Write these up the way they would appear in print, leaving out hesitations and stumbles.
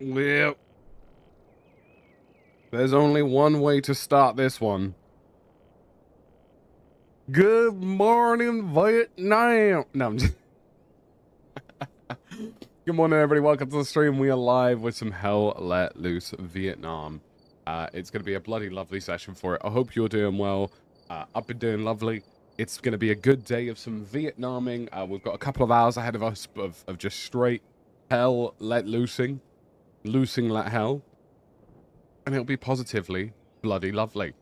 Well, there's only one way to start this one. Good morning, Vietnam. No, I'm just... Good morning, everybody. Welcome to the stream. We are live with some Hell Let Loose Vietnam. It's going to be a bloody lovely session for it. I hope you're doing well. I've been doing lovely. It's going to be a good day of some Vietnaming. We've got a couple of hours ahead of us of just straight hell let loosing. Loosing let hell. And it'll be positively bloody lovely.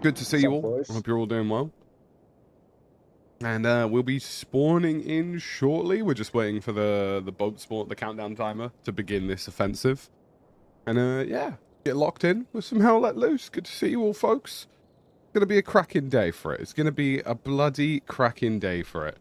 Good to see you all. I hope you're all doing well. And we'll be spawning in shortly. We're just waiting for the boat spawn, the countdown timer to begin this offensive. And yeah, get locked in with some Hell Let Loose. Good to see you all, folks. It's going to be a cracking day for it. It's going to be a bloody cracking day for it.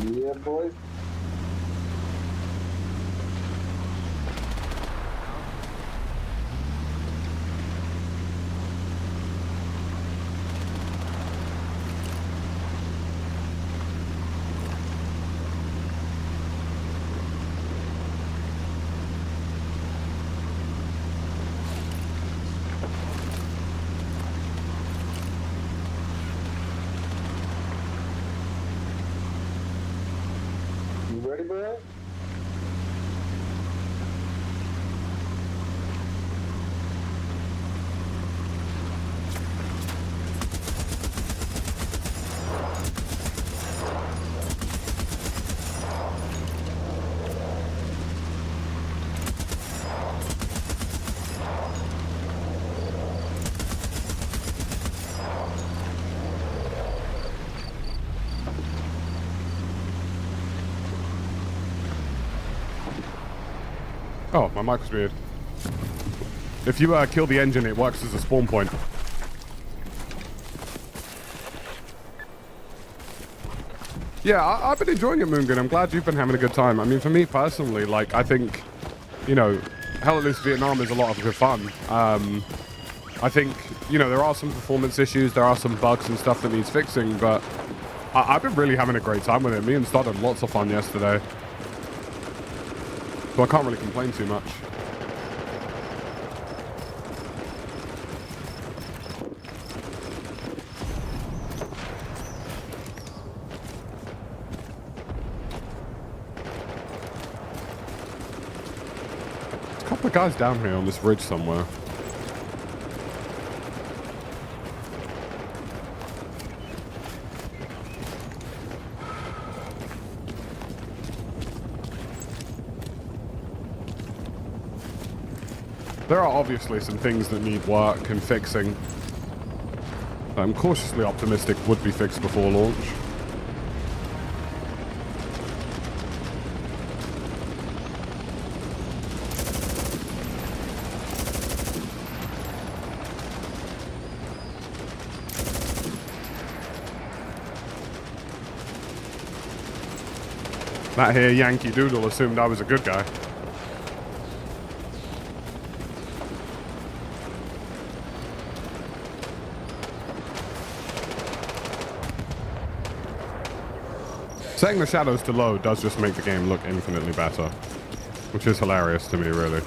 Yeah, boys. You ready, bro? Oh, my mic was weird. If you kill the engine, it works as a spawn point. Yeah, I've been enjoying it, Moongun. I'm glad you've been having a good time. I mean, for me personally, like, I think, you know, Hell Let Loose Vietnam is a lot of good fun. I think, you know, there are some performance issues, there are some bugs and stuff that needs fixing, but I've been really having a great time with it. Me and Stud had lots of fun yesterday. So I can't really complain too much. There's a couple of guys down here on this ridge somewhere. There are obviously some things that need work and fixing. I'm cautiously optimistic would be fixed before launch. That here Yankee Doodle assumed I was a good guy. Setting the shadows to low does just make the game look infinitely better, which is hilarious to me, really.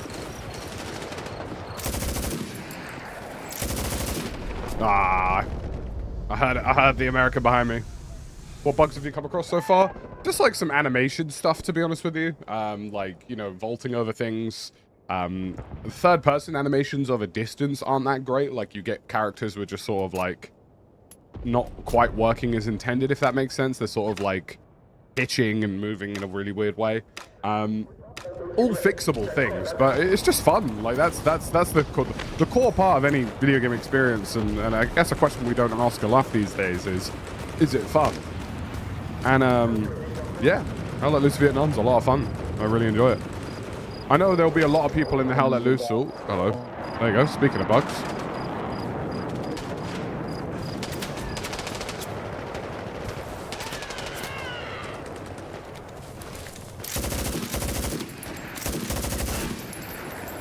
Ah, I heard the American behind me. What bugs have you come across so far? Just like some animation stuff, to be honest with you. Like, you know, vaulting over things. Third-person animations of a distance aren't that great. Like, you get characters with just sort of like not quite working as intended, if that makes sense. They're sort of like pitching and moving in a really weird way. All fixable things, but it's just fun. Like that's the core part of any video game experience, and I guess a question we don't ask enough these days is it fun? And yeah, Hell Let Loose Vietnam's a lot of fun. I really enjoy it. I know there'll be a lot of people in the Hell Let Loose. Oh, hello. There you go. Speaking of bugs.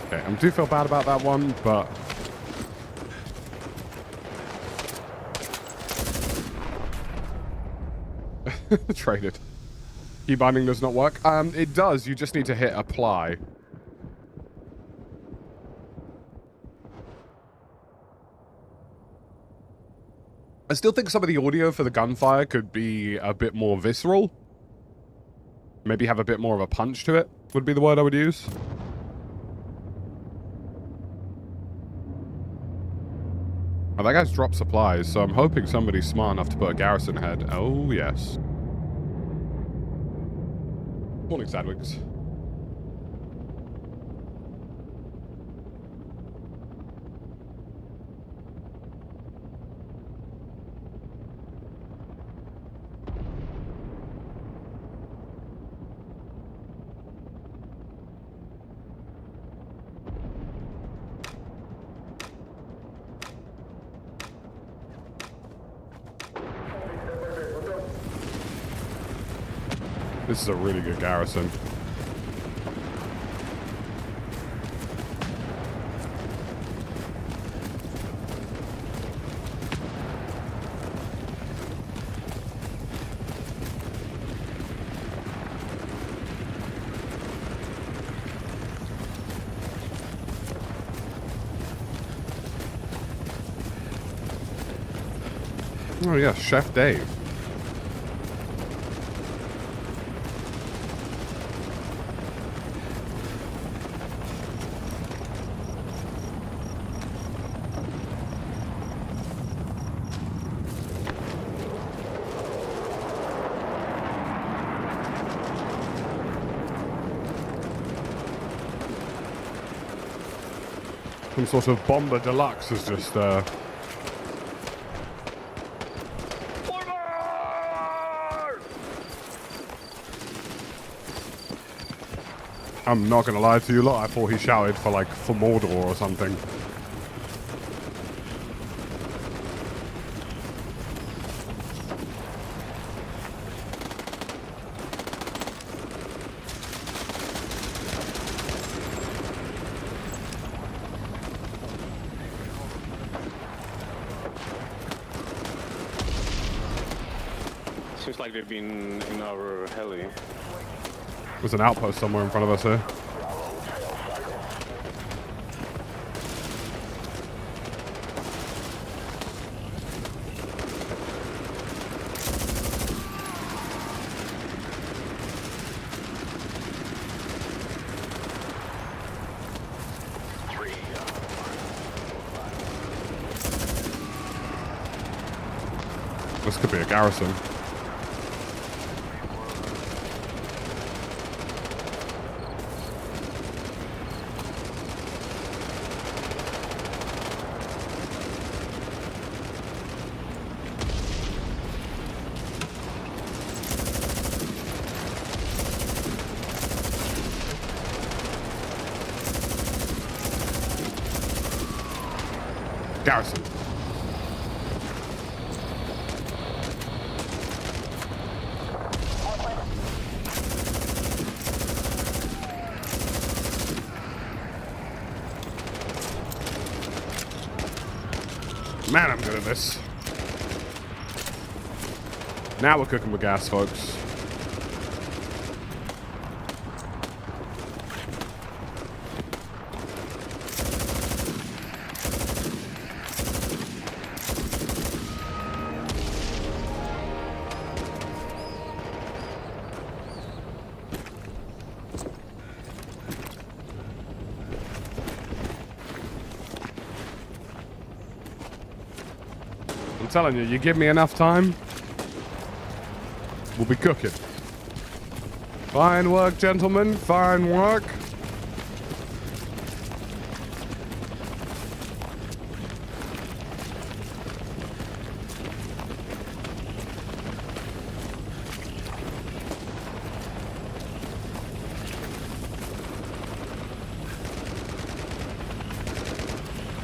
Okay, I do feel bad about that one, but traded. Key binding does not work. It does. You just need to hit apply. I still think some of the audio for the gunfire could be a bit more visceral. Maybe have a bit more of a punch to it, would be the word I would use. Oh, that guy's dropped supplies, so I'm hoping somebody's smart enough to put a garrison head. Oh, yes. Morning, Sadwigs. This is a really good garrison. Oh yeah, Chef Dave. Some sort of bomber deluxe is just I'm not gonna lie to you lot, I thought he shouted for like for Mordor or something. Seems like they've been in our heli. There's an outpost somewhere in front of us here. This could be a garrison. Garrison. Man, I'm good at this. Now we're cooking with gas, folks. I'm telling you, you give me enough time, we'll be cooking. Fine work, gentlemen. Fine work.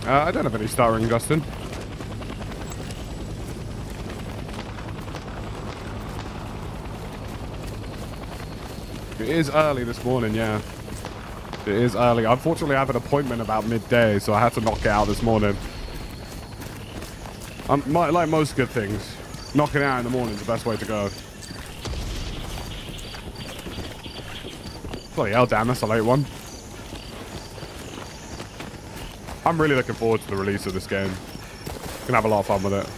I don't have any starring, Justin. It is early this morning, yeah. It is early. Unfortunately, I have an appointment about midday, so I had to knock it out this morning. Like most good things, knocking it out in the morning is the best way to go. Bloody hell, damn, that's a late one. I'm really looking forward to the release of this game. Gonna have a lot of fun with it.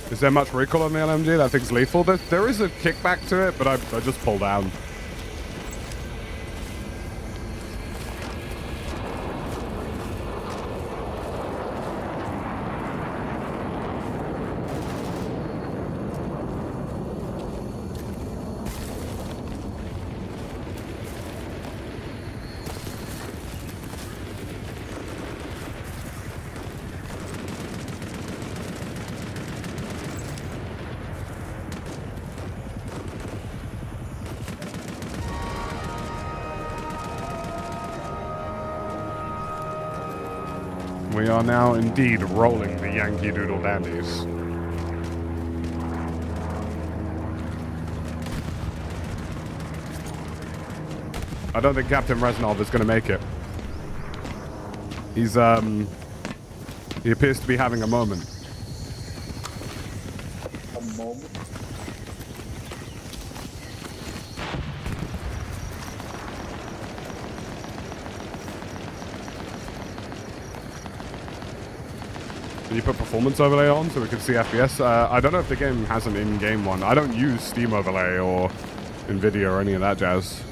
Is there much recoil on the LMG? That thing's lethal. There is a kickback to it, but I just pull down. We are now indeed rolling the Yankee Doodle Dandies. I don't think Captain Reznov is going to make it. He appears to be having a moment. A moment? Can you put performance overlay on so we can see FPS? I don't know if the game has an in-game one. I don't use Steam overlay or NVIDIA or any of that jazz.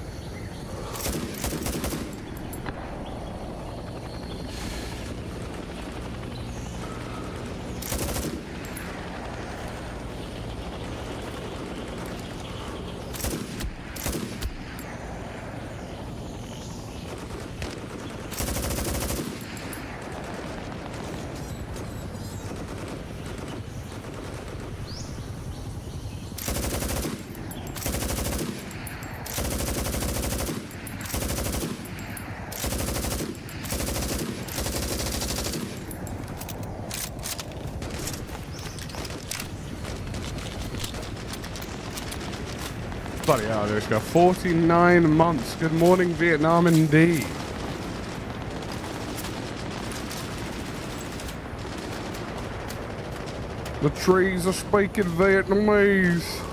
Bloody hell, let's go. 49 months. Good morning, Vietnam, indeed. The trees are speaking Vietnamese.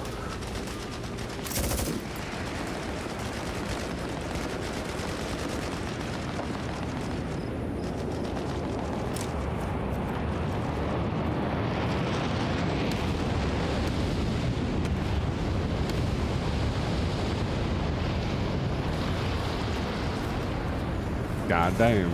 God damn.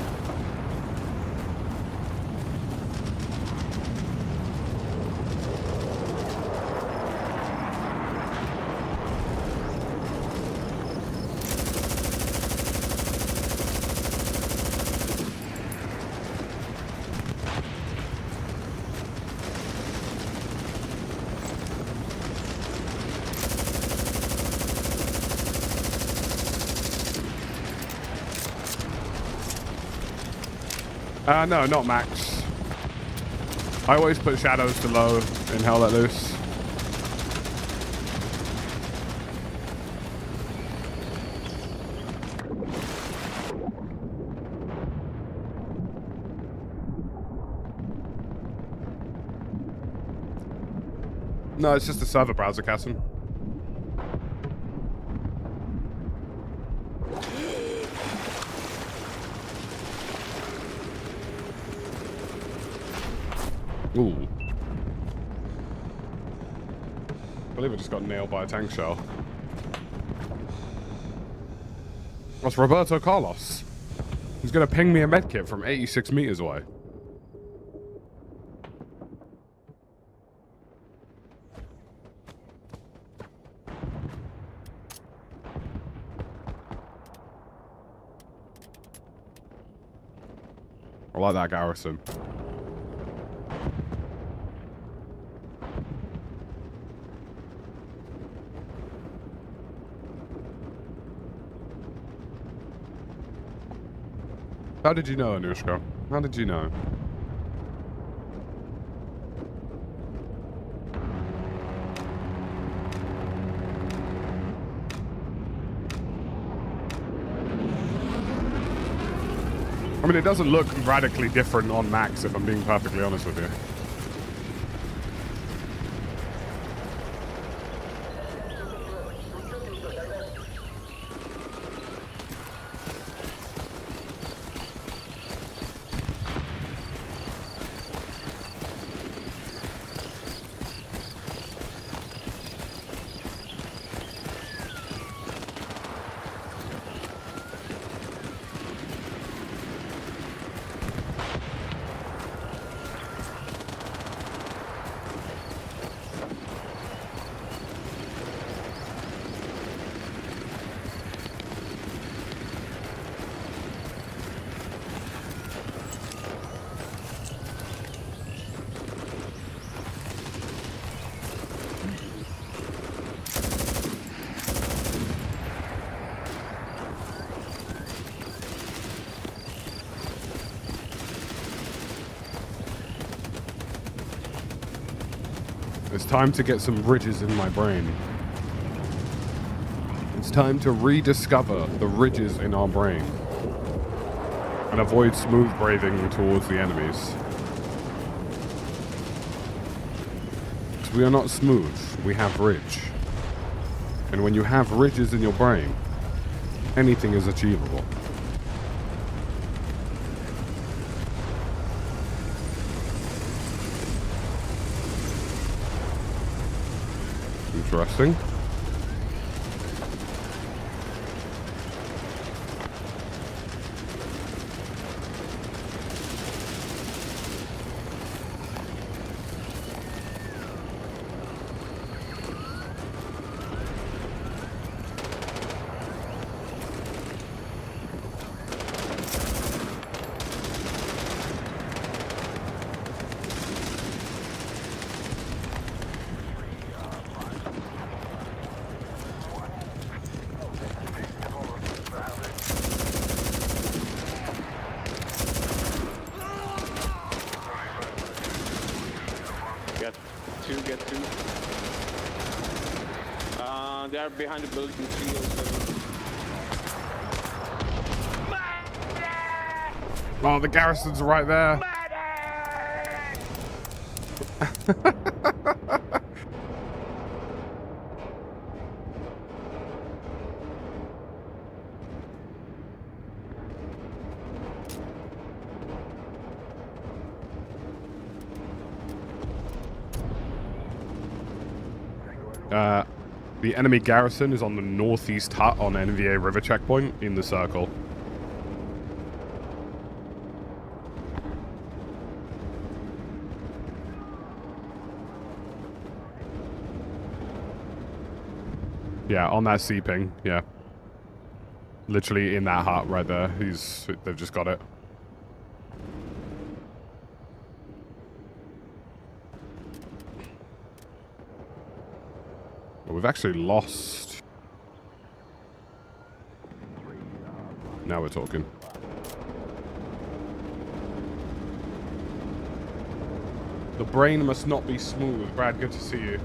No, not max. I always put shadows to low in Hell Let Loose. No, it's just a server browser, Cassim. Ooh. believe I just got nailed by a tank shell. That's Roberto Carlos. He's gonna ping me a medkit from 86 meters away. I like that garrison. How did you know, Anushka? How did you know? I mean, it doesn't look radically different on max, if I'm being perfectly honest with you. It's time to get some ridges in my brain. It's time to rediscover the ridges in our brain and avoid smooth braving towards the enemies. Because we are not smooth, we have ridge. And when you have ridges in your brain, anything is achievable. Interesting. Get two. They are behind the building 307. Oh, the garrison's right there. The enemy garrison is on the northeast hut on NVA River checkpoint in the circle. Yeah, on that C ping, yeah. Literally in that hut right there. They've just got it. Well, we've actually lost. Now we're talking. The brain must not be smooth. Brad, good to see you.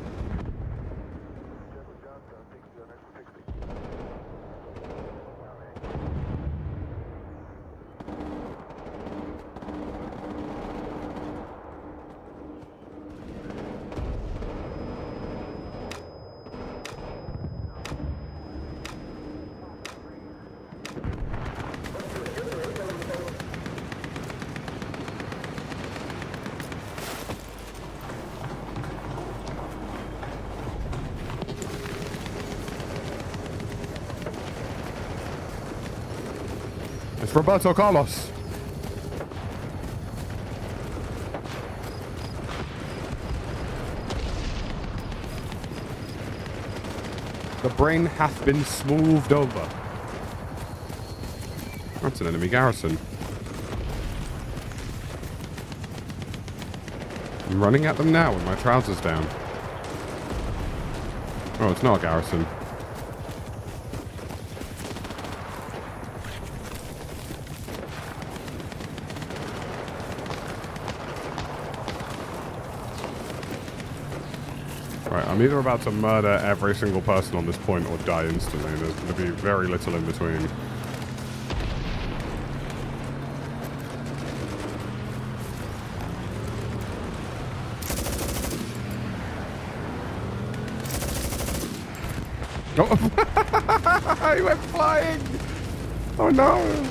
Roberto Carlos. The brain hath been smoothed over. That's an enemy garrison. I'm running at them now with my trousers down. Oh, it's not a garrison. Right, I'm either about to murder every single person on this point or die instantly. There's going to be very little in between. Oh, he went flying! Oh no!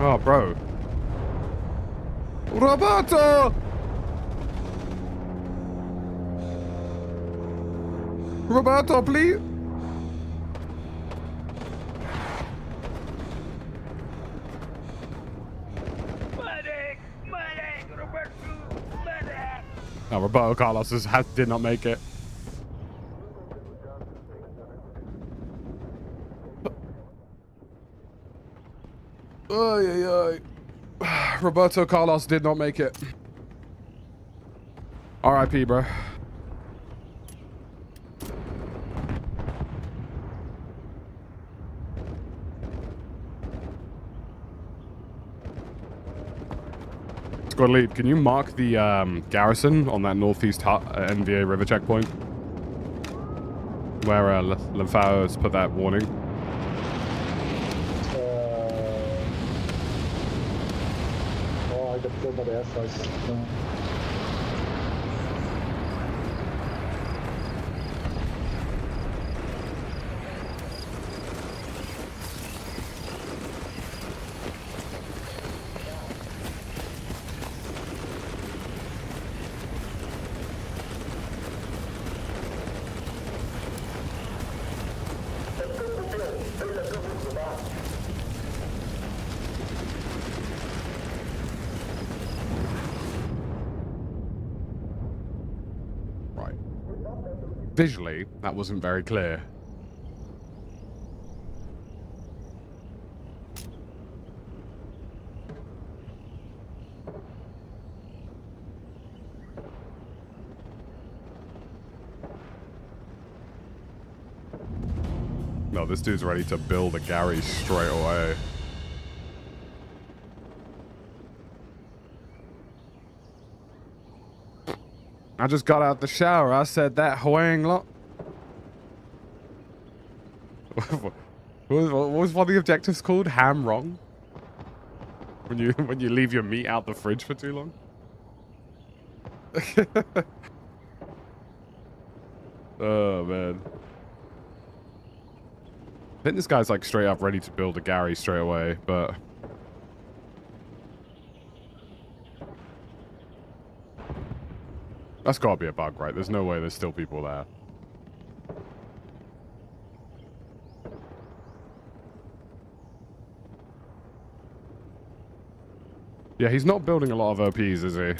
Oh, bro. Roberto! Roberto, please? Medic! Medic! Roberto! Medic! No, Roberto Carlos did not make it. Roberto Carlos did not make it. R.I.P., bro. Squad lead, can you mark the garrison on that northeast NVA river checkpoint? Where Lemphao has put that warning? I got killed by the airstrikes. Visually, that wasn't very clear. No, this dude's ready to build a Gary straight away. I just got out the shower. I said that Huang lot. What was one of the objectives called? Ham wrong? When you leave your meat out the fridge for too long? Oh man. I think this guy's like straight up ready to build a Gary straight away, but that's gotta be a bug, right? There's no way there's still people there. Yeah, he's not building a lot of OPs, is he?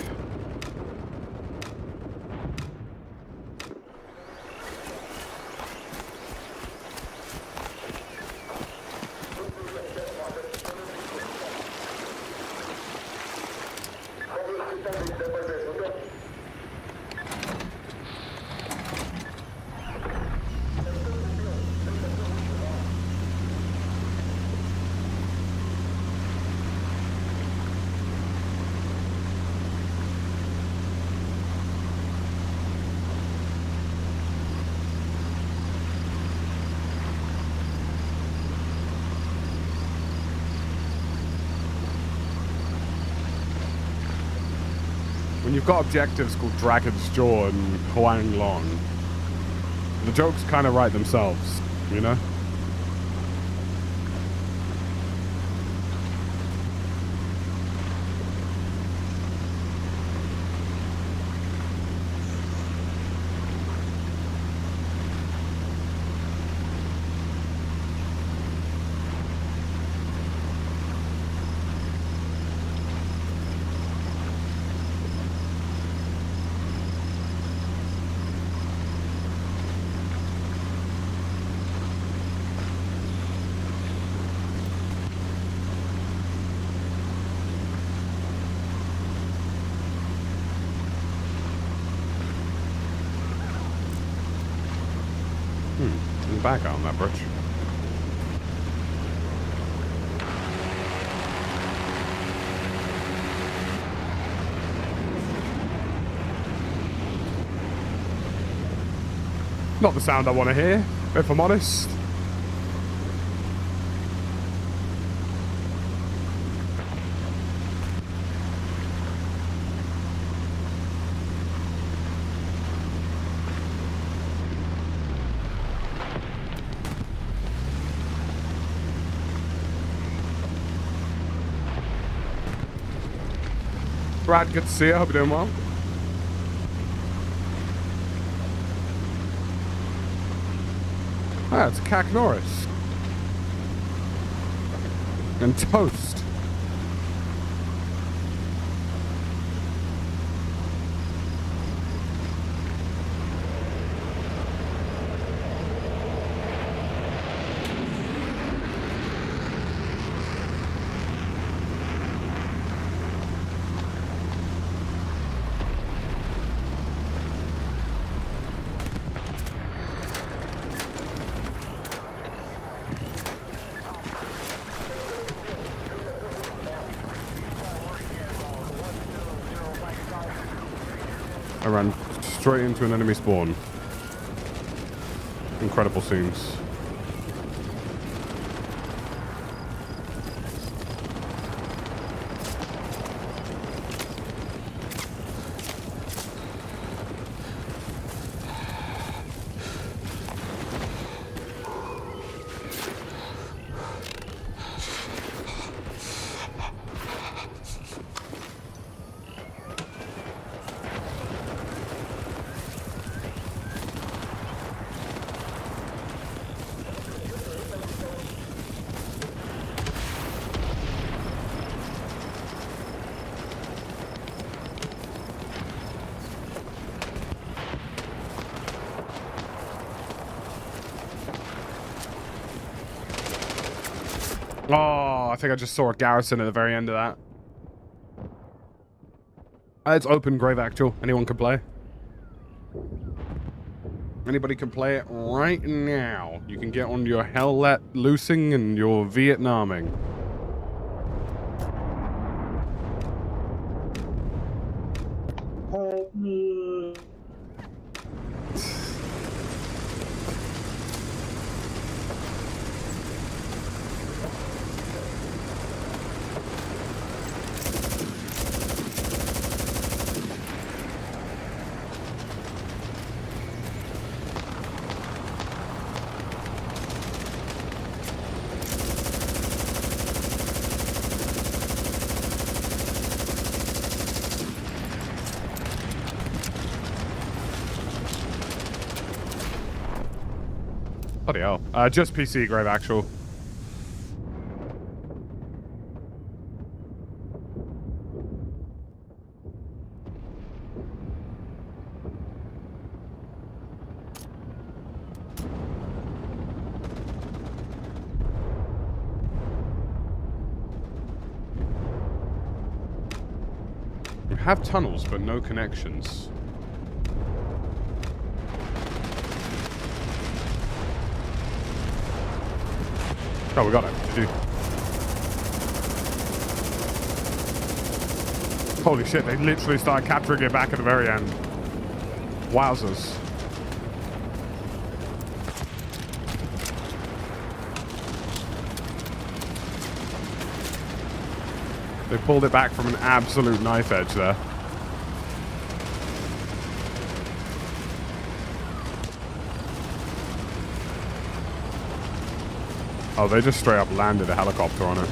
you've got objectives called Dragon's Jaw and Huang Long, the jokes kind of write themselves, you know? Back out on that bridge. Not the sound I want to hear, if I'm honest. Brad, good to see you. Hope you're doing well. Ah, it's Cac Norris. And toast. I ran straight into an enemy spawn. Incredible scenes. Oh, I think I just saw a garrison at the very end of that. It's open grave actual. Anyone can play. Anybody can play it right now. You can get on your hell let loosing and your Vietnaming. Bloody hell. Just PC grave actual. We have tunnels, but no connections. Oh, we got it. GG. Holy shit, they literally started capturing it back at the very end. Wowzers. They pulled it back from an absolute knife edge there. Oh, they just straight up landed a helicopter on it.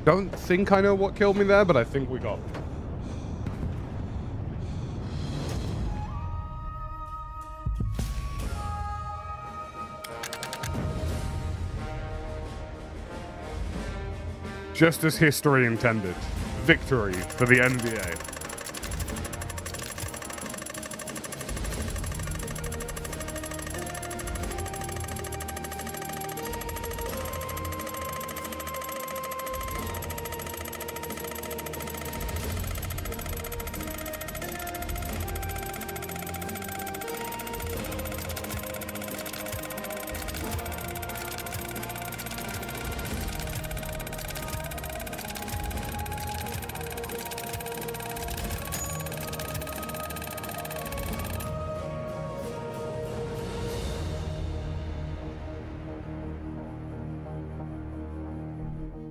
Don't think I know what killed me there, but I think we got... Just as history intended. Victory for the NBA.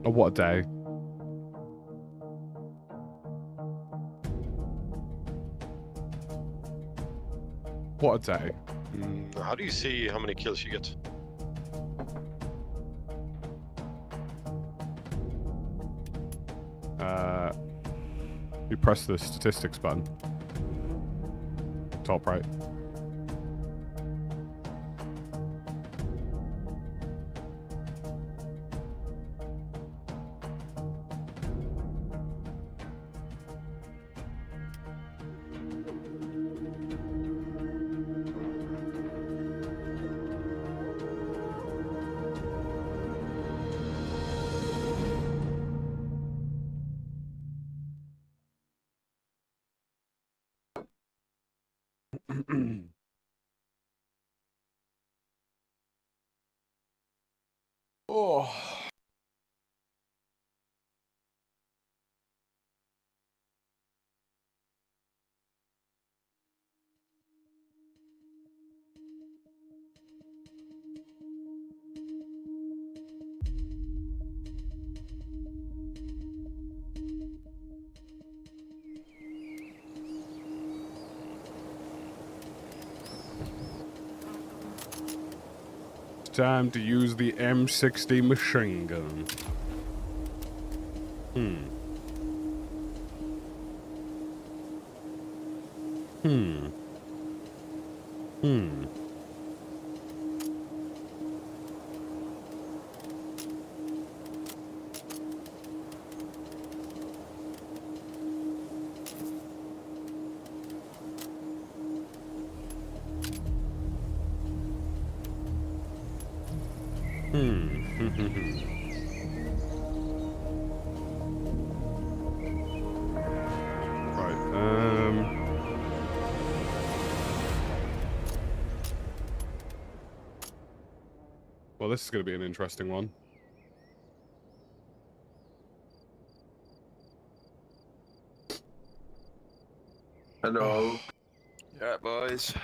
Oh, what a day. What a day. How do you see how many kills you get? You press the statistics button. Top right. Oh. Time to use the M60 machine gun. Hmm. Well, this is going to be an interesting one. Hello. Yeah, boys.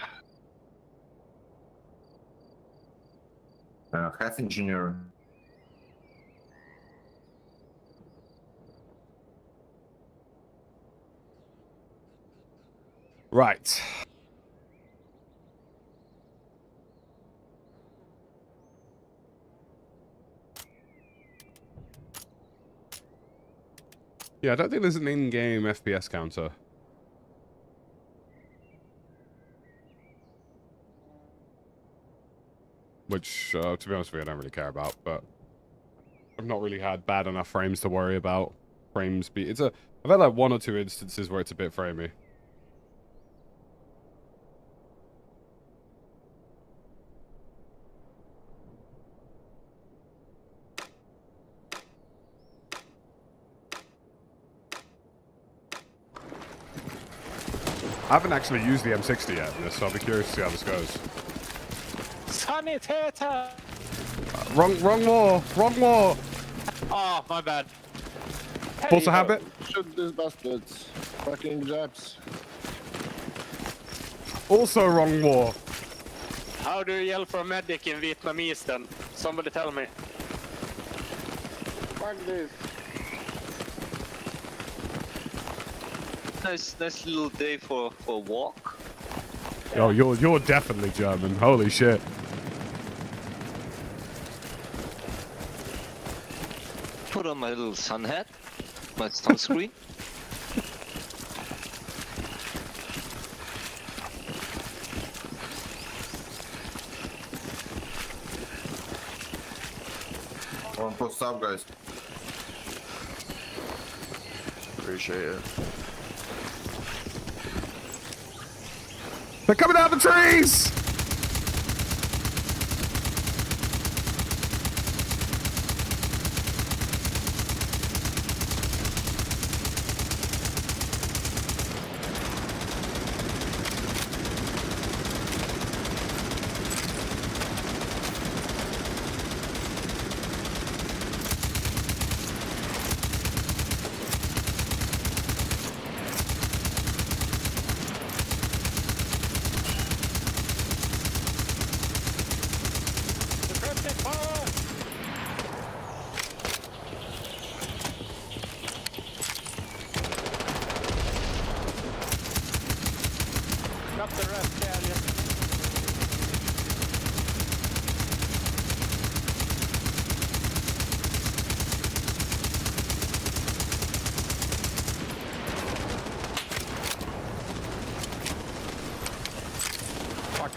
Health engineer. Right. Yeah, I don't think there's an in-game FPS counter. which, to be honest with you, I don't really care about, but I've not really had bad enough frames to worry about. Frames be... I've had like 1 or 2 instances where it's a bit framey. I haven't actually used the M60 yet in this, so I'll be curious to see how this goes. Sanitator! Wrong war! Wrong war! Oh, my bad. Force a habit? Shoot these bastards. Fucking Japs. Also wrong war. How do you yell for a medic in Vietnamese then? Somebody tell me. Fuck this. Nice little day for a walk. Yo, you're definitely German. Holy shit. Put on my little sun hat, my sunscreen. One post up, guys. Appreciate it. They're coming out of the trees!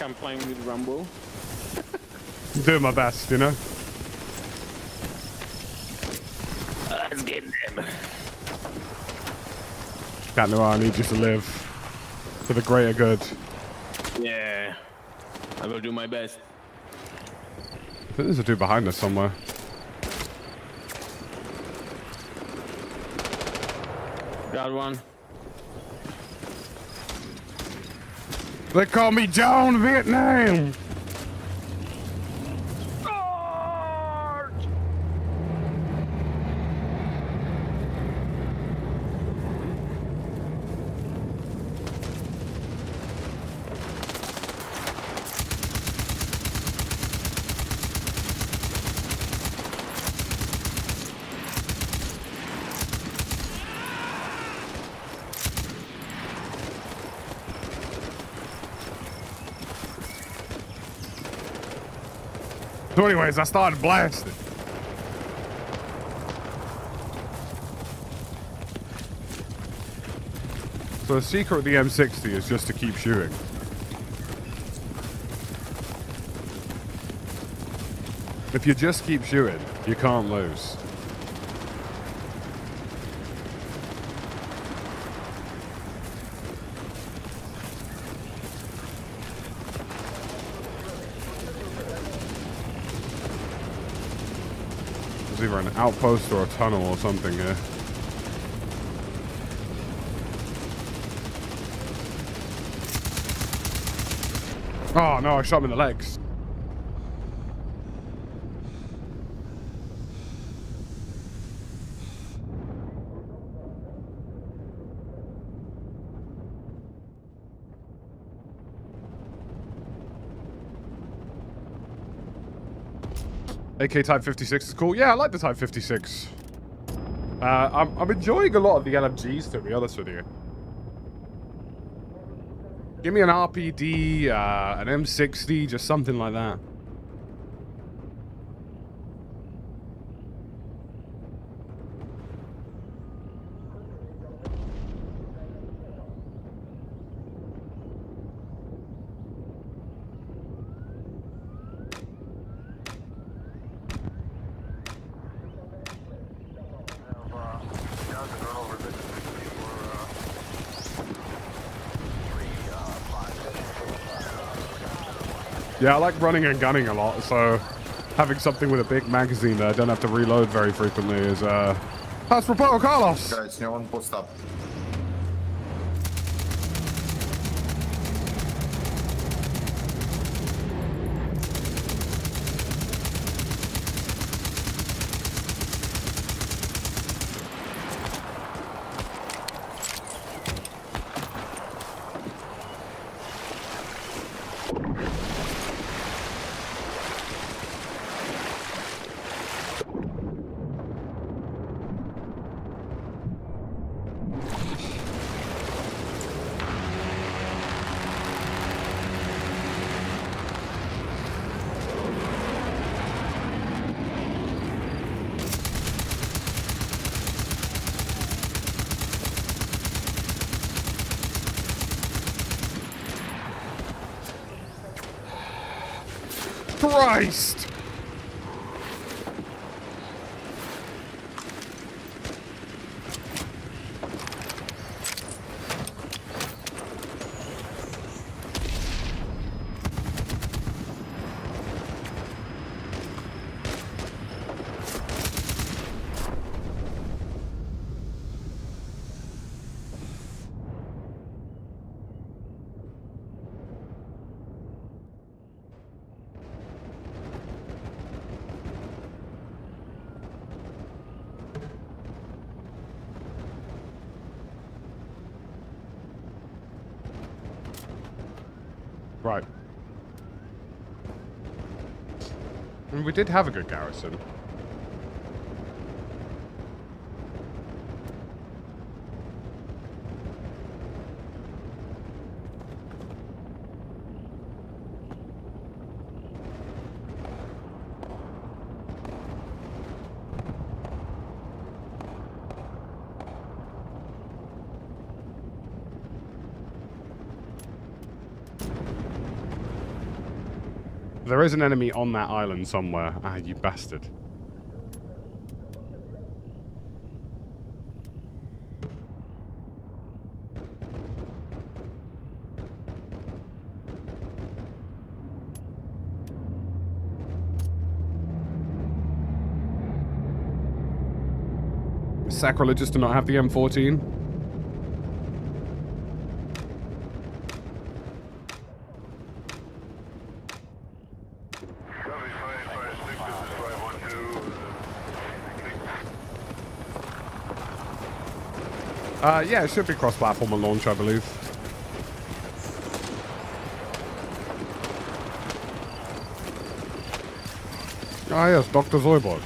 I'm playing with Rumble. I'm doing my best, you know? Let's get them. Cat Noir, I need you to live. For the greater good. Yeah. I will do my best. I think there's a dude behind us somewhere. Got one. They call me John Vietnam! So anyways, I started blasting. So the secret of the M60 is just to keep shooting. If you just keep shooting, you can't lose. There's either an outpost or a tunnel or something here. Oh no, I shot him in the legs. AK Type 56 is cool. Yeah, I like the Type 56. I'm enjoying a lot of the LMGs, to be honest with you. Give me an RPD, an M60, just something like that. Yeah, I like running and gunning a lot, so having something with a big magazine that I don't have to reload very frequently is, that's Raposo Carlos! Guys, no one post up. Christ! Right. I mean, we did have a good garrison. There is an enemy on that island somewhere. Ah, you bastard. Sacrilegious to not have the M14. Yeah, it should be cross-platform and launch, I believe. Ah, yes, Dr. Zoidberg.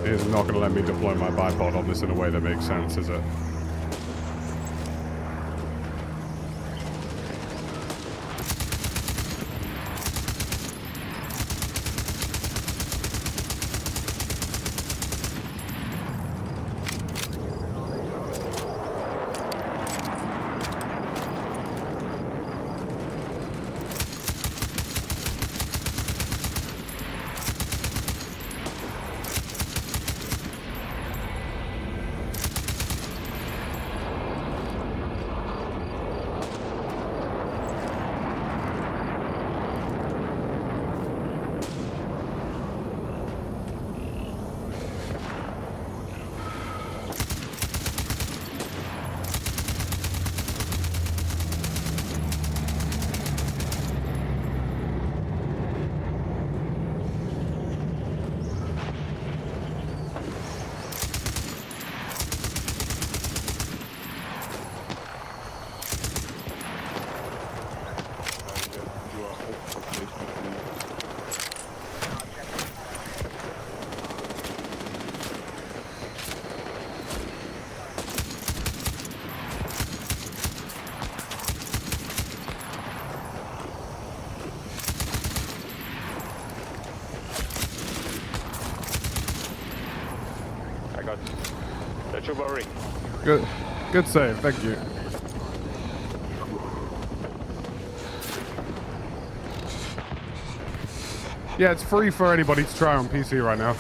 It's not going to let me deploy my bipod on this in a way that makes sense, is it? to worry. Good save, thank you. Yeah, it's free for anybody to try on PC right now.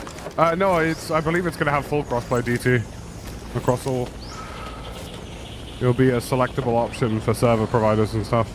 No, I believe it's going to have full crossplay DT across all. It'll be a selectable option for server providers and stuff.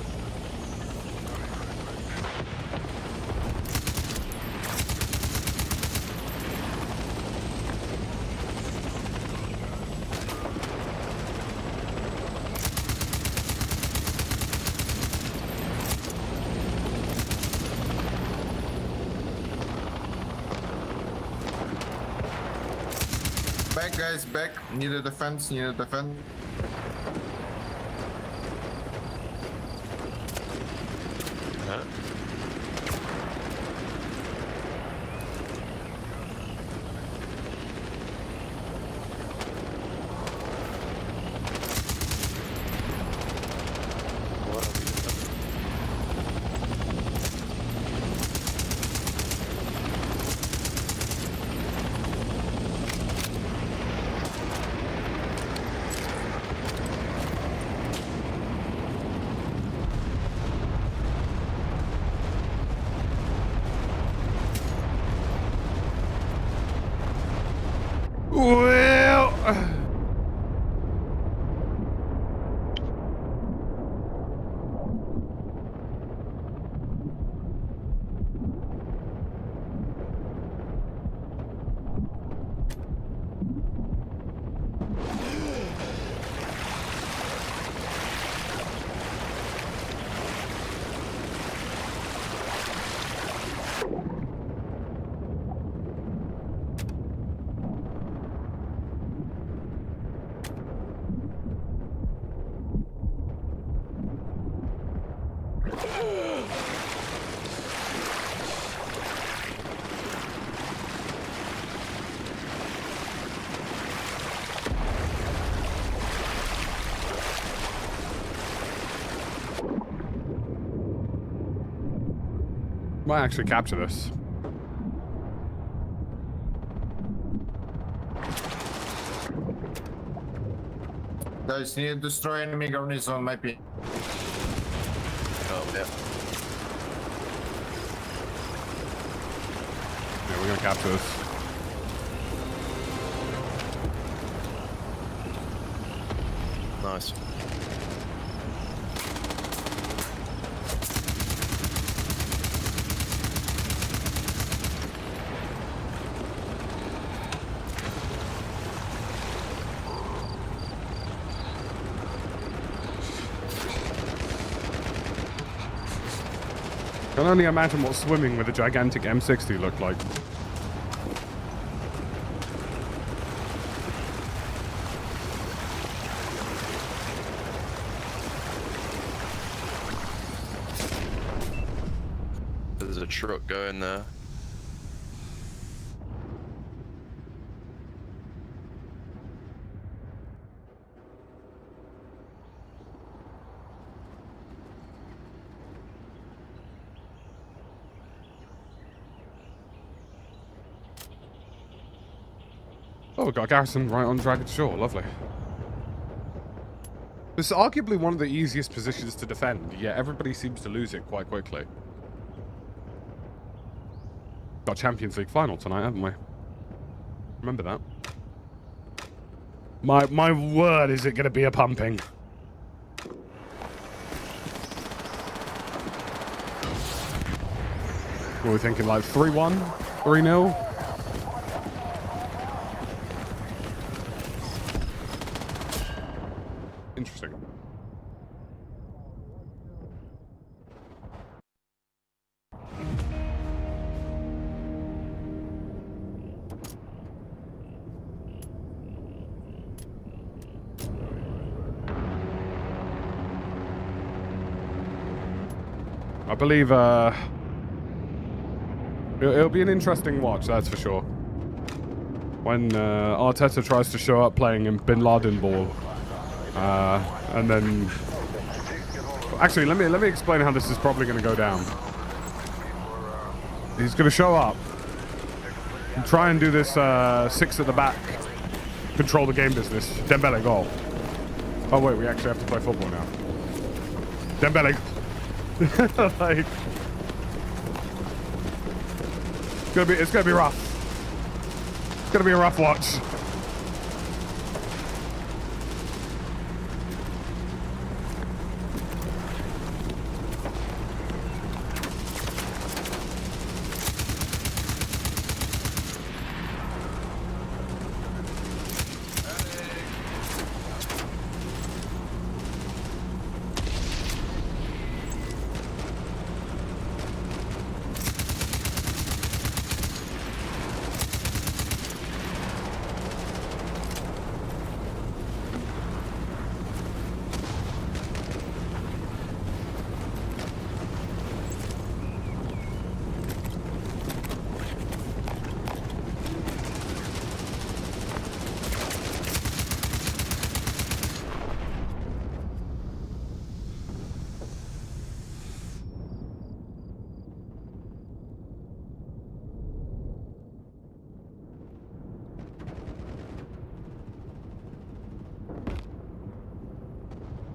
Back, guys, back. Need a defense, need a defense. Huh? Well, might actually capture this. Guys, need to destroy enemy garrison on my pin. Oh, yeah. Yeah, we're gonna capture this. Nice. I can only imagine what swimming with a gigantic M60 looked like. There's a truck going there. Oh, we've got a garrison right on Dragon Shore. Lovely. This is arguably one of the easiest positions to defend, yet everybody seems to lose it quite quickly. Got Champions League final tonight, haven't we? Remember that. My word, is it going to be a pumping? What are we thinking, like 3-1? 3-0? Interesting. I believe it'll be an interesting watch, that's for sure. When Arteta tries to show up playing in Bin Laden ball. And then, actually, let me explain how this is probably going to go down. He's going to show up and try and do this 6 at the back control the game business. Dembele goal. Oh wait, we actually have to play football now. Dembele. Like, it's gonna be rough. It's gonna be a rough watch.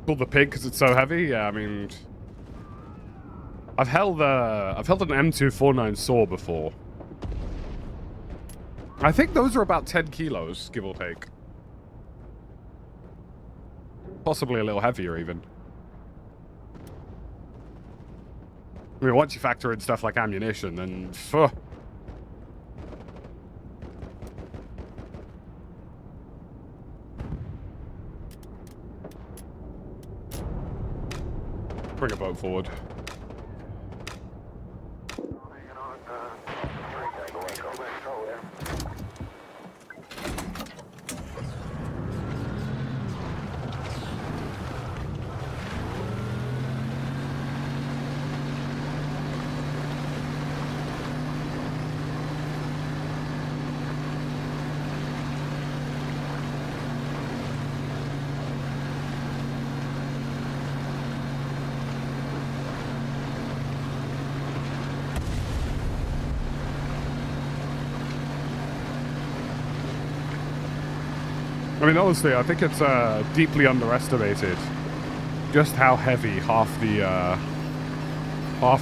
Called the pig because it's so heavy. Yeah, I mean, I've held an M249 saw before. I think those are about 10 kilos, give or take. Possibly a little heavier, even. I mean, once you factor in stuff like ammunition, then... Bring a boat forward. I mean, honestly, I think it's deeply underestimated just how heavy half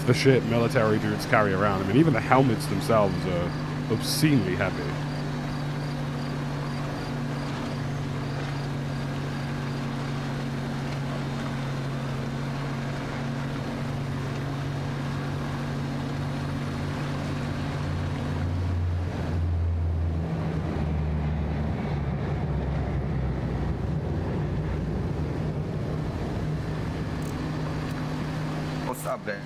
the shit military dudes carry around. I mean, even the helmets themselves are obscenely heavy. What's up there?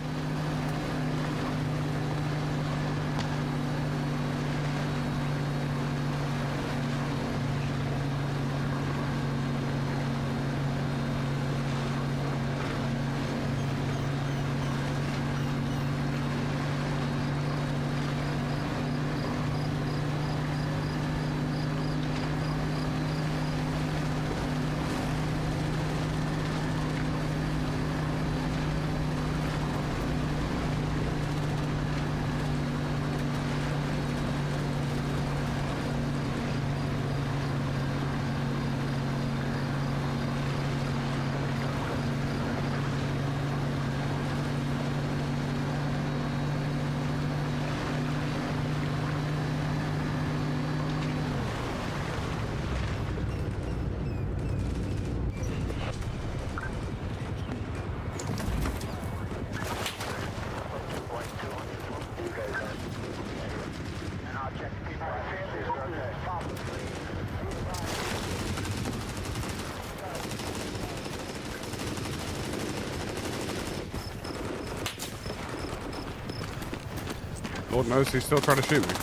Lord knows he's still trying to shoot me.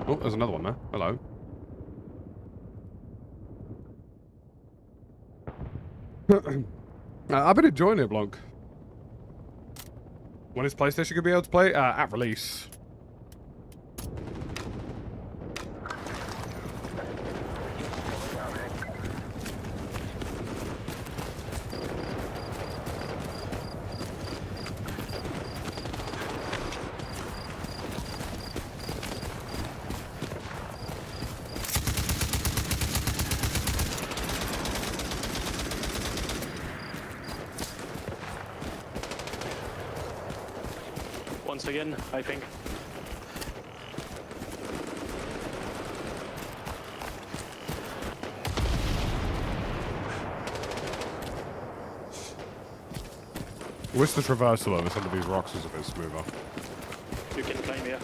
Oh, there's another one there. Hello. I've been enjoying it, Blanc. When is PlayStation going to be able to play? At release. once again, I think. Wish the traversal over some of these rocks was a bit smoother. You can climb here.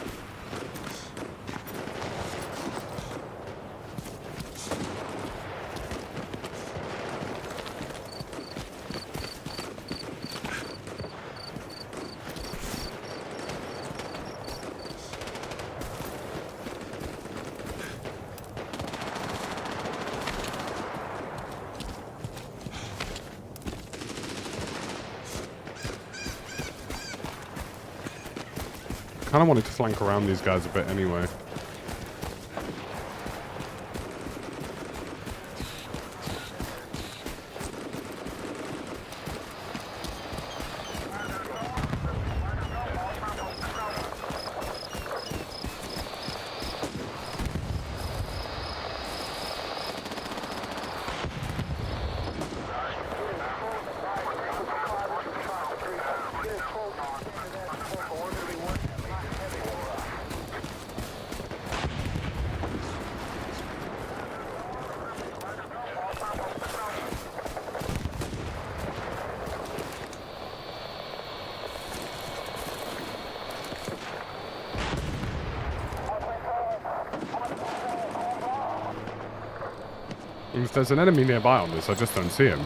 Kind of wanted to flank around these guys a bit anyway. If there's an enemy nearby on this, I just don't see him.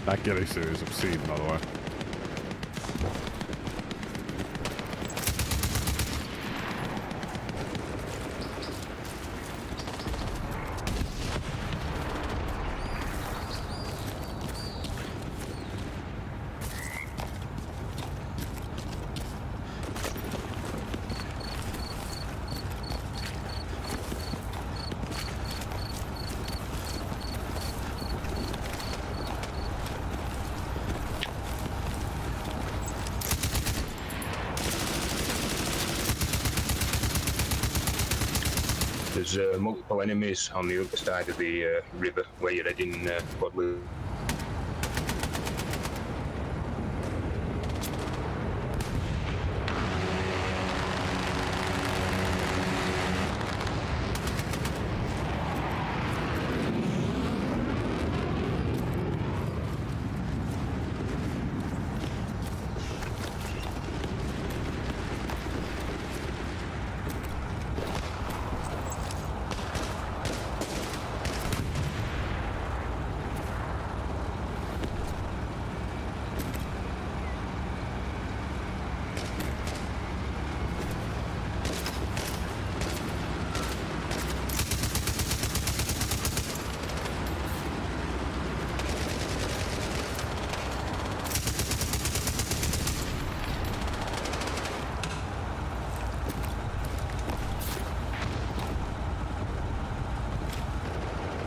That ghillie suit is obscene, by the way. There's multiple enemies on the other side of the river where you're heading WWII.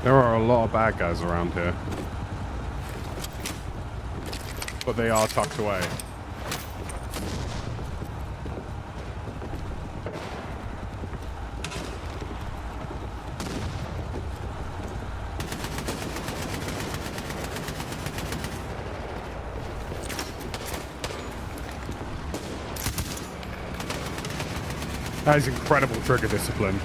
There are a lot of bad guys around here. but they are tucked away. That is incredible trigger discipline.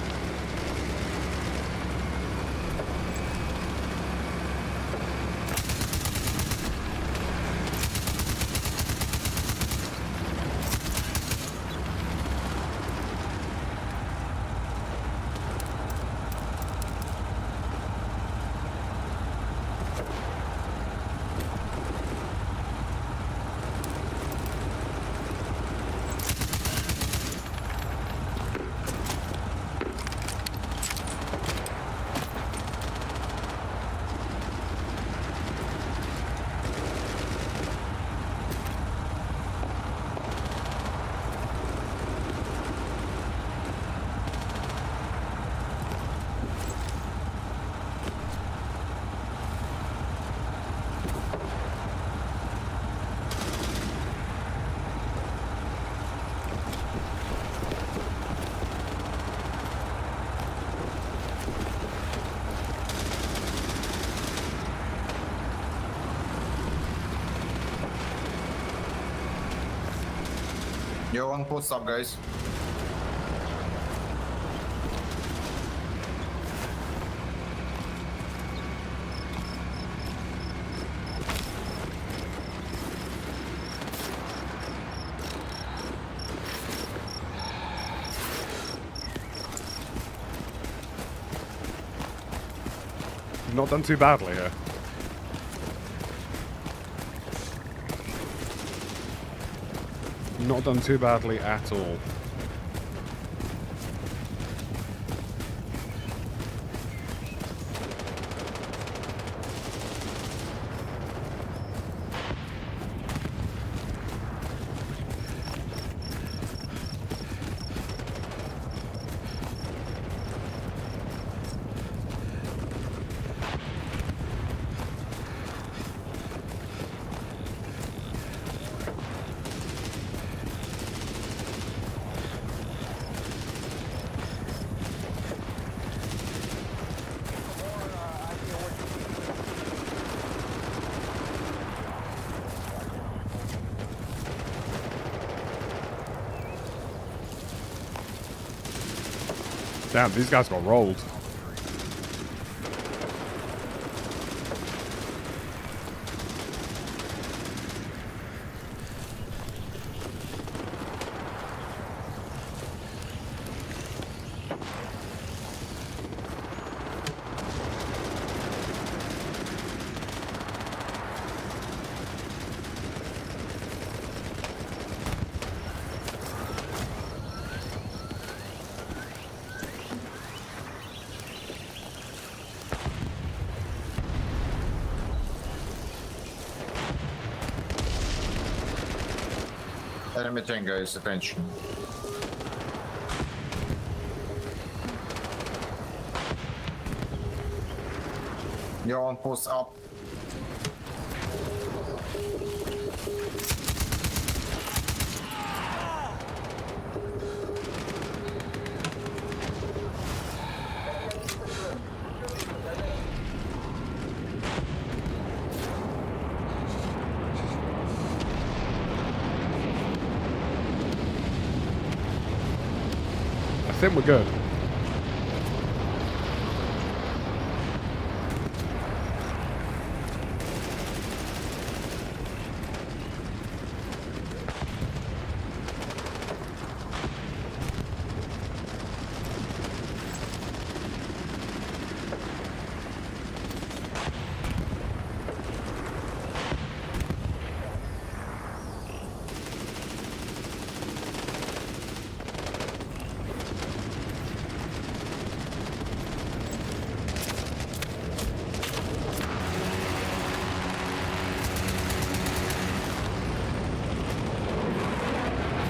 Yo, on post up, guys. You've not done too badly here. Not done too badly at all. Damn, these guys got rolled. Enemy tank, guys, attention. Yo, on post up. I think we're good.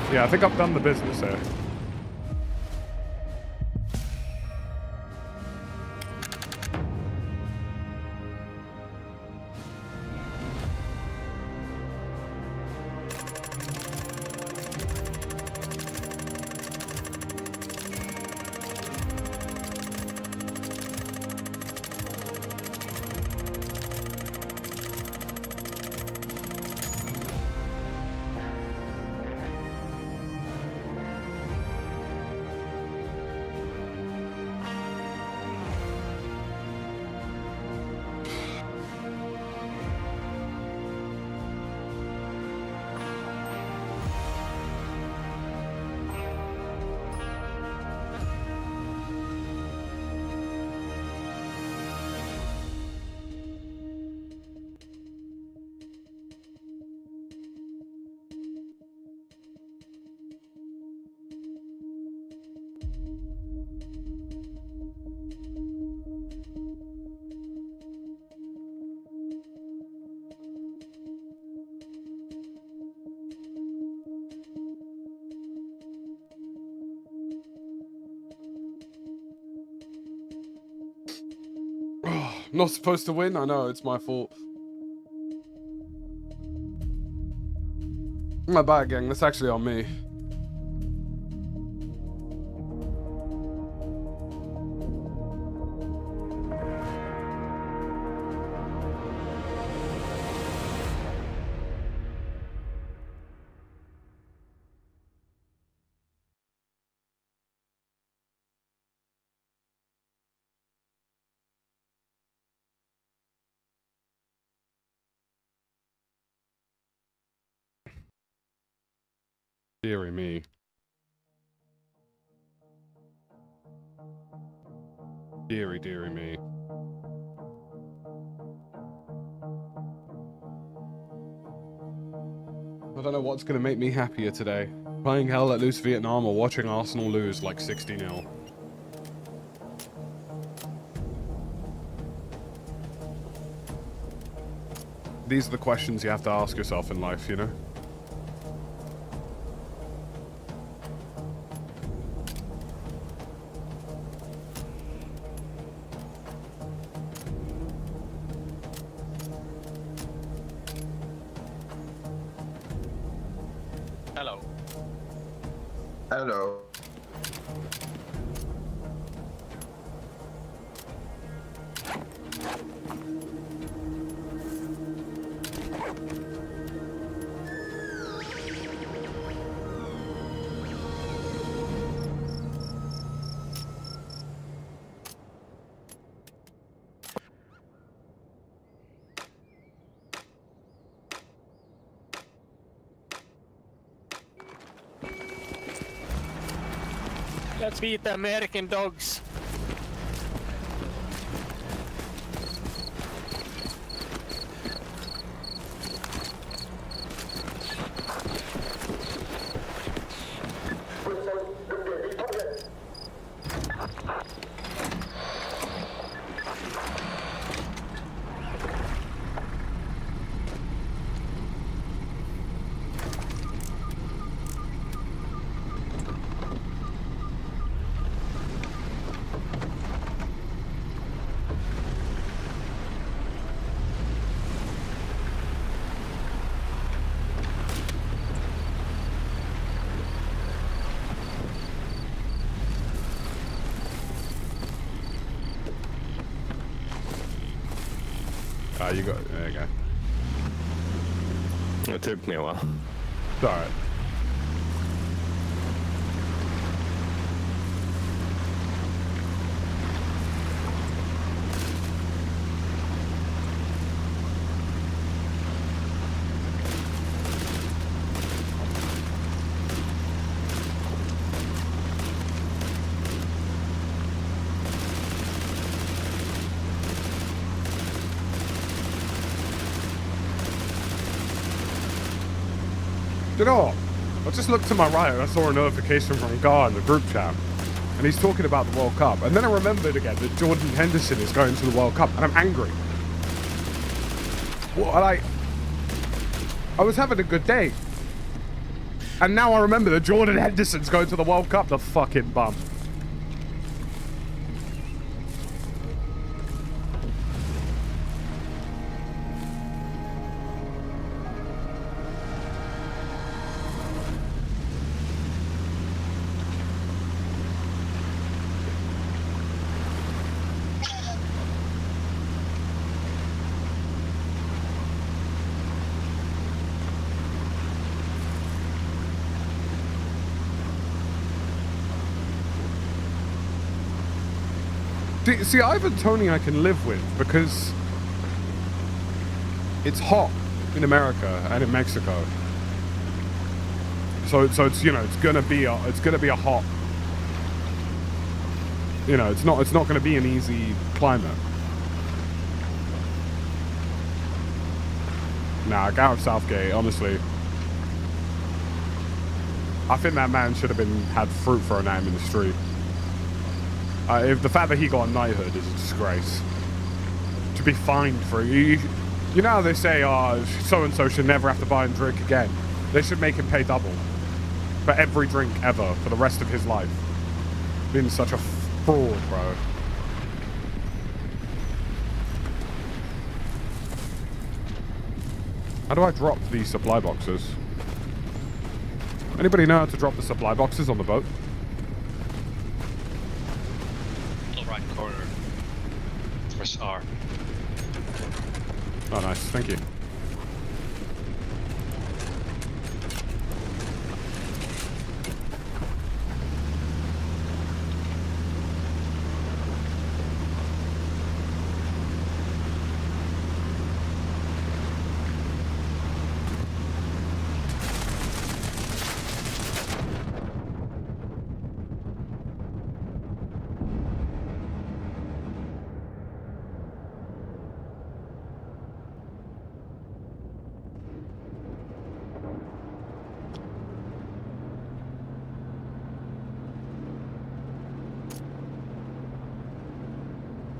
Yeah, I think I've done the business here. Not supposed to win? I know, it's my fault. My bad, gang. That's actually on me. Deary me. Deary, deary me. I don't know what's going to make me happier today. Playing Hell Let Loose Vietnam or watching Arsenal lose like 60-0. These are the questions you have to ask yourself in life, you know? Hello. Hello. Let's beat the American dogs. You got. There you go. It took me a while. It's alright. You know what? I just looked to my right and I saw a notification from Gar in the group chat. And he's talking about the World Cup. And then I remembered again that Jordan Henderson is going to the World Cup. And I'm angry. Well, I was having a good day. And now I remember that Jordan Henderson's going to the World Cup. The fucking bum. See, Ivan Tony I can live with because it's hot in America and in Mexico. So it's, you know, it's gonna be a hot. You know, it's not gonna be an easy climate. Nah, Gareth Southgate, honestly. I think that man should have had fruit for a name in the street. If the fact that he got a knighthood is a disgrace. To be fined for you know how they say, oh, so-and-so should never have to buy and drink again. They should make him pay double. For every drink ever, for the rest of his life. Being such a fraud, bro. How do I drop these supply boxes? Anybody know how to drop the supply boxes on the boat? Middle right corner. Press R. Oh, nice. Thank you.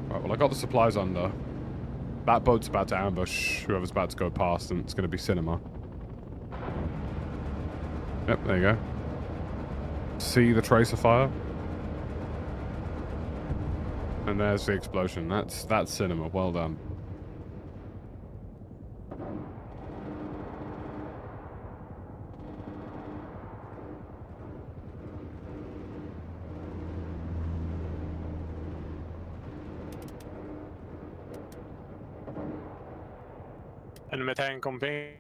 Right, well, I got the supplies under. That boat's about to ambush whoever's about to go past, and it's going to be cinema. Yep, there you go. See the tracer fire? And there's the explosion. That's cinema. Well done. Enemy tank on ping.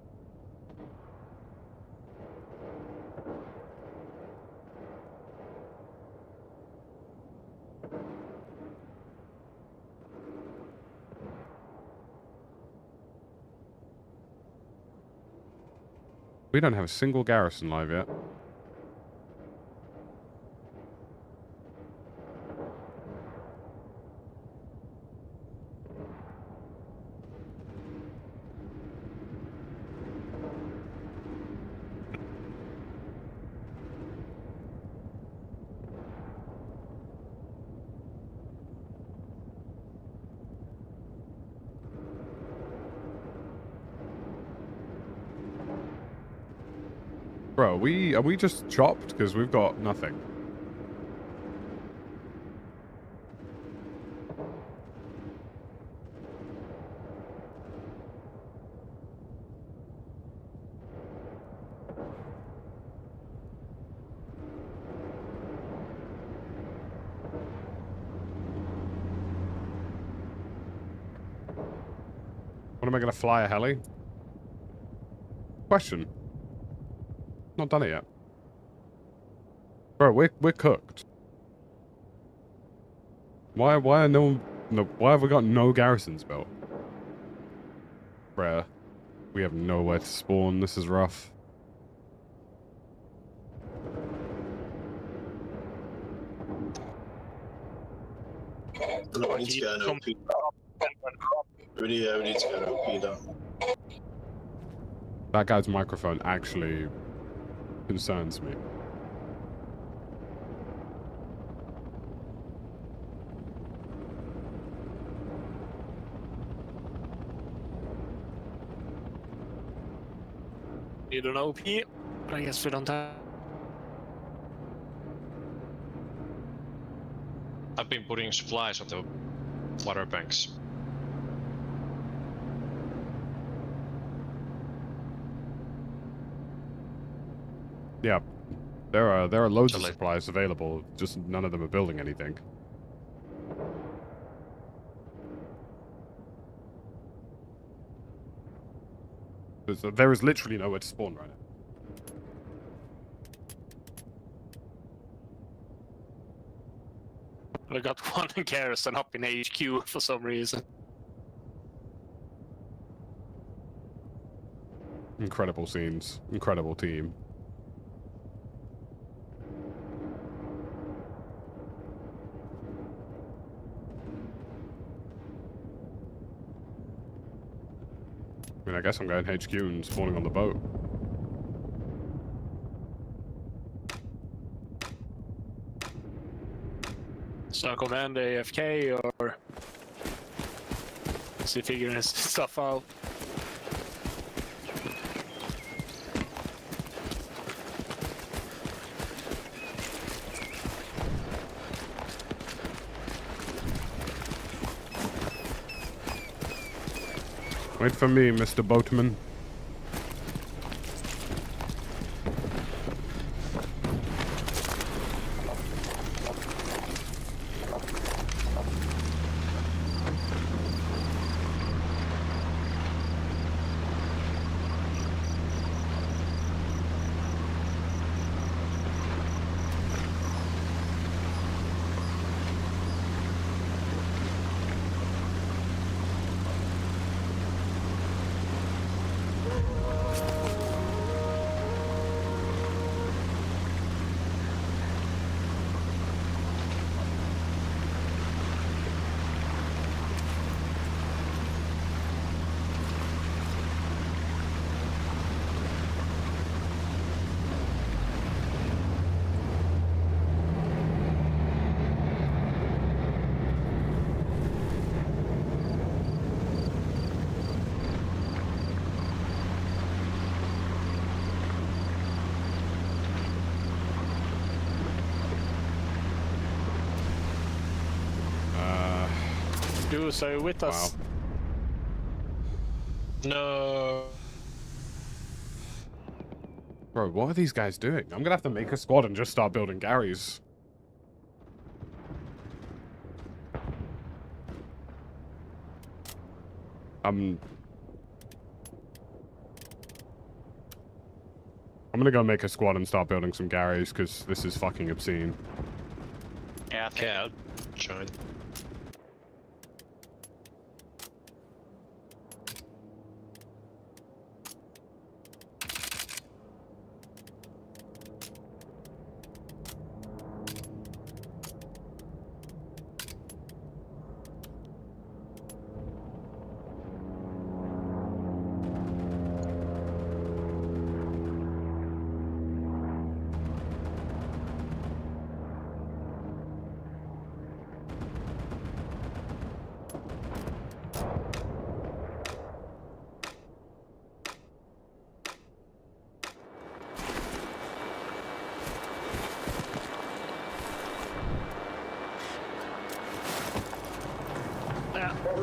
We don't have a single garrison live yet. Bro, are we just chopped? Because we've got nothing. When am I going to fly a heli? Question. Not done it yet. Bro, we're cooked. Why have we got no garrisons built? Bruh. We have nowhere to spawn. This is rough. We need to get an OP. We need to get an OP though. That guy's microphone actually concerns me. Need an OP, but I guess we don't have. I've been putting supplies on the water banks. Yeah, there are loads of supplies available. Just none of them are building anything. There is literally nowhere to spawn right now. I got one garrison up in HQ for some reason. Incredible scenes. Incredible team. I mean, I guess I'm going HQ and spawning on the boat. So command AFK or is he figuring his stuff out? Wait for me, Mr. Boatman. do so with us. No. Bro, what are these guys doing? I'm gonna have to make a squad and just start building Garys. I'm gonna go make a squad and start building some Garys, because this is fucking obscene. Yeah, Okay, I'll join.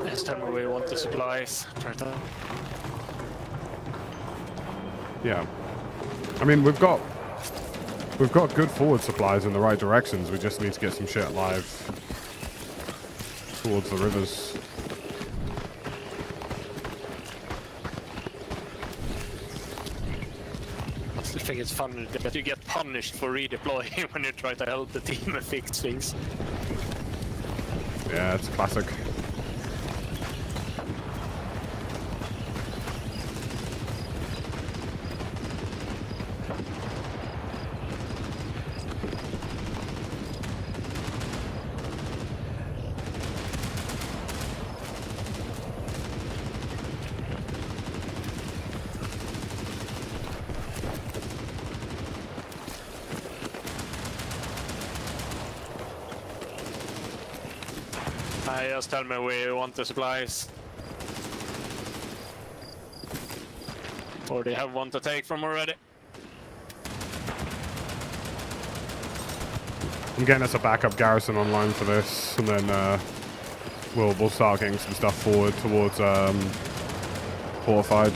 Next time we want the supplies. Try to... Yeah. I mean, we've got good forward supplies in the right directions. We just need to get some shit live towards the rivers. I still think it's funny that you get punished for redeploying when you try to help the team fix things. Yeah, it's classic. Just tell me where you want the supplies. Or do you have one to take from already? I'm getting us a backup garrison online for this, and then we'll start getting some stuff forward towards fortified.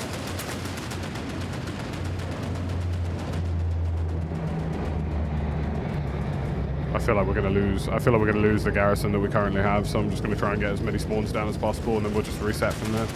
I feel like we're gonna lose the garrison that we currently have, so I'm just gonna try and get as many spawns down as possible, and then we'll just reset from there.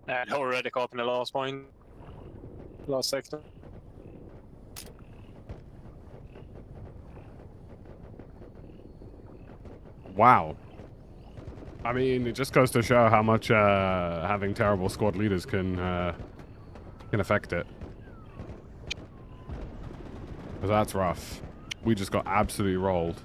And already caught in the last point. Last sector. Wow. I mean, it just goes to show how much having terrible squad leaders can affect it. 'Cause that's rough. We just got absolutely rolled.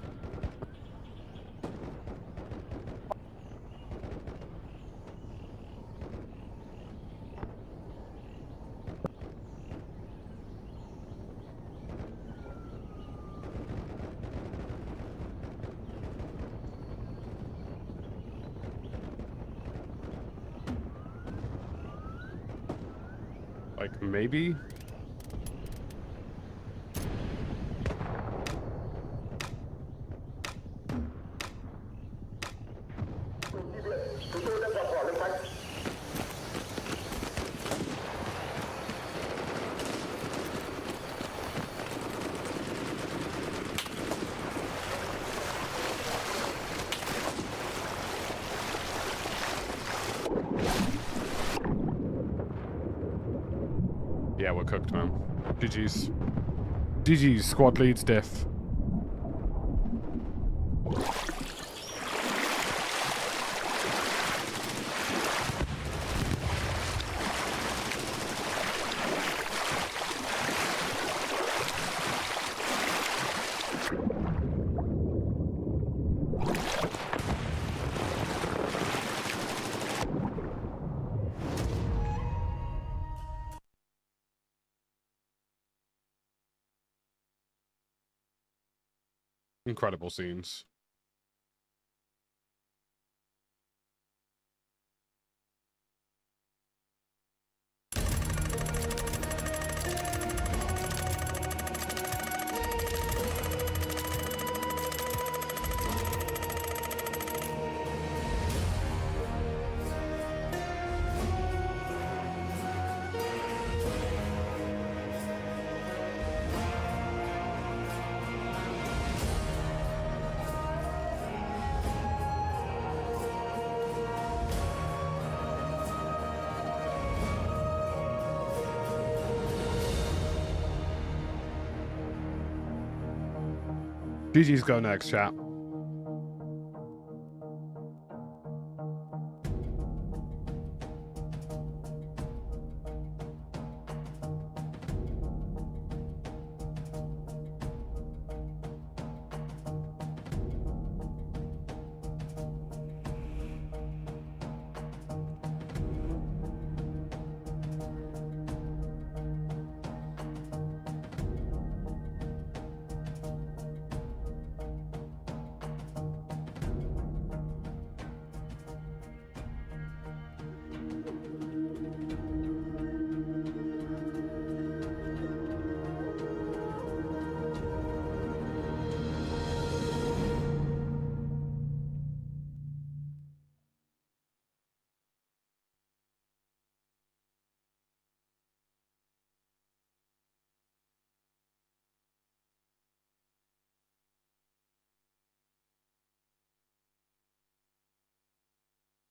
Like, maybe? Yeah, we're cooked, man. GG's. GG's, squad leads diff. Incredible scenes. GG's go next, chat.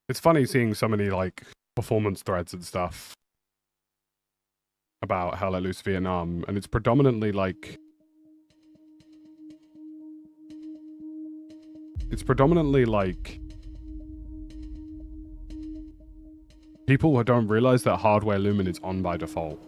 It's funny seeing so many like performance threads and stuff about Hell Let Loose Vietnam, and it's predominantly like people who don't realize that hardware lumen is on by default.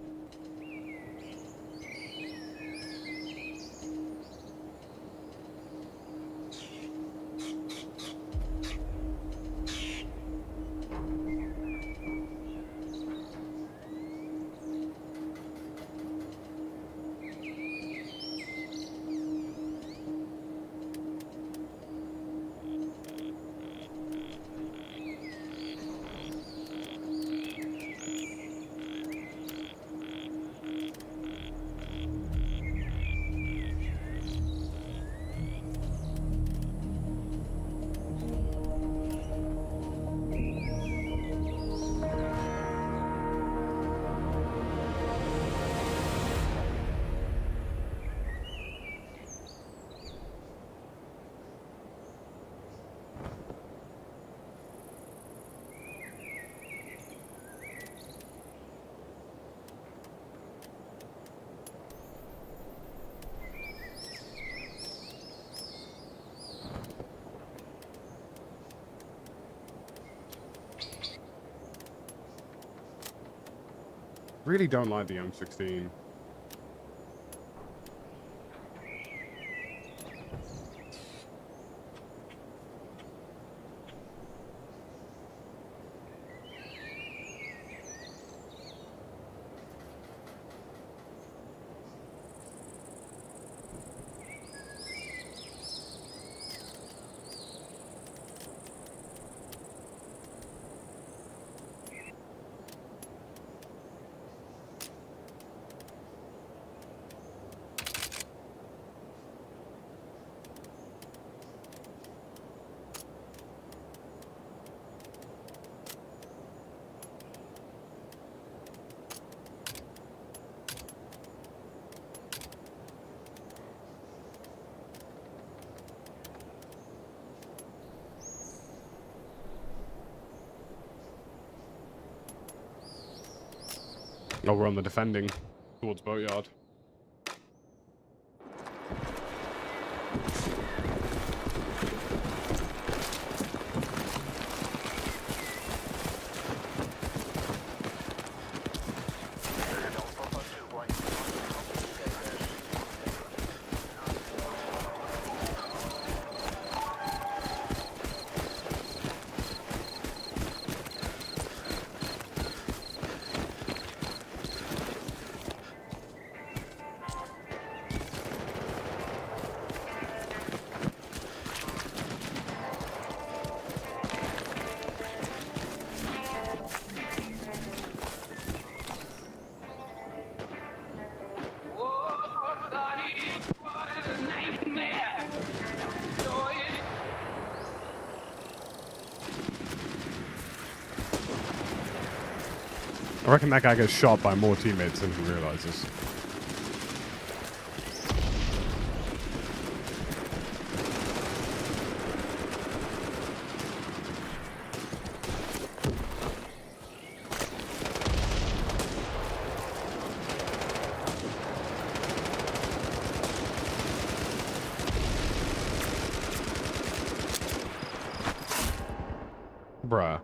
Really don't like the M16. Oh, we're on the defending towards boatyard. I reckon that guy gets shot by more teammates than he realizes. Bruh.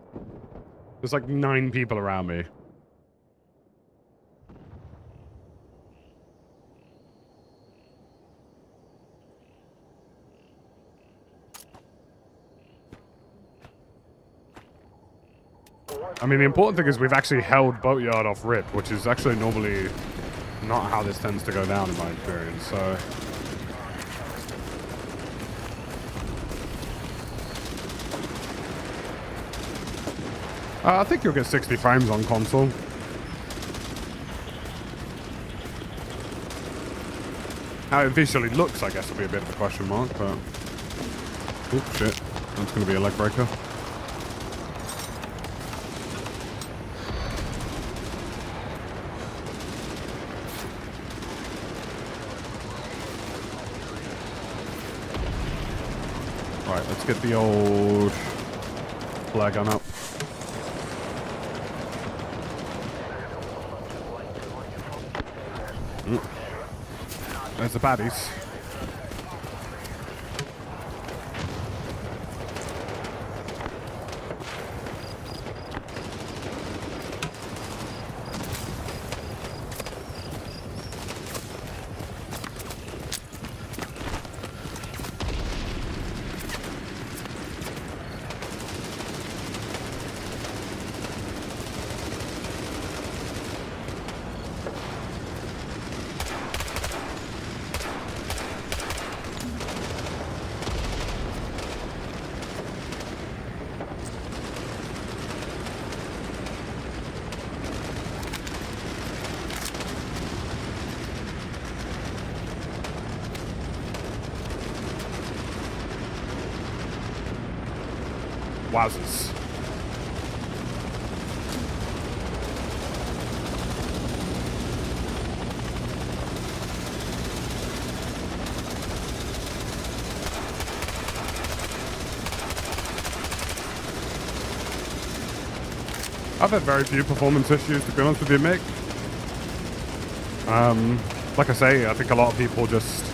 There's like 9 people around me. I mean, the important thing is we've actually held boatyard off rip, which is actually normally not how this tends to go down in my experience, so... I think you'll get 60 frames on console. How it visually looks, I guess, will be a bit of a question mark, but... Oop, shit. That's going to be a leg breaker. Right, let's get the old flare gun up. There's the baddies. Wowzers. I've had very few performance issues, to be honest with you, Mick. Like I say, I think a lot of people just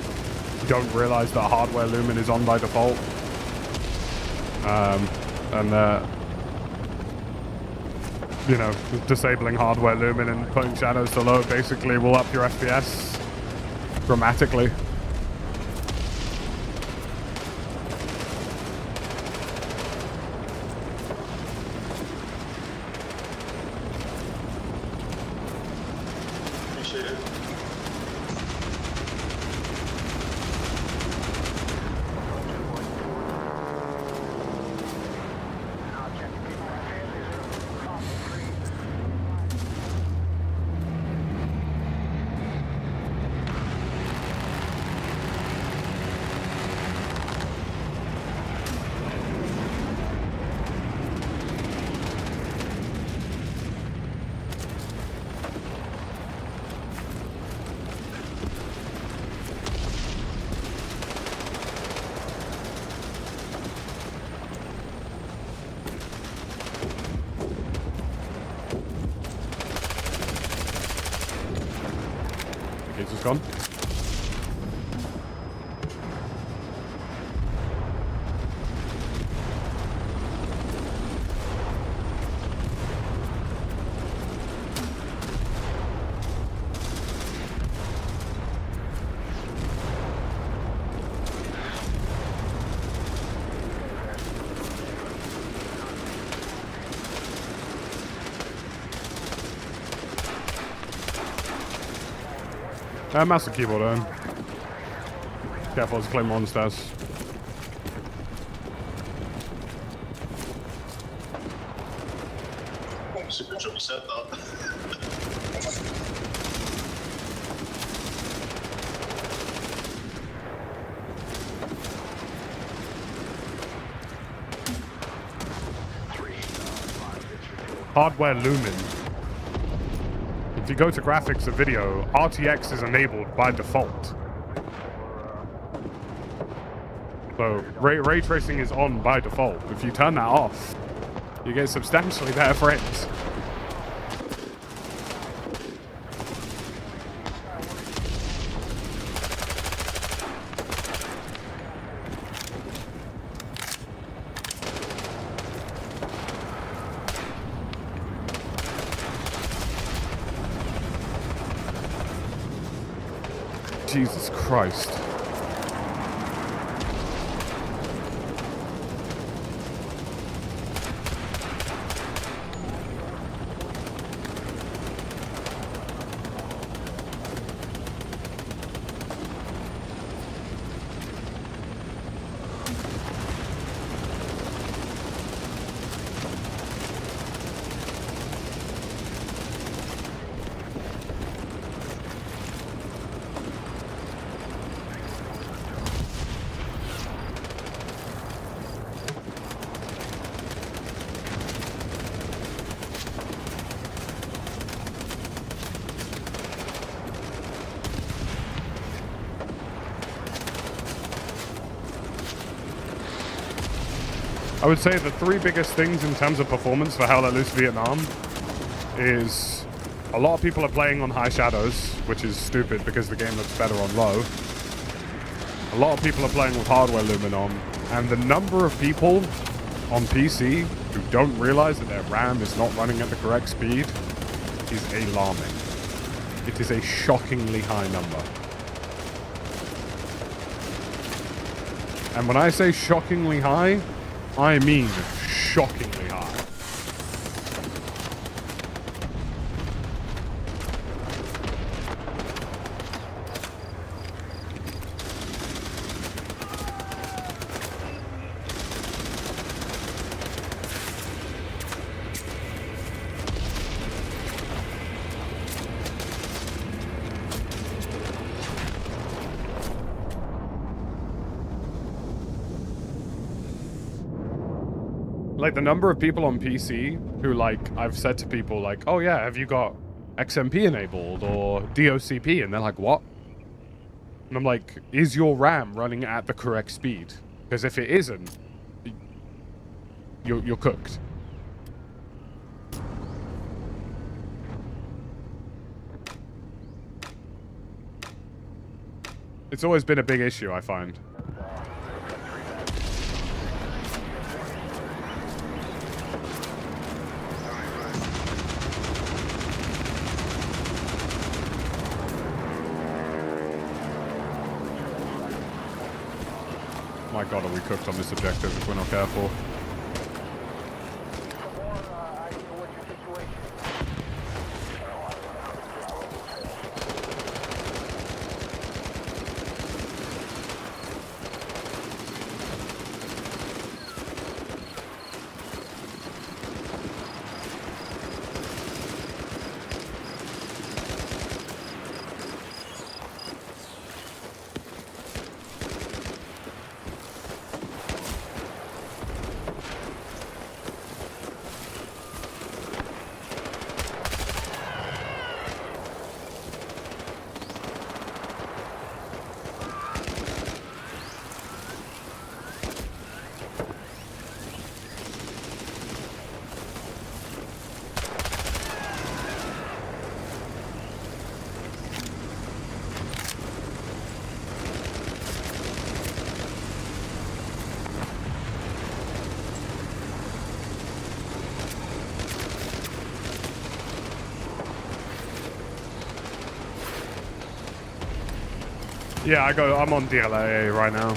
don't realize that hardware lumen is on by default. You know, disabling hardware lumen and putting shadows to low basically will up your FPS dramatically. Appreciate it. gone. Mouse and keyboard on. Careful, there's a claymore on the stairs. Super job you said that. Hardware Lumen. If you go to graphics of video, RTX is enabled by default. So ray tracing is on by default. If you turn that off, you get substantially better frames. Jesus Christ. I would say the three biggest things in terms of performance for Hell Let Loose Vietnam is a lot of people are playing on high shadows, which is stupid because the game looks better on low. A lot of people are playing with hardware lumen on, and the number of people on PC who don't realize that their RAM is not running at the correct speed is alarming. It is a shockingly high number. And when I say shockingly high, I mean shockingly high. Like, the number of people on PC who, like, I've said to people, like, oh yeah, have you got XMP enabled or DOCP? And they're like, what? And I'm like, is your RAM running at the correct speed? Because if it isn't, you're cooked. It's always been a big issue, I find. My god, are we cooked on this objective if we're not careful? Yeah, I'm on DLA right now.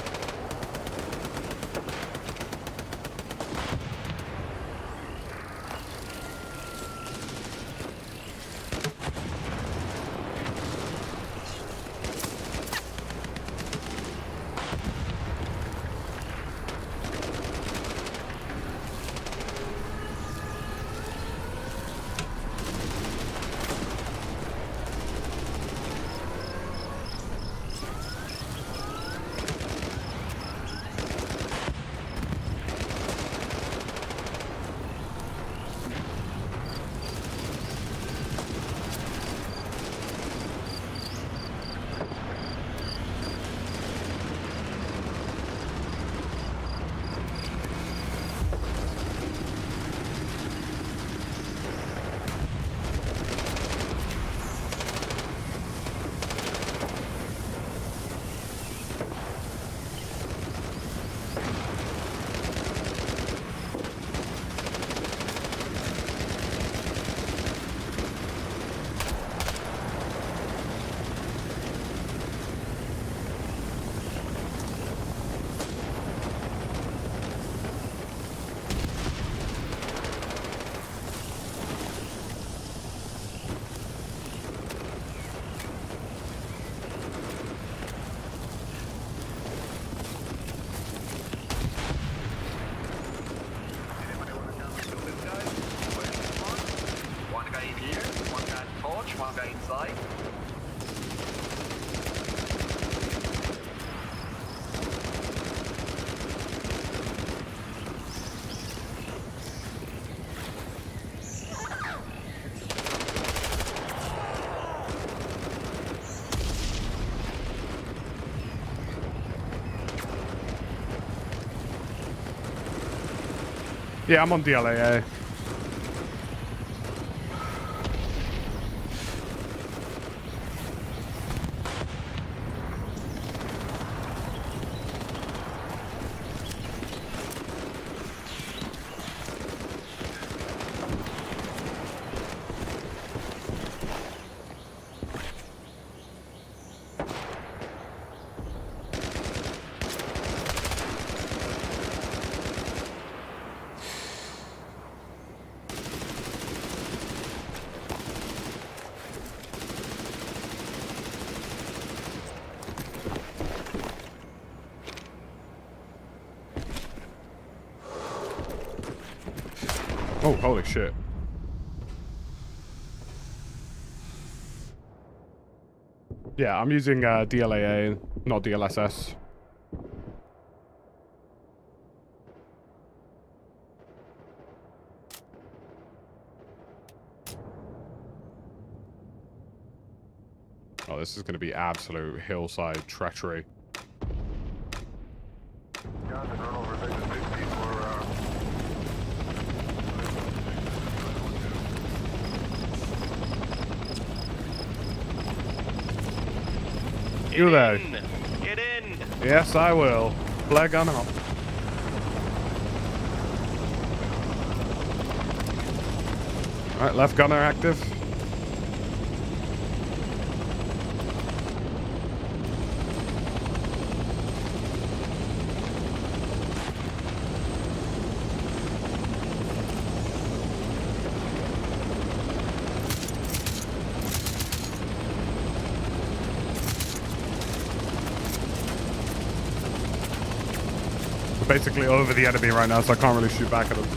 Yeah, I'm on DLAA. Oh, holy shit. Yeah, I'm using DLAA, not DLSS. Oh, this is going to be absolute hillside treachery. You there? Get in! Yes, I will. Flare gun up. Alright, left gunner active. Basically over the enemy right now, so I can't really shoot back at them.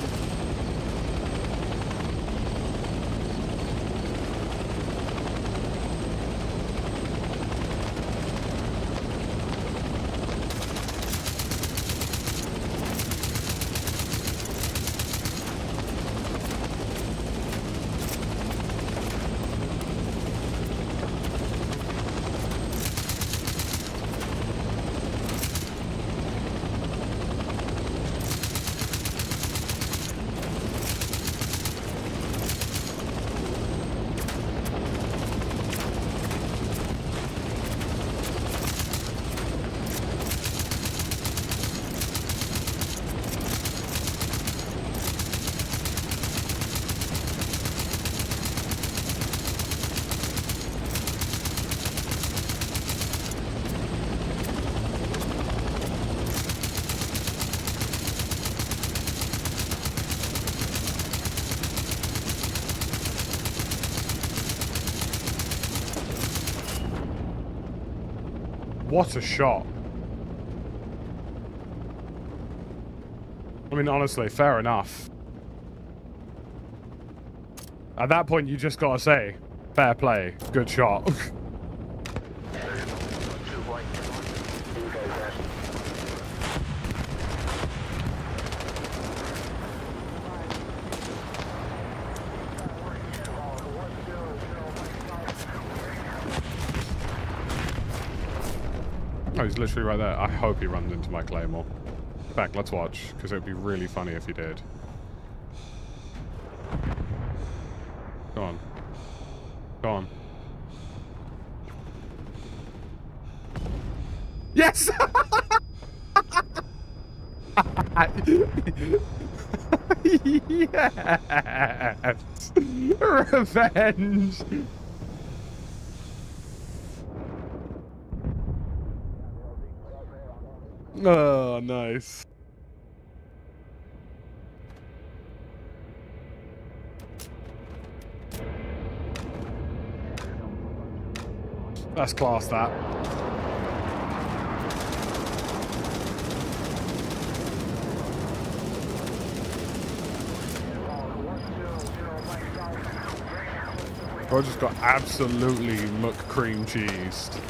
What a shot. I mean, honestly, fair enough. At that point, you just gotta say, fair play, good shot. Oh, he's literally right there. I hope he runs into my claymore. In fact, let's watch, because it would be really funny if he did. Go on. Go on. Yes! Yes! Revenge! Oh, nice. That's class, that. I just got absolutely McCream cheesed.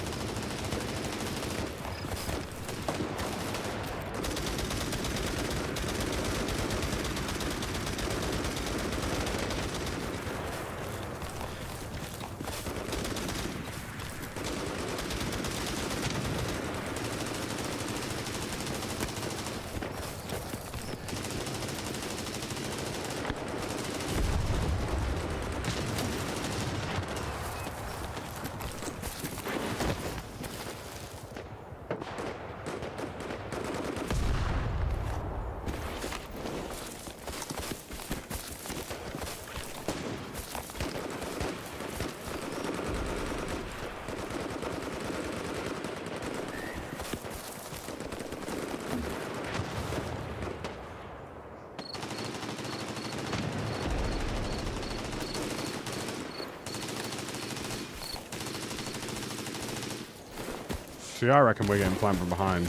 See, I reckon we're getting flanked from behind.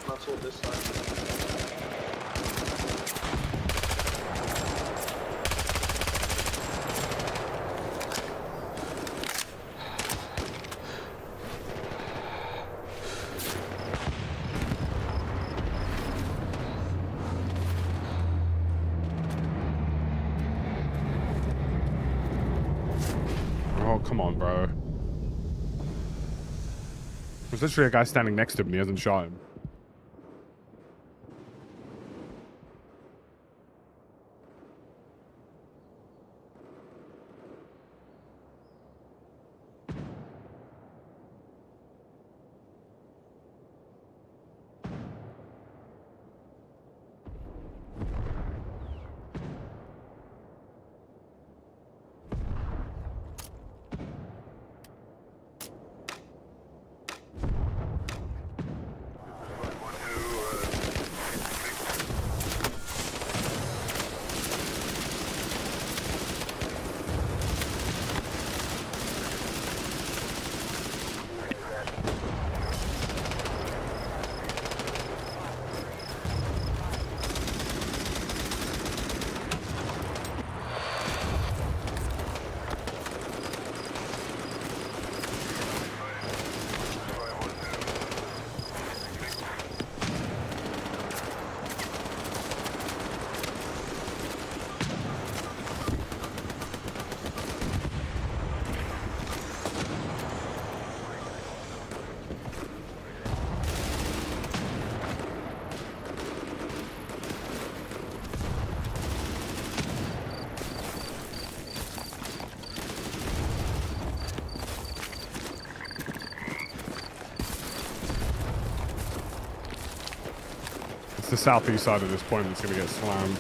Not so this side. Oh, come on, bro. There's literally a guy standing next to him and he hasn't shot him. It's the southeast side of this point that's going to get slammed.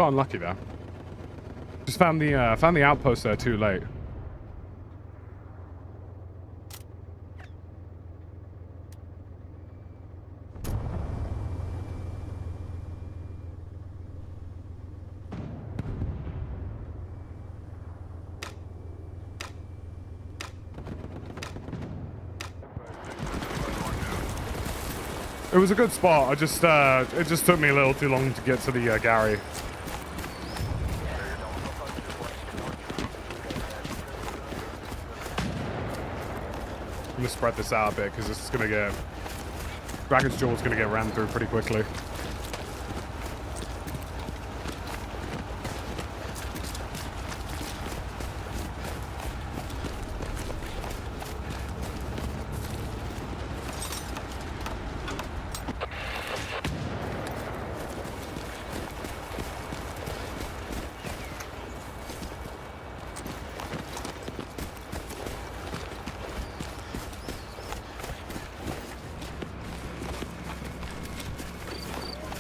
Got unlucky there. Just found the outpost there too late. It was a good spot. I just it just took me a little too long to get to the Gary. I'm gonna spread this out a bit because this is gonna get Dragon's Jaw's gonna get ran through pretty quickly.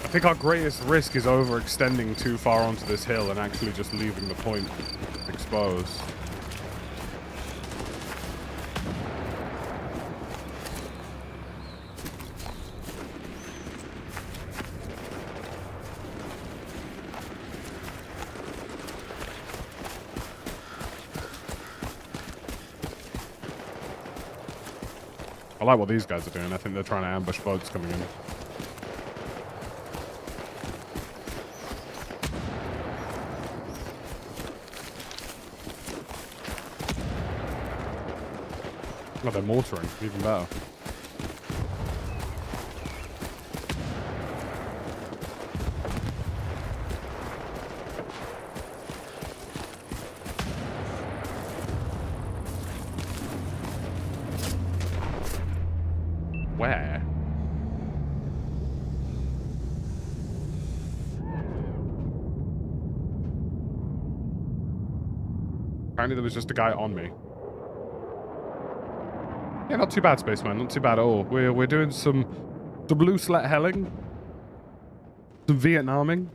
I think our greatest risk is overextending too far onto this hill and actually just leaving the point exposed. I like what these guys are doing. I think they're trying to ambush boats coming in. Oh, they're mortaring, even better. Where? Apparently there was just a guy on me. Yeah, not too bad, Spaceman. Not too bad at all. We're doing some loose let helling, some Vietnaming.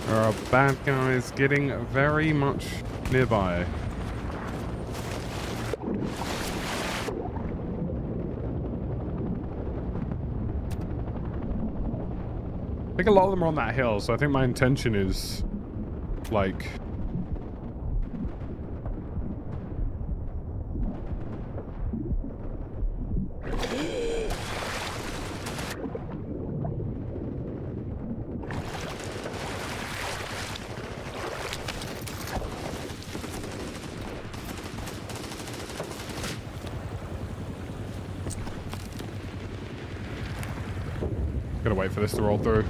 There are bad guys getting very much nearby. I think a lot of them are on that hill, so I think my intention is, like... Gotta wait for this to roll through.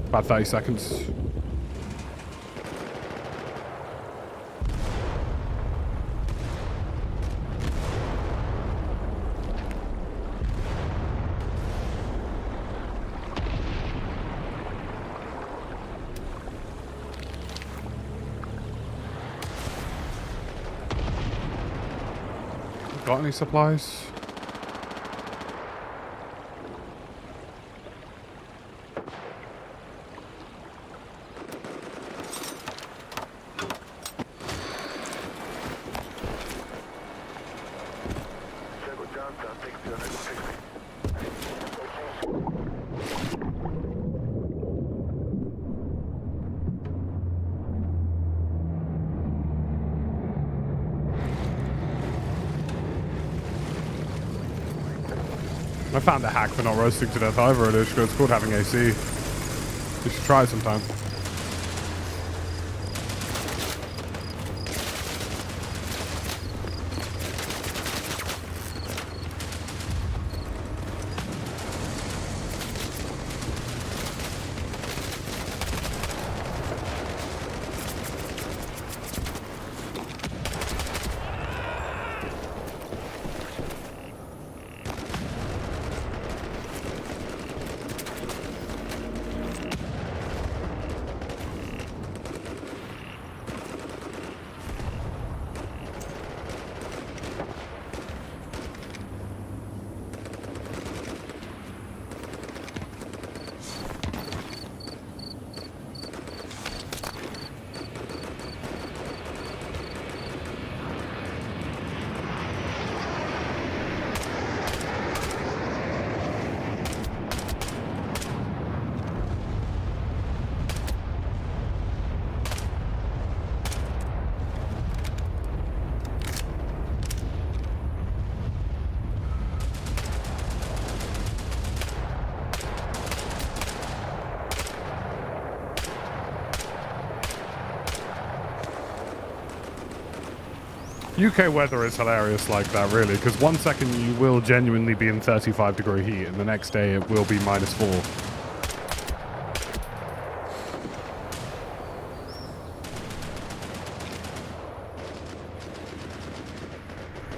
About 30 seconds. Got any supplies? I found a hack for not roasting to death either, Alishka. It's called having AC. You should try it sometime. UK weather is hilarious like that, really, because one second you will genuinely be in 35-degree heat, and the next day it will be -4.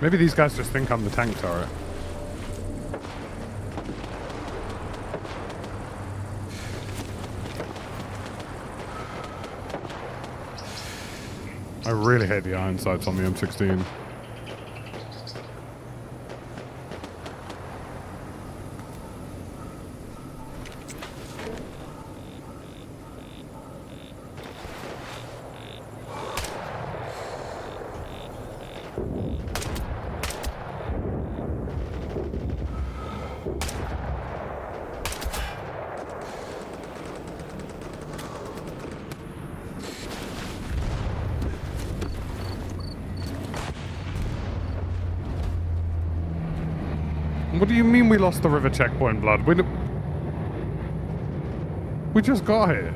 Maybe these guys just think I'm the tank turret. I really hate the iron sights on the M16. What do you mean we lost the river checkpoint, blood? We just got here.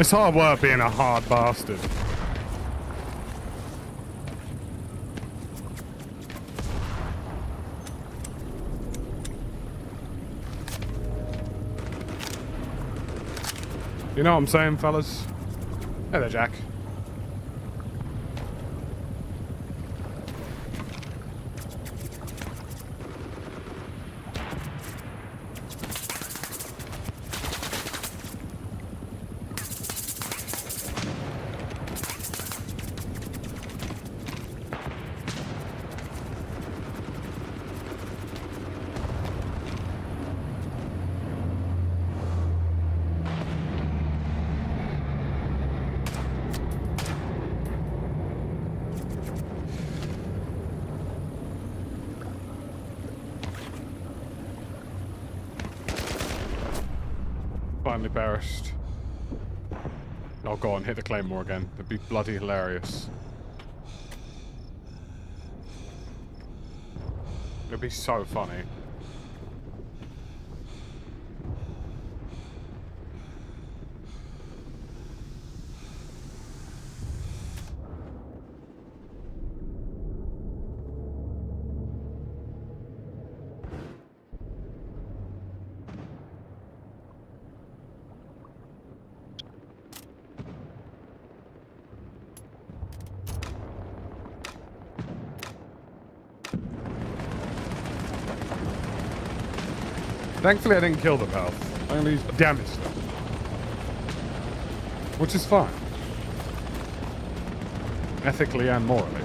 It's hard work being a hard bastard. You know what I'm saying, fellas? Hey there, Jack. Finally perished. Oh, go on, hit the claymore again. That'd be bloody hilarious. It'd be so funny. Thankfully, I didn't kill them, pal. I only damaged them. Which is fine. Ethically and morally.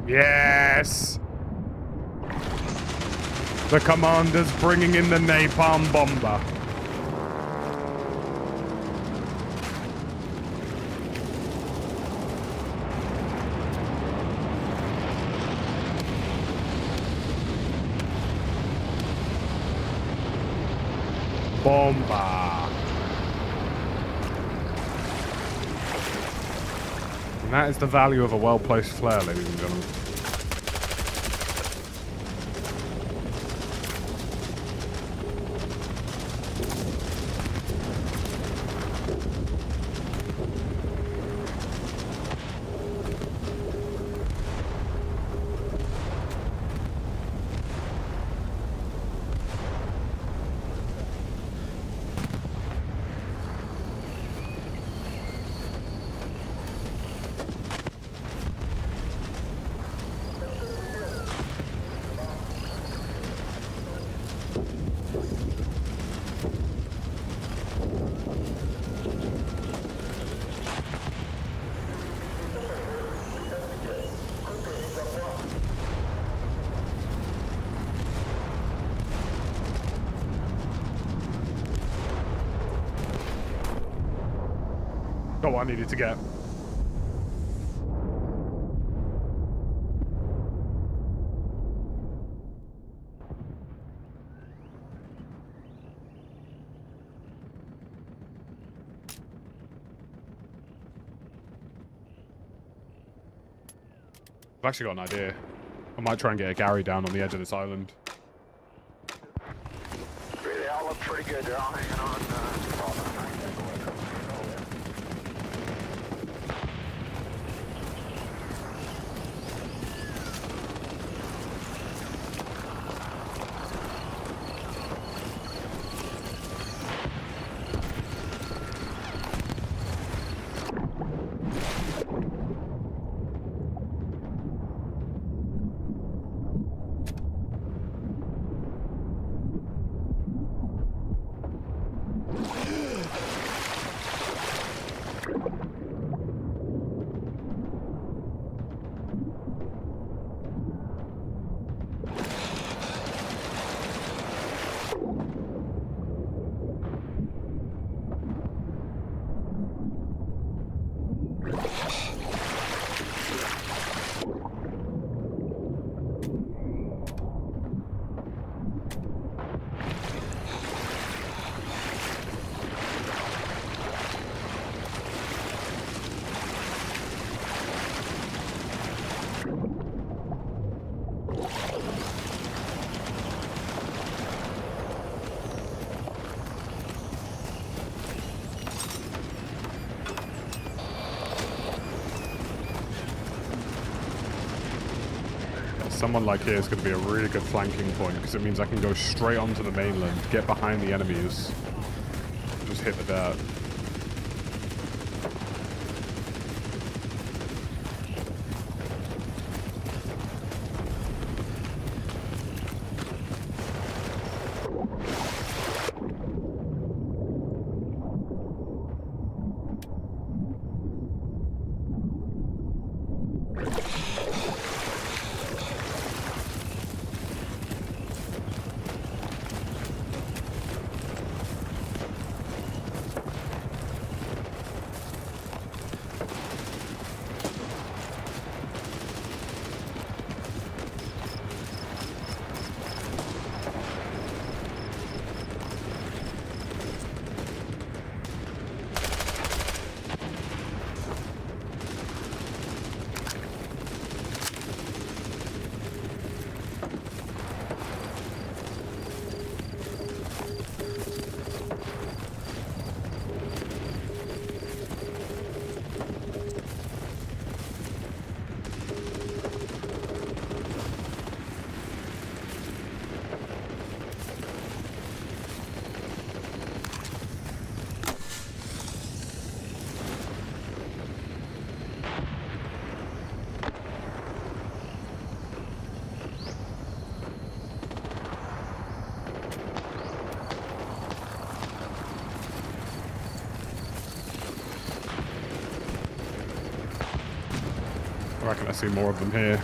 Yes! The commander's bringing in the napalm bomber. Bomba. And that is the value of a well-placed flare, ladies and gentlemen. Got what I needed to get. I've actually got an idea. I might try and get a Gary down on the edge of this island. Really, all up for pretty good. They're all hanging on. Someone like here is going to be a really good flanking point because it means I can go straight onto the mainland, get behind the enemies, just hit the dirt. I reckon I see more of them here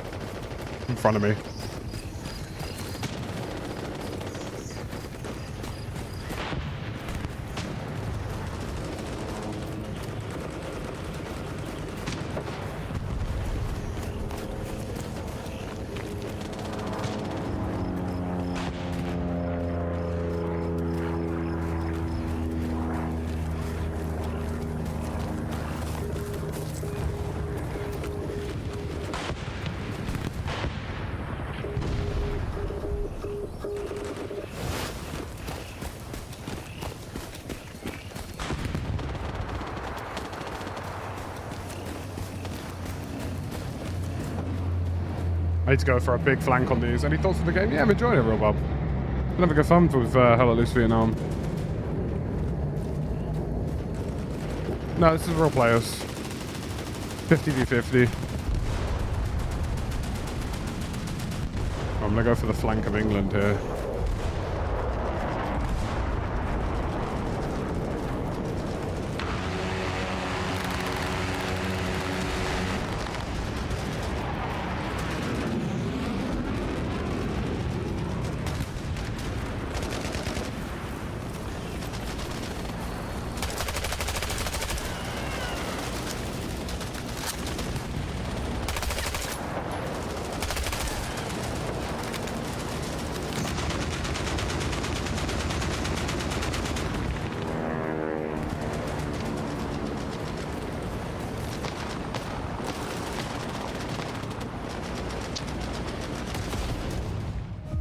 in front of me. I need to go for a big flank on these. Any thoughts on the game? Yeah, I'm enjoying it real well. Been having good fun with Hell Let Loose Vietnam. No, this is real players. 50v50. I'm gonna go for the flank of England here.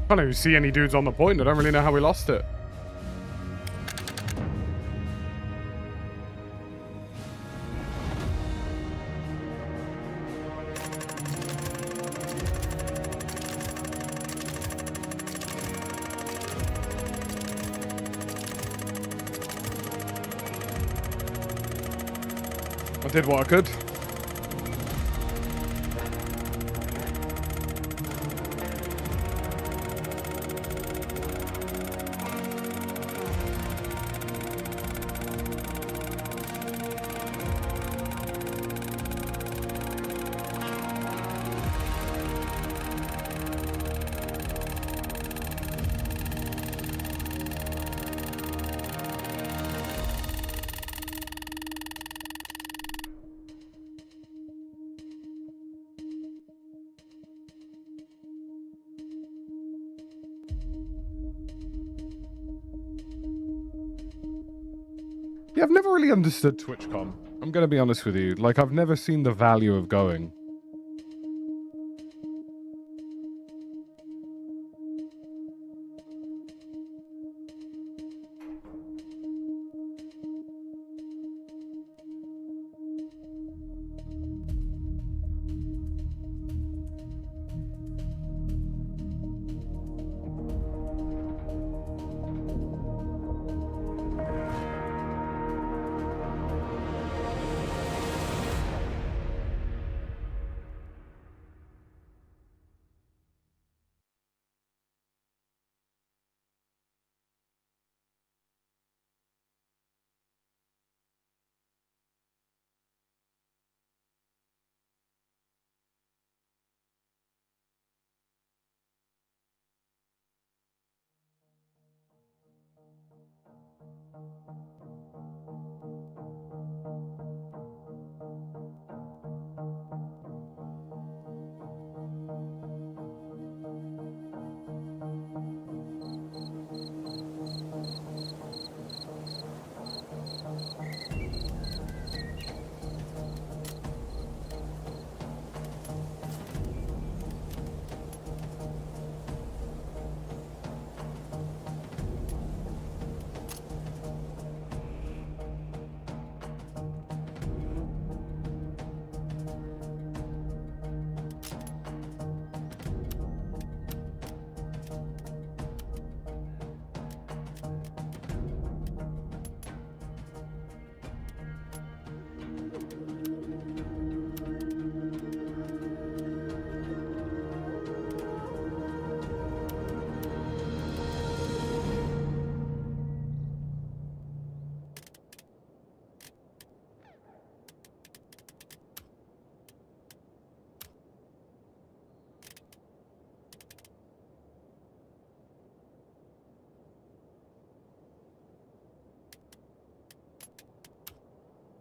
I don't even see any dudes on the point. I don't really know how we lost it. I did what I could. Yeah, I've never really understood TwitchCon. I'm gonna be honest with you. Like, I've never seen the value of going.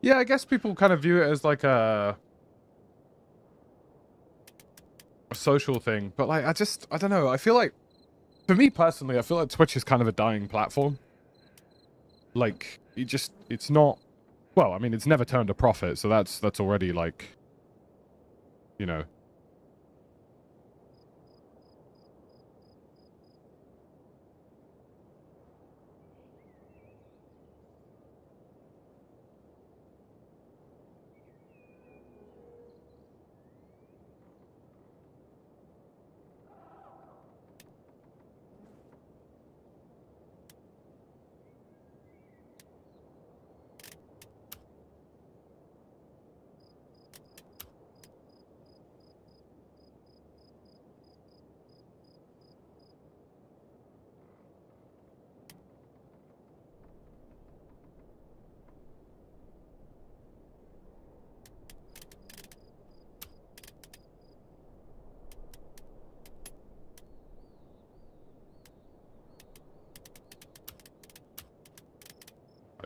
Yeah, I guess people kind of view it as like a social thing, but like, I don't know. I feel like, for me personally, I feel like Twitch is kind of a dying platform. Like, it's not, well, I mean, it's never turned a profit, so that's already like, you know.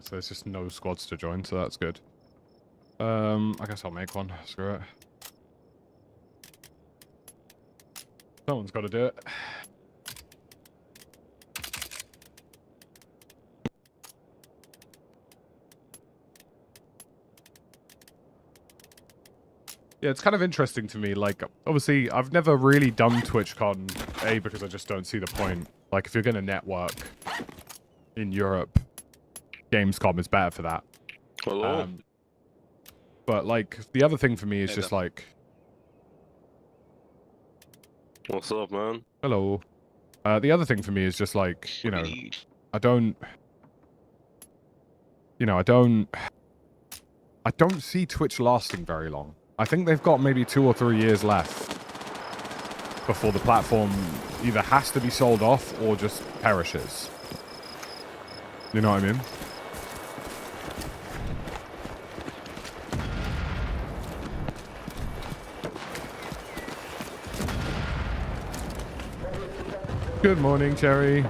So there's just no squads to join, so that's good. I guess I'll make one. Screw it. Someone's got to do it. Yeah, it's kind of interesting to me. Like, obviously, I've never really done TwitchCon, A, because I just don't see the point. Like, if you're going to network in Europe, Gamescom is better for that. Hello. But, like, the other thing for me is just, like... What's up, man? Hello. The other thing for me is just, like, you know, I don't... You know, I don't... I don't see Twitch lasting very long. I think they've got maybe 2 or 3 years left before the platform either has to be sold off or just perishes. You know what I mean? Good morning, Cherry.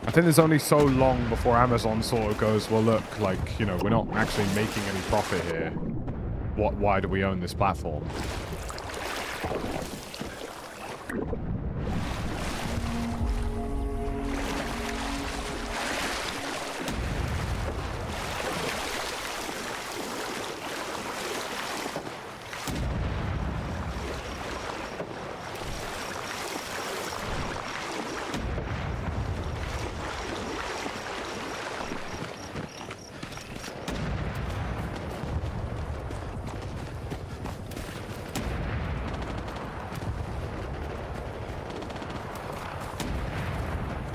I think there's only so long before Amazon sort of goes, well, look, like, you know, we're not actually making any profit here. Why do we own this platform?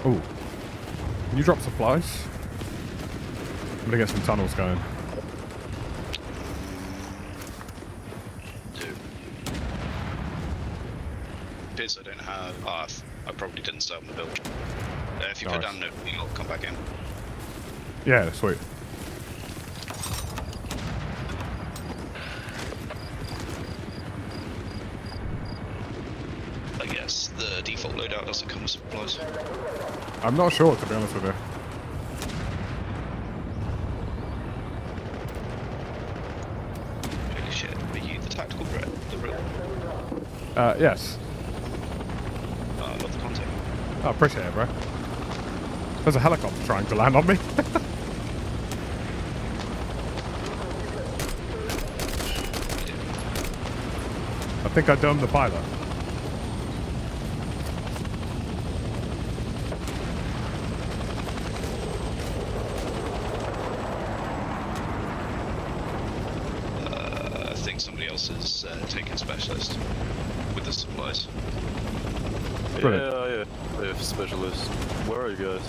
Oh, can you drop supplies? I'm gonna get some tunnels going. Piss, I don't have. I probably didn't start the build. If you Nice. put down no, you'll come back in. Yeah, sweet. I guess the default loadout doesn't come with supplies. I'm not sure, to be honest with you. Holy shit, are you the tactical threat? The real? Yes. I love the content. I appreciate it, bro. There's a helicopter trying to land on me. I think I domed the pilot. I think somebody else is taking specialist with the supplies. Brilliant. Yeah, I have specialist. Where are you guys?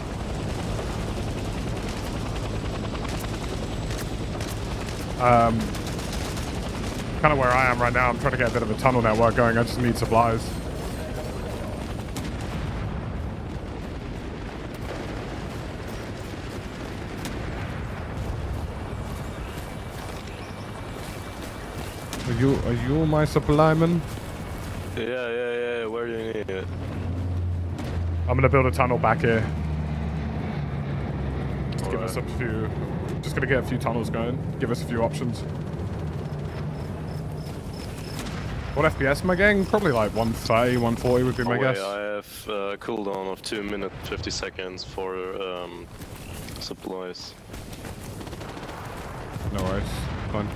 Kind of where I am right now. I'm trying to get a bit of a tunnel network going. I just need supplies. Are you my supplyman? Yeah. Where do you need it? I'm gonna build a tunnel back here. Just give us a few. Just gonna get a few tunnels going. Give us a few options. What FPS am I getting? Probably like 130, 140 would be my guess. I have a cooldown of 2 minutes 50 seconds for supplies. No worries. Fine.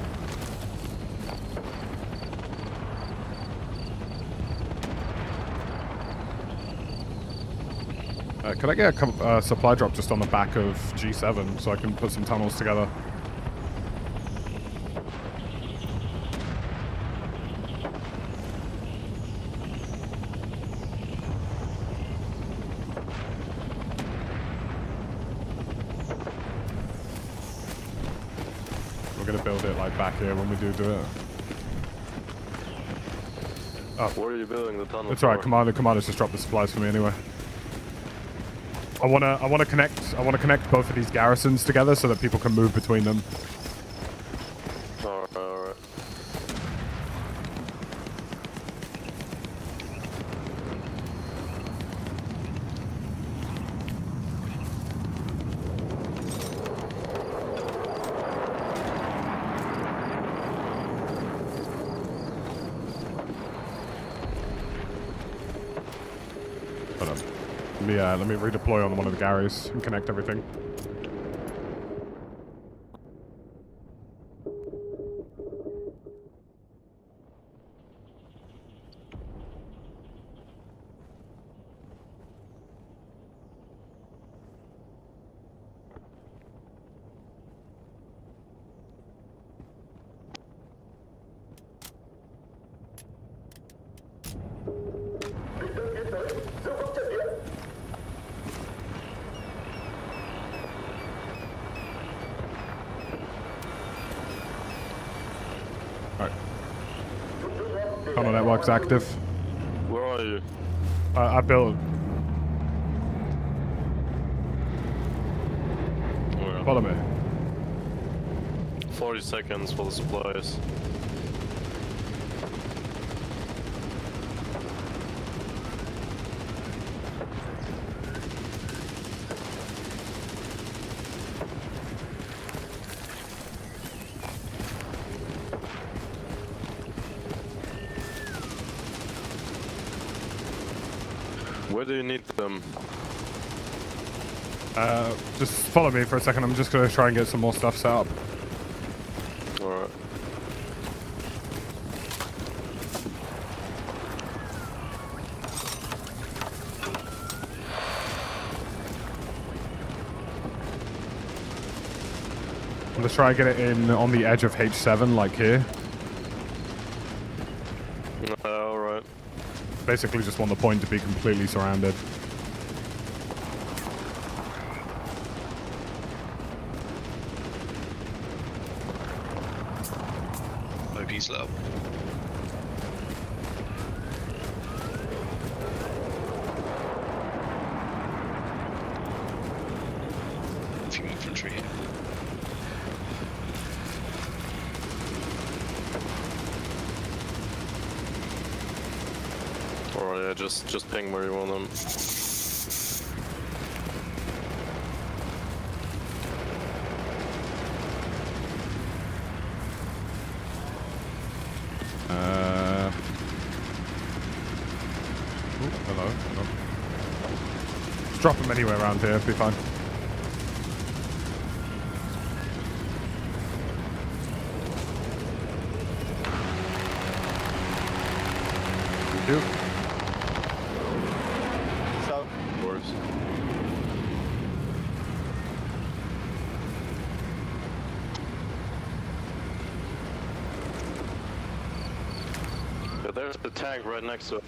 Could I get a supply drop just on the back of G7 so I can put some tunnels together? We're gonna build it like back here when we do it. Oh, Where are you building the tunnel? it's alright. Commander's just dropped the supplies for me anyway. I wanna connect both of these garrisons together so that people can move between them. Alright. Hold on. Let me redeploy on one of the Garys and connect everything. Alright. Tunnel network's active. Where are you? I built. Where? Follow me. 40 seconds for the supplies. Where do you need them? Just follow me for a second. I'm just gonna try and get some more stuff set up. Alright. I'm gonna try and get it in on the edge of H7, like here. Alright. Basically just want the point to be completely surrounded. OP's low. A few infantry here. Alright, yeah, just ping where you want them. Hello. Hello. Just drop them anywhere around here, be fine. Thank you. Of course. Yeah, there's the tank right next to it.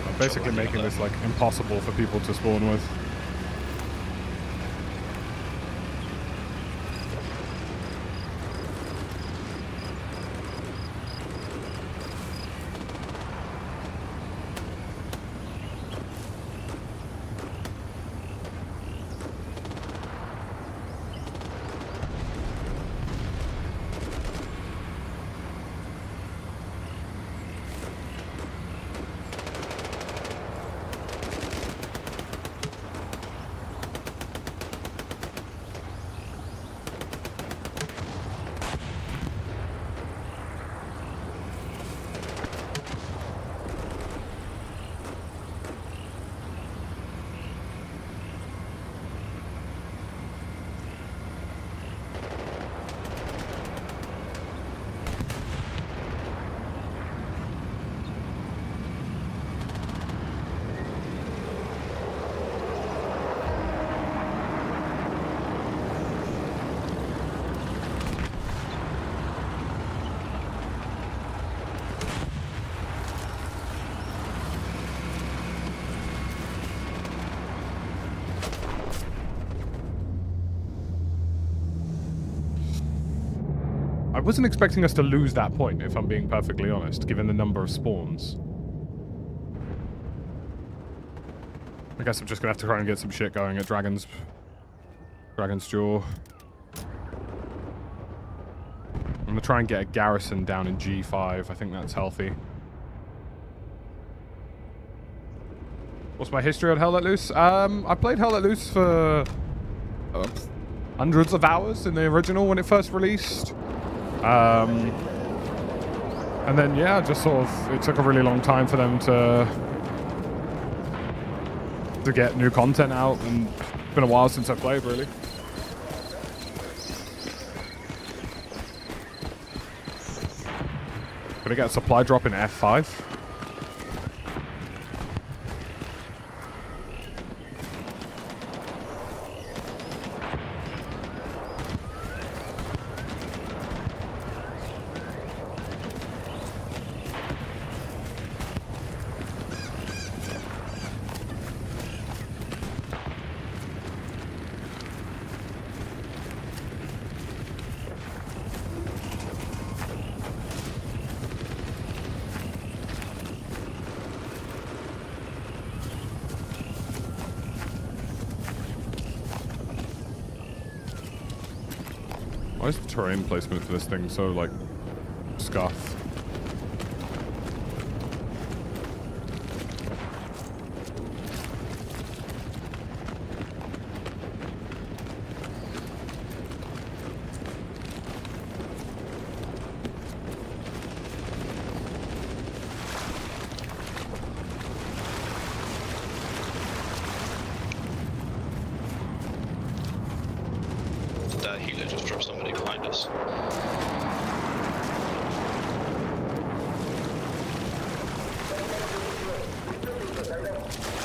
I'm basically making this like impossible for people to spawn with. I wasn't expecting us to lose that point, if I'm being perfectly honest, given the number of spawns. I guess I'm just gonna have to try and get some shit going at Dragon's Jaw. I'm gonna try and get a garrison down in G5. I think that's healthy. What's my history on Hell Let Loose? I played Hell Let Loose for hundreds of hours in the original when it first released. And then, yeah, just sort of, it took a really long time for them to get new content out, and it's been a while since I played, really. Gonna get a supply drop in F5. Why is the terrain placement for this thing so, like, scuffed? That healer just dropped somebody behind us.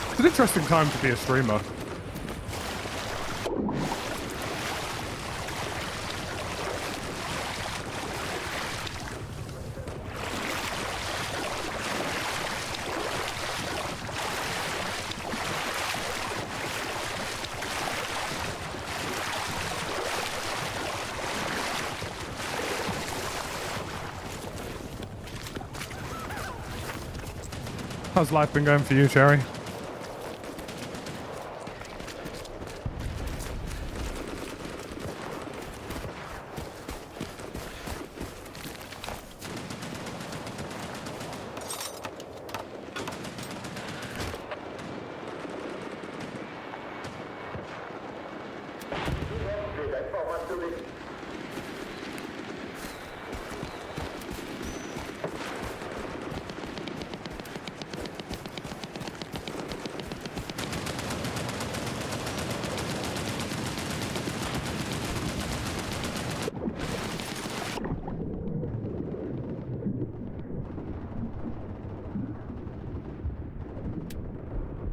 It's an interesting time to be a streamer. How's life been going for you, Cherry?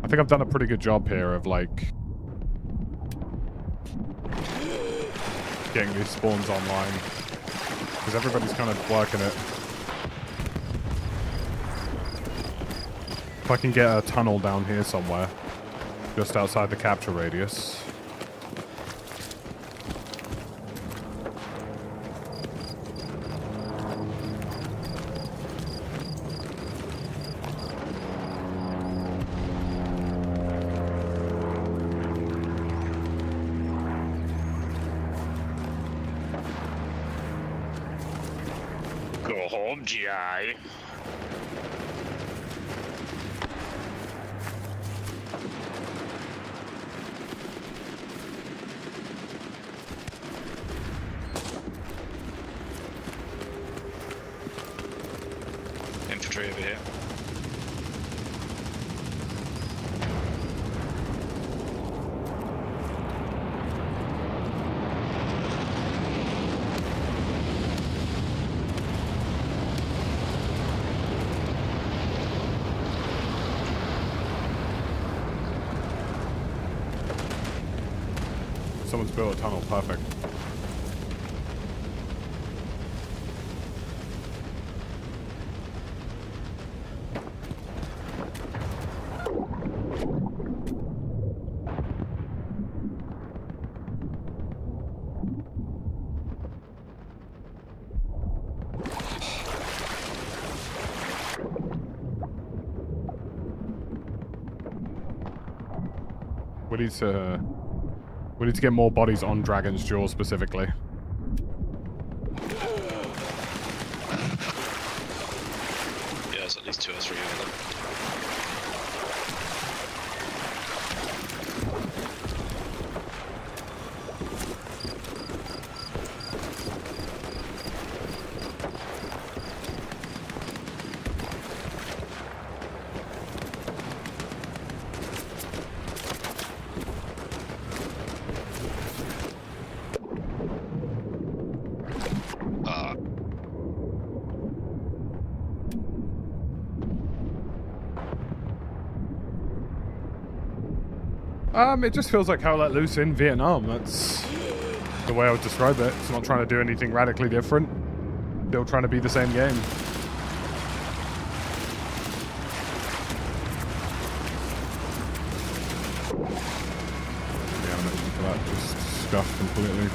I think I've done a pretty good job here of, like, getting these spawns online. Because everybody's kind of working it. If I can get a tunnel down here somewhere, just outside the capture radius. Go home, GI. Infantry over here. Someone's built a tunnel, perfect. We need to get more bodies on Dragon's Jaw specifically. Yeah, there's at least 2 or 3 of them. It just feels like how Let Loose in Vietnam. That's the way I would describe it. It's not trying to do anything radically different. Still trying to be the same game. The animation for that just scuffed completely.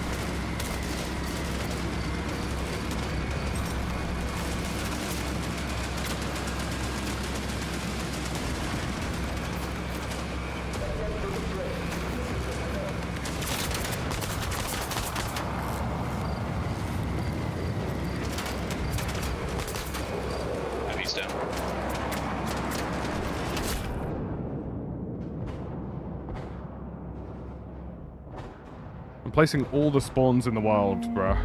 I'm placing all the spawns in the world, bruh.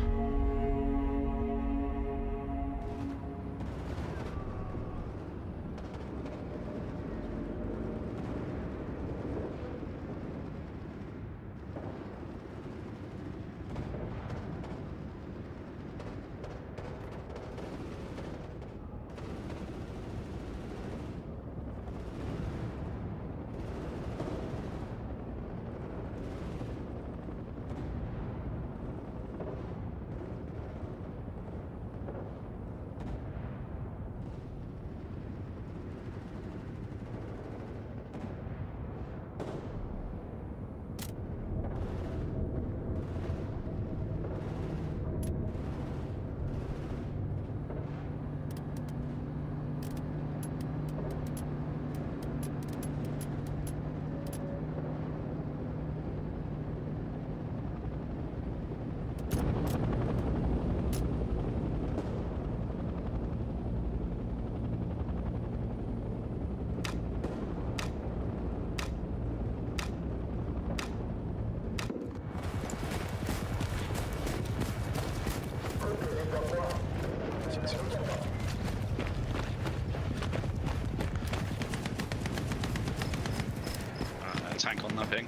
Tank on that ping.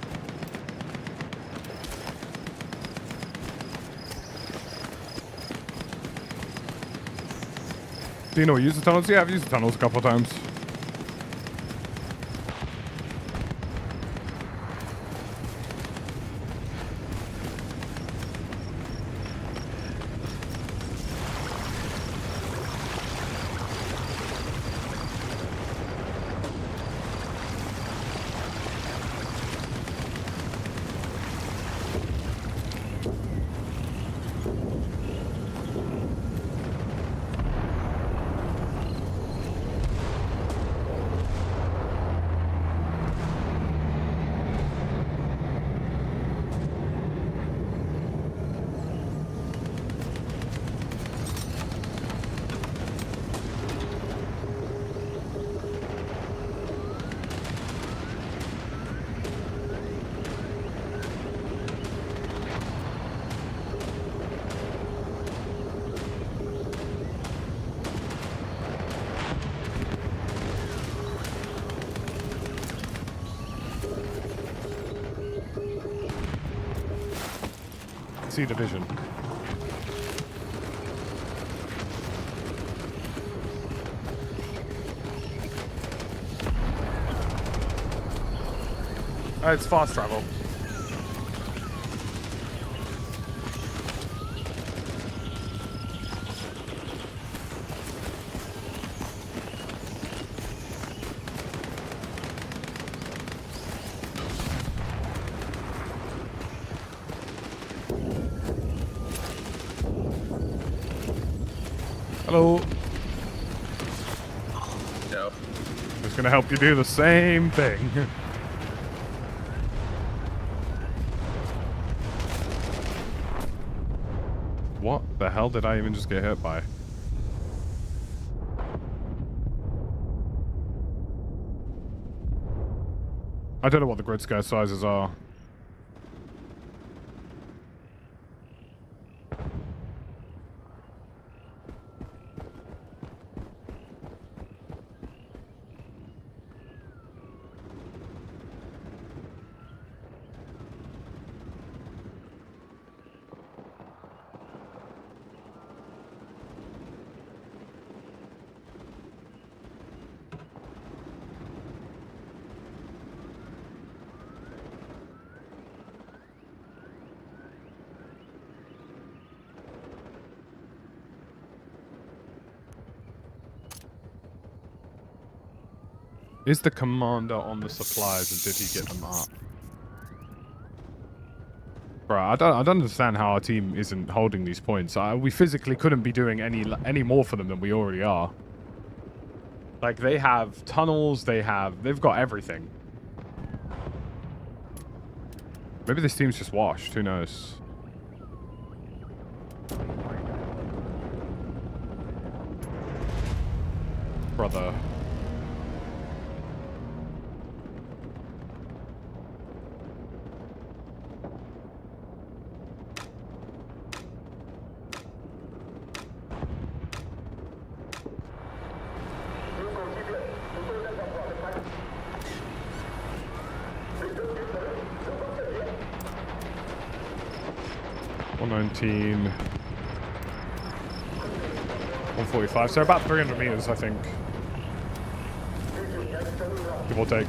Do you know use the tunnels? Yeah, I've used the tunnels a couple of times. C division. It's fast travel. Hello. Yeah. Just gonna help you do the same thing. What the hell did I even just get hit by? I don't know what the grid scale sizes are. Is the commander on the supplies and did he get them up? Bro, I don't understand how our team isn't holding these points. We physically couldn't be doing any more for them than we already are. Like, they have tunnels, they've got everything. Maybe this team's just washed, who knows? Brother. 119. 145, so about 300 meters, I think. Give or take.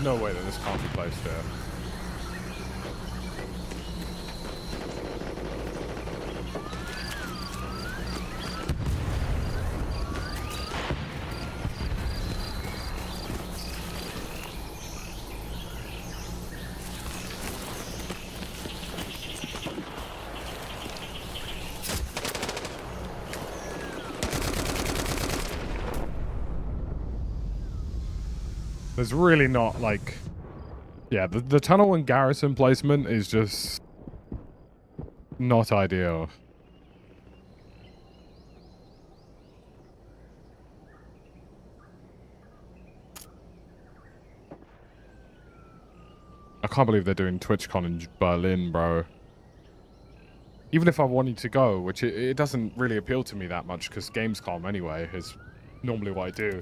No way that this can't be placed there. There's really not, like... Yeah, the tunnel and garrison placement is just... not ideal. I can't believe they're doing TwitchCon in Berlin, bro. Even if I wanted to go, which it doesn't really appeal to me that much, because Gamescom, anyway, is normally what I do.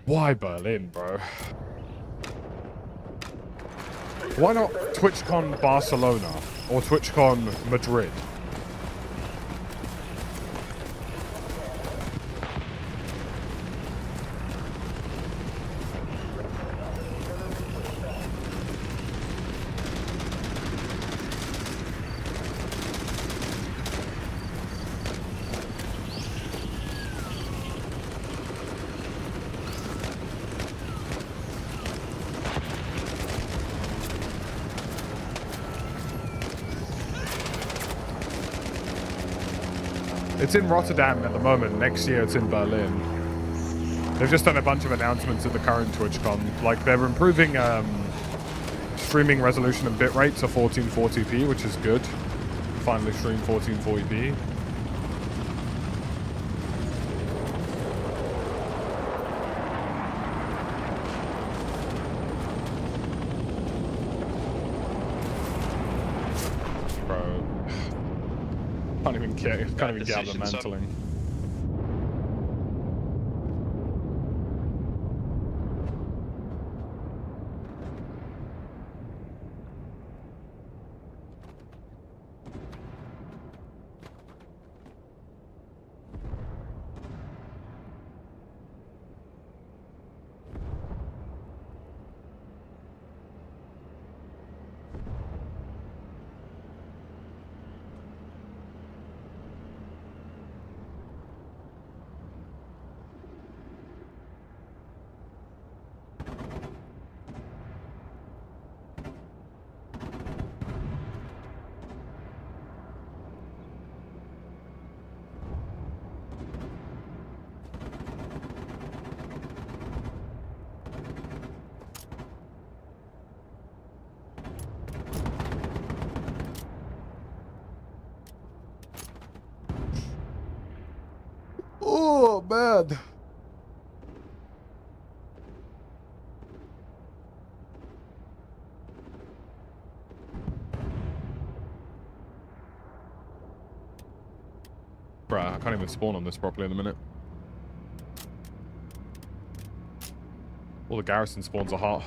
Why Berlin, bro? Why not TwitchCon Barcelona or TwitchCon Madrid? It's in Rotterdam at the moment. Next year it's in Berlin. They've just done a bunch of announcements at the current TwitchCon. Like, they're improving streaming resolution and bitrate to 1440p, which is good. Finally stream 1440p. Can't even get out of the mantling. Oh, bad. Bruh, I can't even spawn on this properly in a minute. All the garrison spawns are hot.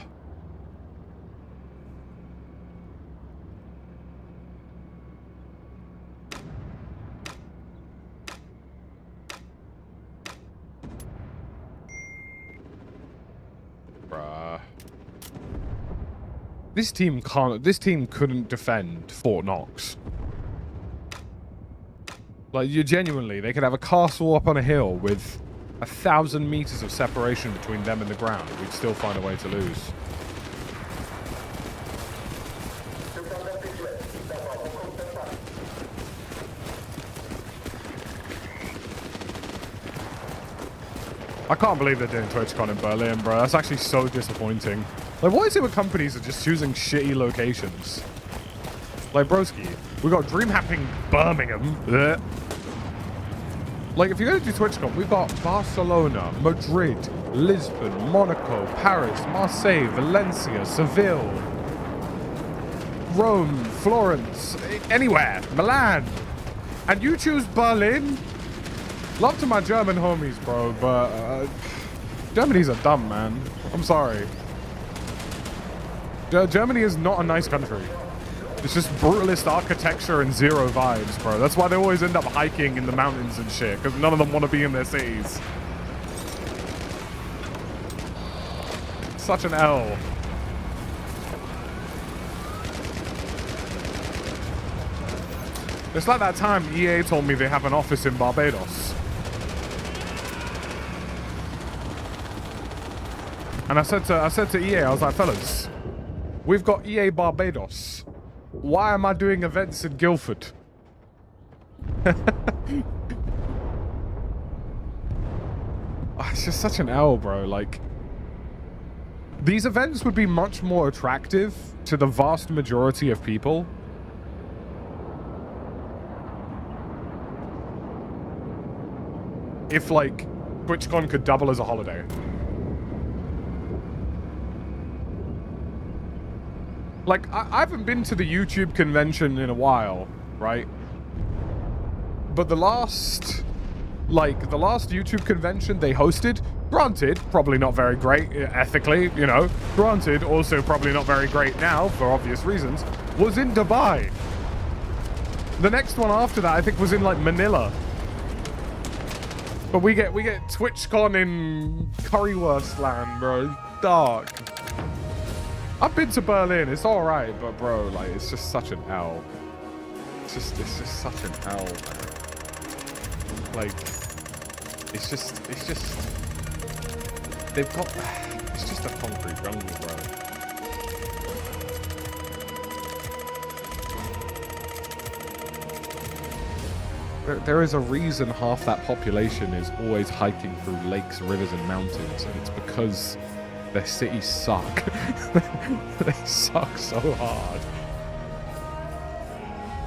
This team can't. This team couldn't defend Fort Knox. Like, you genuinely, they could have a castle up on a hill with 1,000 meters of separation between them and the ground. We'd still find a way to lose. I can't believe they're doing TwitchCon in Berlin, bro. That's actually so disappointing. Like, what is it with companies that are just choosing shitty locations? Like, broski, we got DreamHack in Birmingham. Blech. Like, if you're going to do TwitchCon, we've got Barcelona, Madrid, Lisbon, Monaco, Paris, Marseille, Valencia, Seville, Rome, Florence, anywhere, Milan. And you choose Berlin? Love to my German homies, bro, but Germany's a dumb, man. I'm sorry. Germany is not a nice country. It's just brutalist architecture and zero vibes, bro. That's why they always end up hiking in the mountains and shit, because none of them want to be in their cities. Such an L. It's like that time EA told me they have an office in Barbados. And I said to EA, I was like, fellas, we've got EA Barbados. Why am I doing events in Guildford? It's just such an L, bro. Like, these events would be much more attractive to the vast majority of people if, like, TwitchCon could double as a holiday. Like, I haven't been to the YouTube convention in a while, right? But the last YouTube convention they hosted, granted, probably not very great ethically, you know, granted, also probably not very great now, for obvious reasons, was in Dubai. The next one after that, I think, was in, like, Manila. But we get TwitchCon in Currywurst land, bro. Dark. I've been to Berlin. It's all right, but bro, like, it's just such an L. It's just such an L, man. Like, it's just they've got. It's just a concrete jungle, bro. There is a reason half that population is always hiking through lakes, rivers, and mountains, and it's because their cities suck. They suck so hard.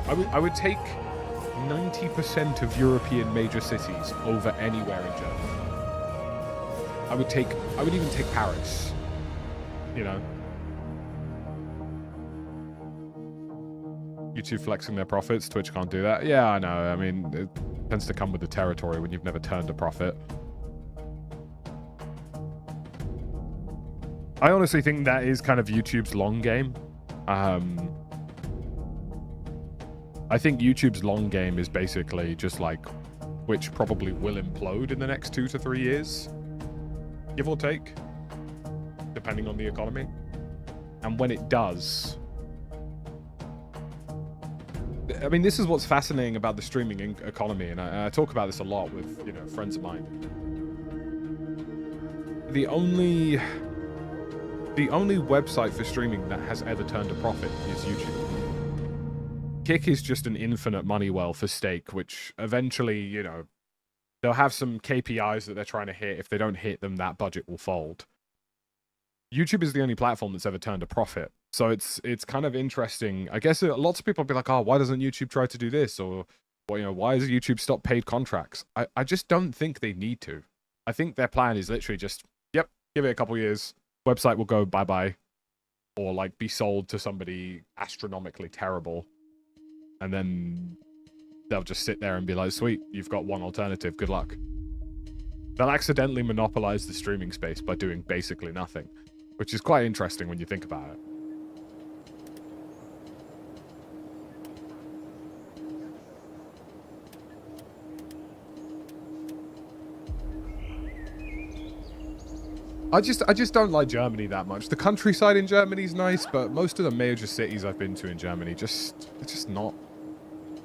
I would take 90% of European major cities over anywhere in Germany. I would even take Paris. You know. YouTube flexing their profits. Twitch can't do that. Yeah, I know. I mean, it tends to come with the territory when you've never turned a profit. I honestly think that is kind of YouTube's long game. I think YouTube's long game is basically just like, which probably will implode in the next 2 to 3 years, give or take, depending on the economy. And when it does, I mean, this is what's fascinating about the streaming economy, and I talk about this a lot with, you know, friends of mine. The only website for streaming that has ever turned a profit is YouTube. Kick is just an infinite money well for stake, which eventually, you know, they'll have some KPIs that they're trying to hit. If they don't hit them, that budget will fold. YouTube is the only platform that's ever turned a profit. So it's kind of interesting. I guess lots of people will be like, oh, why doesn't YouTube try to do this? Or, well, you know, why does YouTube stop paid contracts? I just don't think they need to. I think their plan is literally just, yep, give it a couple years. Website will go bye-bye. Or, like, be sold to somebody astronomically terrible. And then they'll just sit there and be like, sweet, you've got one alternative. Good luck. They'll accidentally monopolize the streaming space by doing basically nothing. Which is quite interesting when you think about it. I just don't like Germany that much. The countryside in Germany is nice, but most of the major cities I've been to in Germany they're just not.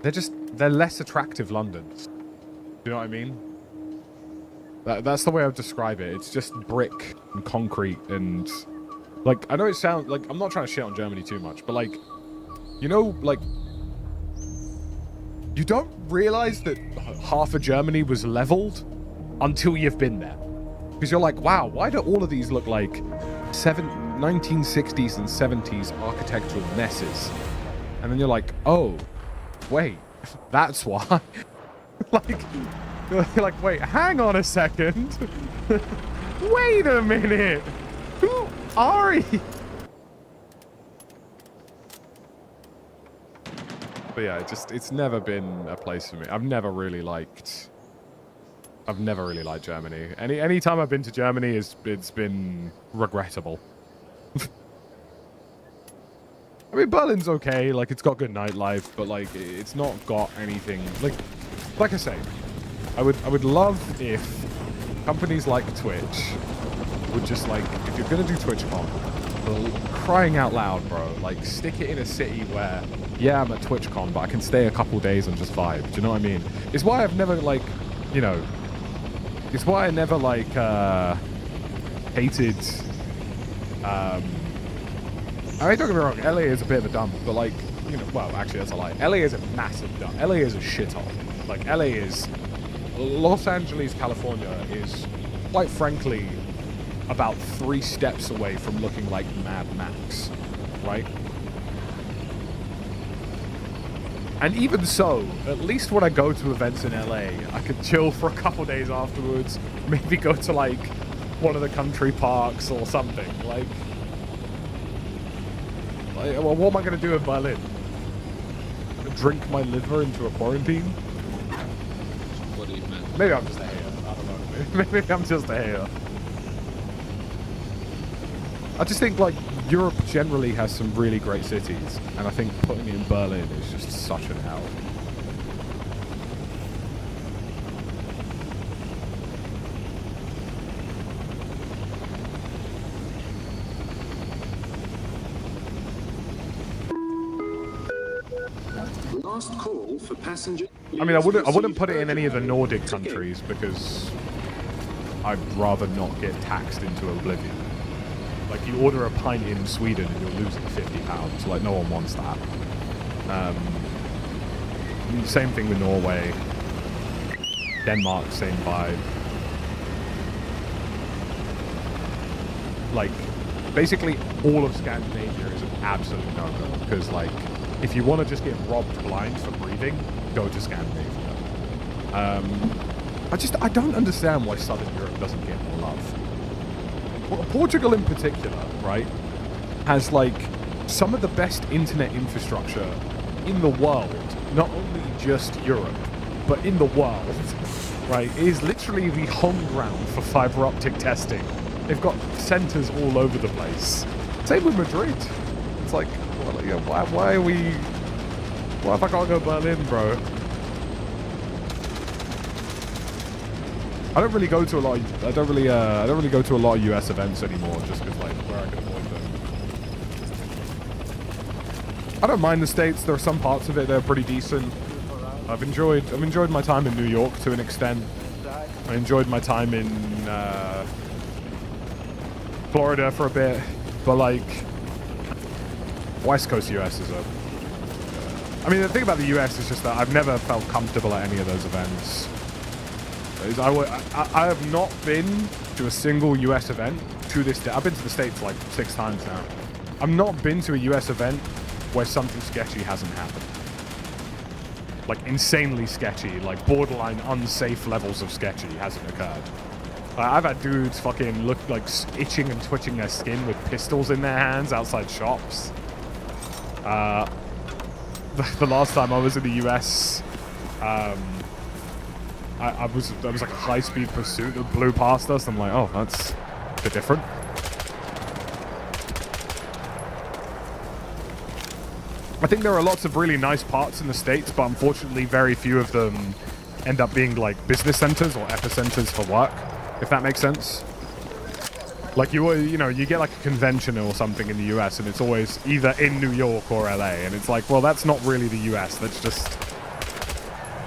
They're less attractive Londons. Do you know what I mean? That's the way I would describe it. It's just brick and concrete and, like, I know it sounds like, I'm not trying to shit on Germany too much, but, like, you know, like, you don't realize that half of Germany was leveled until you've been there. Because you're like, wow, why do all of these look like 1960s and 70s architectural messes? And then you're like, oh, wait, that's why. Like, you're like, wait, hang on a second. Wait a minute. Who are you? But yeah, it's never been a place for me. I've never really liked Germany. Any time I've been to Germany, it's been regrettable. I mean, Berlin's okay. Like, it's got good nightlife, but like, it's not got anything. Like I say, I would love if companies like Twitch would just like, if you're gonna do TwitchCon, crying out loud, bro, like stick it in a city where, yeah, I'm at TwitchCon, but I can stay a couple days and just vibe. Do you know what I mean? It's why I've never like, you know, it's why I never like hated. I mean, don't get me wrong, LA is a bit of a dump, but like, you know, well, actually that's a lie. LA is a massive dump. LA is a shithole. Like, LA is, Los Angeles, California is, quite frankly, about 3 steps away from looking like Mad Max, right? And even so, at least when I go to events in LA, I could chill for a couple days afterwards, maybe go to like one of the country parks or something. Like well, what am I going to do in Berlin? Drink my liver into a quarantine? What do you mean? Maybe I'm just a hater. I don't know. Maybe I'm just a hater. I just think, like, Europe generally has some really great cities, and I think putting it in Berlin is just such an hell. Last call for passenger. I mean, I wouldn't put it in any of the Nordic countries because I'd rather not get taxed into oblivion. Like, you order a pint in Sweden and you're losing £50. Like, no one wants that. Same thing with Norway. Denmark, same vibe. Like, basically all of Scandinavia is an absolute no-go. Because, like, if you want to just get robbed blind for breathing, go to Scandinavia. I don't understand why Southern Europe doesn't get more love. Portugal in particular, right, has like some of the best internet infrastructure in the world, not only just Europe, but in the world, right? It is literally the home ground for fiber optic testing. They've got centers all over the place. Same with Madrid. It's like, well, you know, why are we? Why if I can't go to Berlin, bro? I don't really go to a lot. I don't really go to a lot of US events anymore, just because like where I can avoid them. I don't mind the States. There are some parts of it that are pretty decent. I've enjoyed my time in New York to an extent. I enjoyed my time in Florida for a bit, but like West Coast US is a. I mean, the thing about the US is just that I've never felt comfortable at any of those events. I have not been to a single US event to this day. I've been to the States like 6 times now. I've not been to a US event where something sketchy hasn't happened. Like insanely sketchy, like borderline unsafe levels of sketchy hasn't occurred. I've had dudes fucking look like itching and twitching their skin with pistols in their hands outside shops. The last time I was in the US, I was like a high-speed pursuit that blew past us. I'm like, oh, that's a bit different. I think there are lots of really nice parts in the States, but unfortunately very few of them end up being like business centers or epicenters for work, if that makes sense. Like you know, you get like a convention or something in the US and it's always either in New York or LA, and it's like, well, that's not really the US, that's just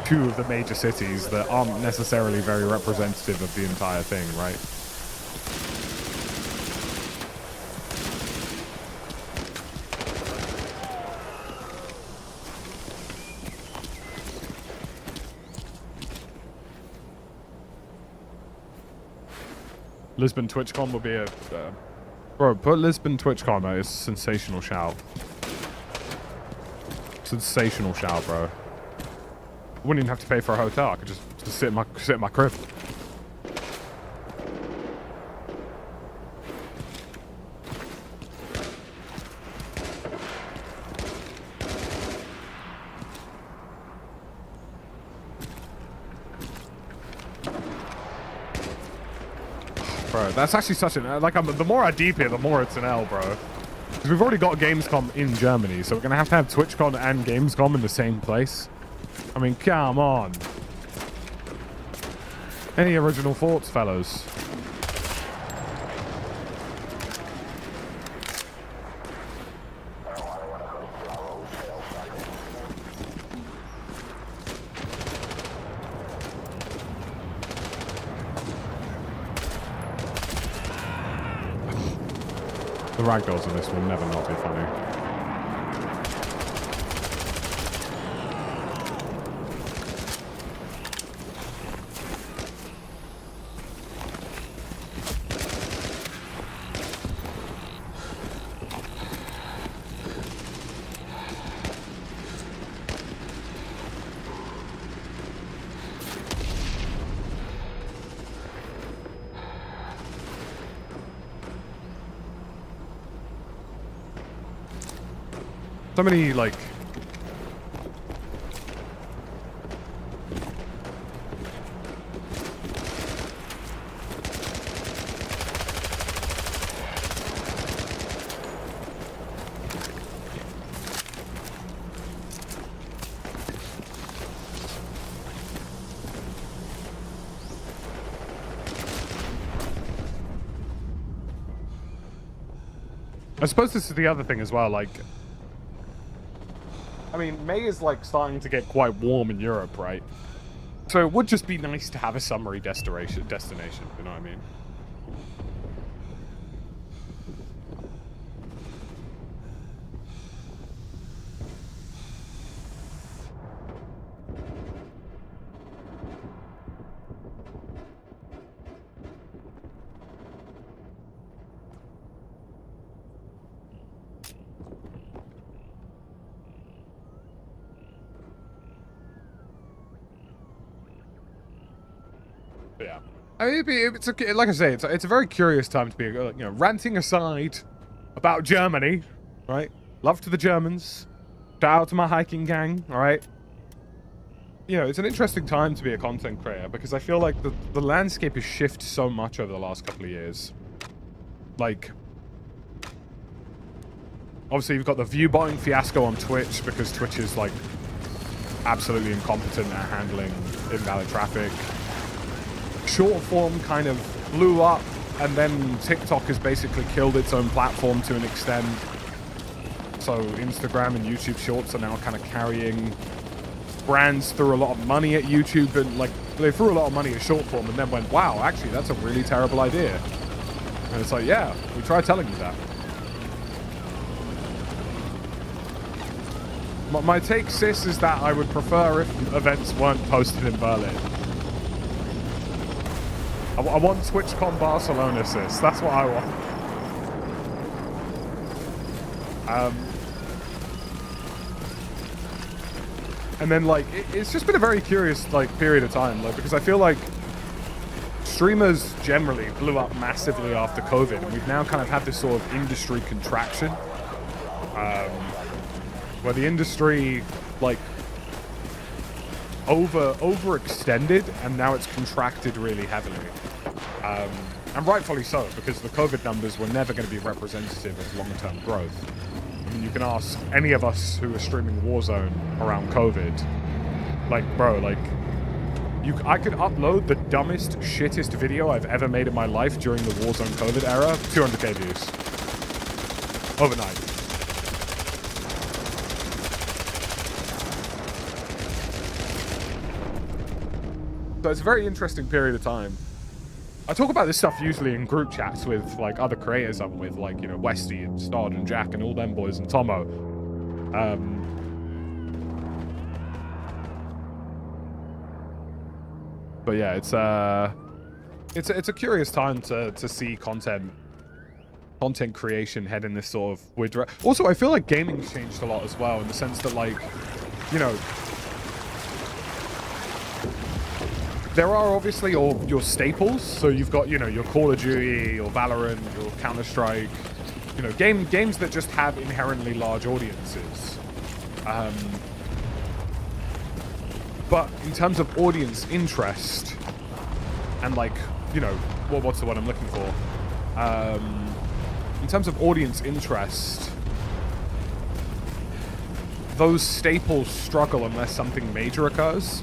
2 of the major cities that aren't necessarily very representative of the entire thing, right? Lisbon TwitchCon would be a... bro, put Lisbon TwitchCon, mate. It's a sensational shout. Sensational shout, bro. I wouldn't even have to pay for a hotel. I could just sit in my crib. Bro, that's actually such an... Like, the more I deep here, the more it's an L, bro. Because we've already got Gamescom in Germany, so we're going to have TwitchCon and Gamescom in the same place. I mean, come on. Any original thoughts, fellows? The ragdolls in this will never not be funny. So many, like... I suppose this is the other thing as well, like... I mean, May is, like, starting to get quite warm in Europe, right? So it would just be nice to have a summery destination, you know what I mean? Yeah. I mean, it's okay. Like I say, it's a very curious time to be, you know, ranting aside about Germany, right? Love to the Germans. Shout out to my hiking gang, all right? You know, it's an interesting time to be a content creator because I feel like the landscape has shifted so much over the last couple of years. Like, obviously you've got the view botting fiasco on Twitch because Twitch is, like, absolutely incompetent at handling invalid traffic. Short form kind of blew up, and then TikTok has basically killed its own platform to an extent. So Instagram and YouTube Shorts are now kind of carrying. Brands threw a lot of money at YouTube, and like they threw a lot of money at short form, and then went, "Wow, actually, that's a really terrible idea." And it's like, yeah, we tried telling you that. My take, sis, is that I would prefer if events weren't posted in Berlin. I want TwitchCon Barcelona, sis. That's what I want. And then, like, it's just been a very curious, like, period of time, like, because I feel like streamers generally blew up massively after COVID, and we've now kind of had this sort of industry contraction, where the industry, like, overextended, and now it's contracted really heavily. And rightfully so, because the COVID numbers were never going to be representative of long-term growth. I mean, you can ask any of us who are streaming Warzone around COVID, like, bro, like, I could upload the dumbest, shittest video I've ever made in my life during the Warzone COVID era, 200k views. Overnight. So it's a very interesting period of time. I talk about this stuff usually in group chats with, like, other creators I'm with, like, you know, Westy and Stod and Jack and all them boys and Tomo. But yeah, it's, it's a curious time to see content creation head in this sort of weird direction. Also, I feel like gaming's changed a lot as well, in the sense that, like, you know, there are obviously all your staples. So you've got, you know, your Call of Duty, your Valorant, your Counter-Strike, you know, games that just have inherently large audiences. But in terms of audience interest and, like, you know, what's the word I'm looking for? In terms of audience interest, those staples struggle unless something major occurs.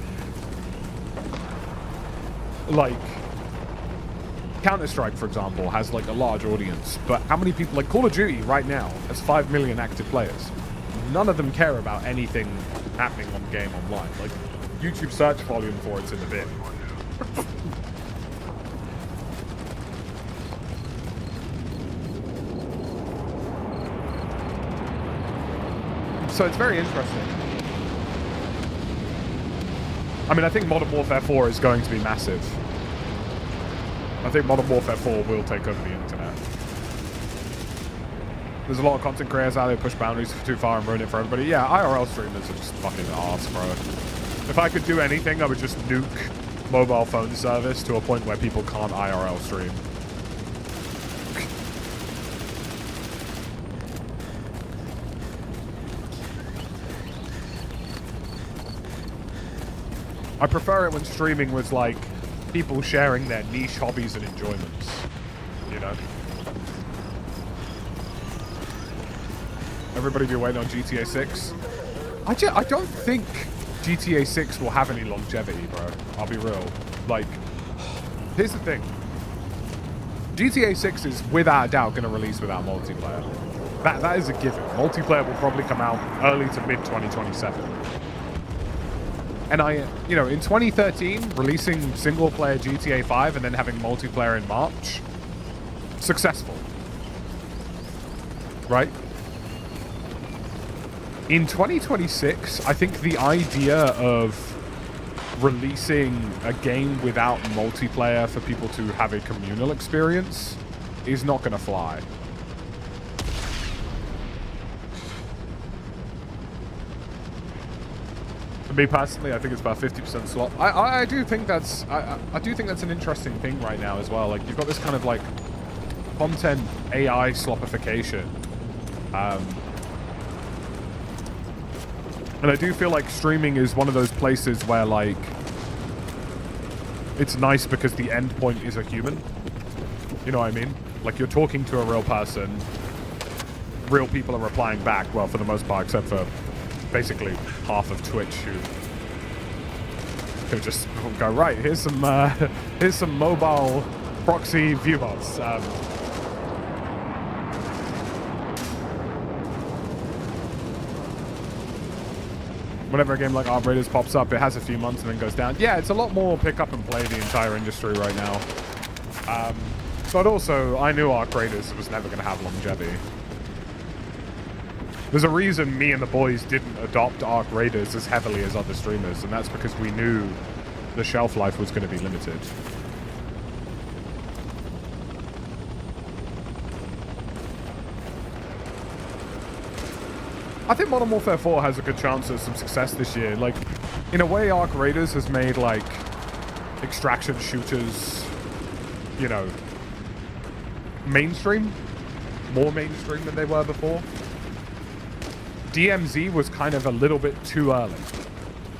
Like, Counter-Strike, for example, has, like, a large audience, but how many people, like, Call of Duty right now has 5 million active players. None of them care about anything happening on game online. Like, YouTube search volume for it's in the bin. So it's very interesting. I mean, I think Modern Warfare 4 is going to be massive. I think Modern Warfare 4 will take over the internet. There's a lot of content creators out there push boundaries too far and ruin it for everybody. Yeah, IRL streamers are just fucking arse, bro. If I could do anything, I would just nuke mobile phone service to a point where people can't IRL stream. I prefer it when streaming was like people sharing their niche hobbies and enjoyments, you know? Everybody be waiting on GTA 6. I don't think GTA 6 will have any longevity, bro. I'll be real. Like, here's the thing. GTA 6 is without a doubt going to release without multiplayer. That is a given. Multiplayer will probably come out early to mid 2027. And you know, in 2013, releasing single-player GTA 5 and then having multiplayer in March, successful. Right? In 2026, I think the idea of releasing a game without multiplayer for people to have a communal experience is not going to fly. Me personally, I think it's about 50% slot. I do think that's I do think that's an interesting thing right now as well. Like, you've got this kind of like content AI slopification, and I do feel like streaming is one of those places where, like, it's nice because the end point is a human. You know what I mean? Like, you're talking to a real person. Real people are replying back. Well, for the most part, except for basically half of Twitch who just go, right, here's some mobile proxy view bots. Whenever a game like Arc Raiders pops up, it has a few months and then goes down. Yeah, it's a lot more pick up and play the entire industry right now. But also, I knew Arc Raiders was never going to have longevity. There's a reason me and the boys didn't adopt Arc Raiders as heavily as other streamers, and that's because we knew the shelf life was going to be limited. I think Modern Warfare 4 has a good chance of some success this year. Like, in a way, Arc Raiders has made, like, extraction shooters, you know, mainstream. More mainstream than they were before. DMZ was kind of a little bit too early.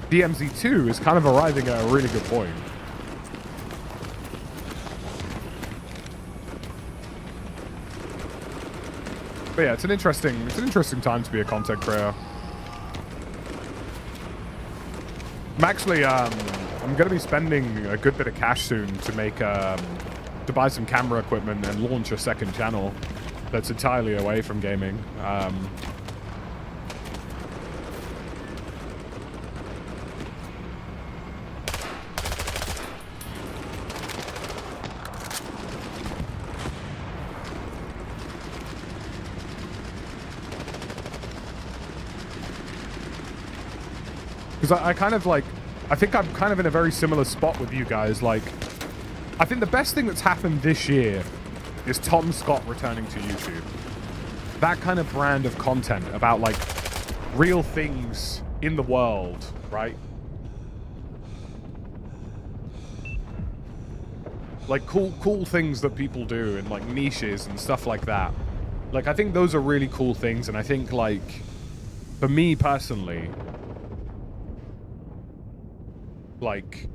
DMZ 2 is kind of arriving at a really good point. But yeah, it's an interesting time to be a content creator. I'm actually, I'm going to be spending a good bit of cash soon to make, to buy some camera equipment and launch a second channel that's entirely away from gaming. Because I kind of like, I think I'm kind of in a very similar spot with you guys. Like, I think the best thing that's happened this year is Tom Scott returning to YouTube. That kind of brand of content about, like, real things in the world, right? Like, cool things that people do and, like, niches and stuff like that. Like, I think those are really cool things, and I think, like, for me personally, like,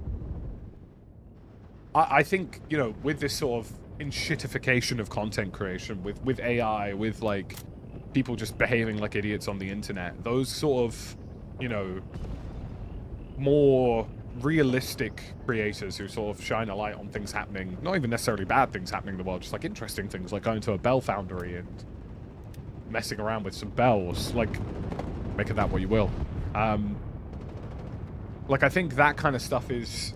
I think, you know, with this sort of enshittification of content creation, with AI, with, like, people just behaving like idiots on the internet, those sort of, you know, more realistic creators who sort of shine a light on things happening, not even necessarily bad things happening in the world, just like interesting things, like going to a bell foundry and messing around with some bells, like, make of that what you will. Like, I think that kind of stuff is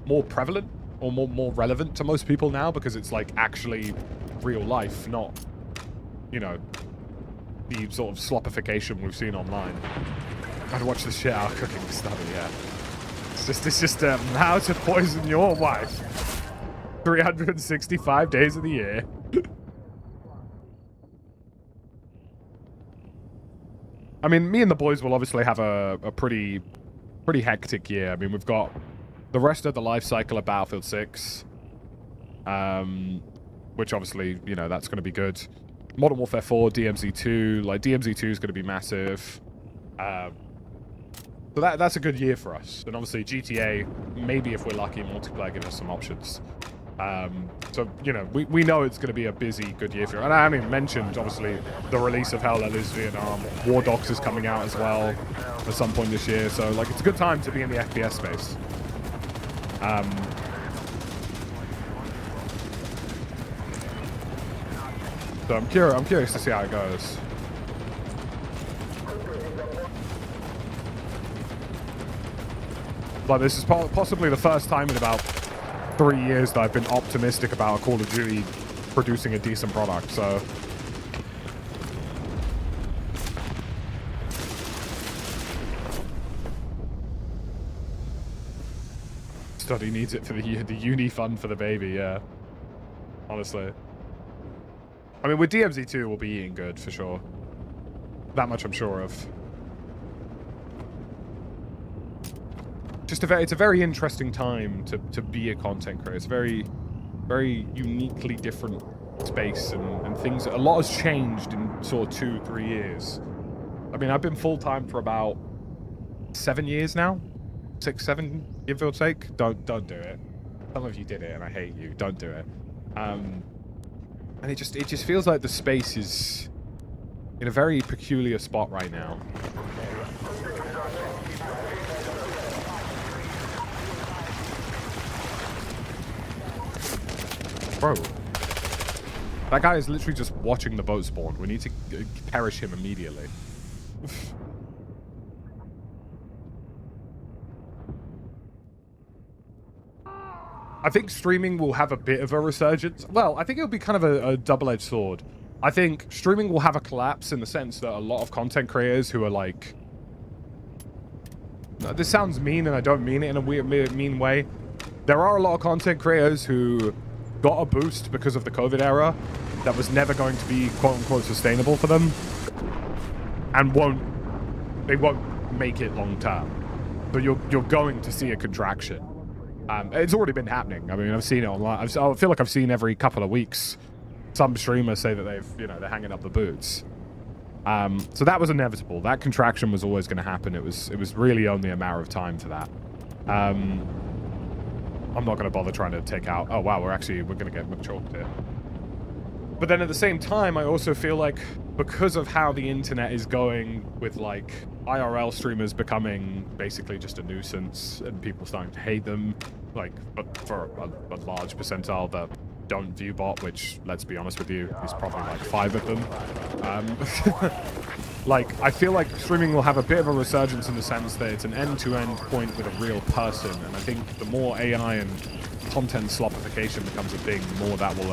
more prevalent or more relevant to most people now because it's, like, actually real life, not, you know, the sort of sloppification we've seen online. I'd watch the shit out of cooking study, yeah. It's just how to poison your wife 365 days of the year. I mean, me and the boys will obviously have a pretty hectic year. I mean, we've got the rest of the life cycle of Battlefield 6, which obviously, you know, that's going to be good. Modern Warfare 4, DMZ2, like, DMZ2 is going to be massive. So that's a good year for us. And obviously GTA, maybe if we're lucky, multiplayer gives us some options. So, you know, we know it's going to be a busy, good year for you. And I haven't even mentioned, obviously, the release of Hell Let Loose Vietnam. War Dogs is coming out as well at some point this year. So, like, it's a good time to be in the FPS space. So I'm curious to see how it goes. But this is possibly the first time in about 3 years that I've been optimistic about Call of Duty producing a decent product, so... Study needs it for the uni fund for the baby, yeah. Honestly. I mean, with DMZ2, we'll be eating good, for sure. That much I'm sure of. Just it's a very interesting time to be a content creator. It's a very uniquely different space, and things. A lot has changed in sort of 2-3 years. I mean, I've been full-time for about 7 years now. 6, 7, give or take. Don't do it. Some of you did it, and I hate you. Don't do it. And it just feels like the space is in a very peculiar spot right now. Bro, that guy is literally just watching the boat spawn. We need to perish him immediately. I think streaming will have a bit of a resurgence. Well, I think it'll be kind of a double-edged sword. I think streaming will have a collapse in the sense that a lot of content creators who are like... This sounds mean, and I don't mean it in a weird, mean way. There are a lot of content creators who got a boost because of the COVID era that was never going to be quote-unquote sustainable for them. And they won't make it long-term. So you're going to see a contraction. It's already been happening. I mean, I've seen it online. I feel like I've seen every couple of weeks some streamers say that they're hanging up the boots. So that was inevitable. That contraction was always going to happen. It was really only a matter of time for that. I'm not going to bother trying to take out... Oh, wow, we're going to get chalked here. But then at the same time, I also feel like because of how the internet is going with, like, IRL streamers becoming basically just a nuisance and people starting to hate them, like, but for a large percentile that don't view bot, which, let's be honest with you, is probably like 5 of them. Like, I feel like streaming will have a bit of a resurgence in the sense that it's an end-to-end point with a real person, and I think the more AI and content sloppification becomes a thing, the more that will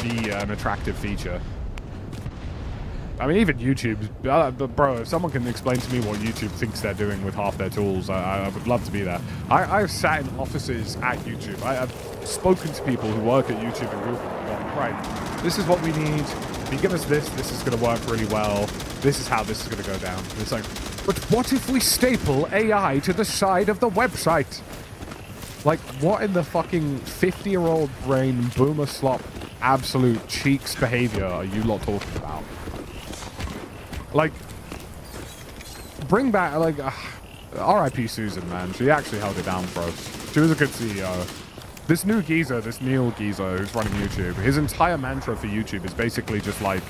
be an attractive feature. I mean, even YouTube, but bro, if someone can explain to me what YouTube thinks they're doing with half their tools, I would love to be there. I've sat in offices at YouTube. I've spoken to people who work at YouTube and Google and gone, right, this is what we need. If you give us this is going to work really well. This is how this is going to go down. And it's like, but what if we staple AI to the side of the website? Like, what in the fucking 50-year-old brain boomer slop absolute cheeks behavior are you lot talking about? Like, bring back, like, R.I.P. Susan, man. She actually held it down for us. She was a good CEO. This new geezer, this Neil geezer who's running YouTube, his entire mantra for YouTube is basically just like,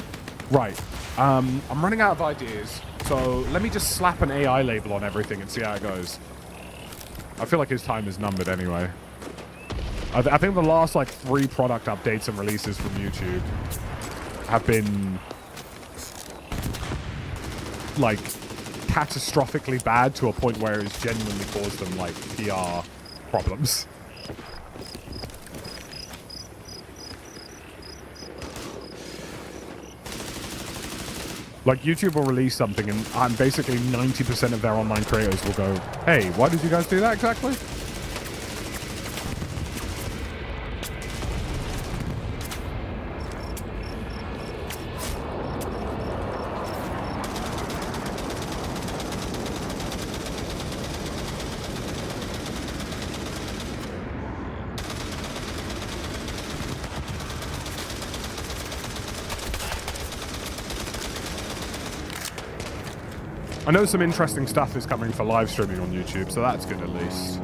right, I'm running out of ideas, so let me just slap an AI label on everything and see how it goes. I feel like his time is numbered anyway. I think the last, like, 3 product updates and releases from YouTube have been, like, catastrophically bad to a point where it's genuinely caused them, like, PR problems. Like, YouTube will release something and basically 90% of their online creators will go, hey, why did you guys do that exactly? I know some interesting stuff is coming for live streaming on YouTube, so that's good at least.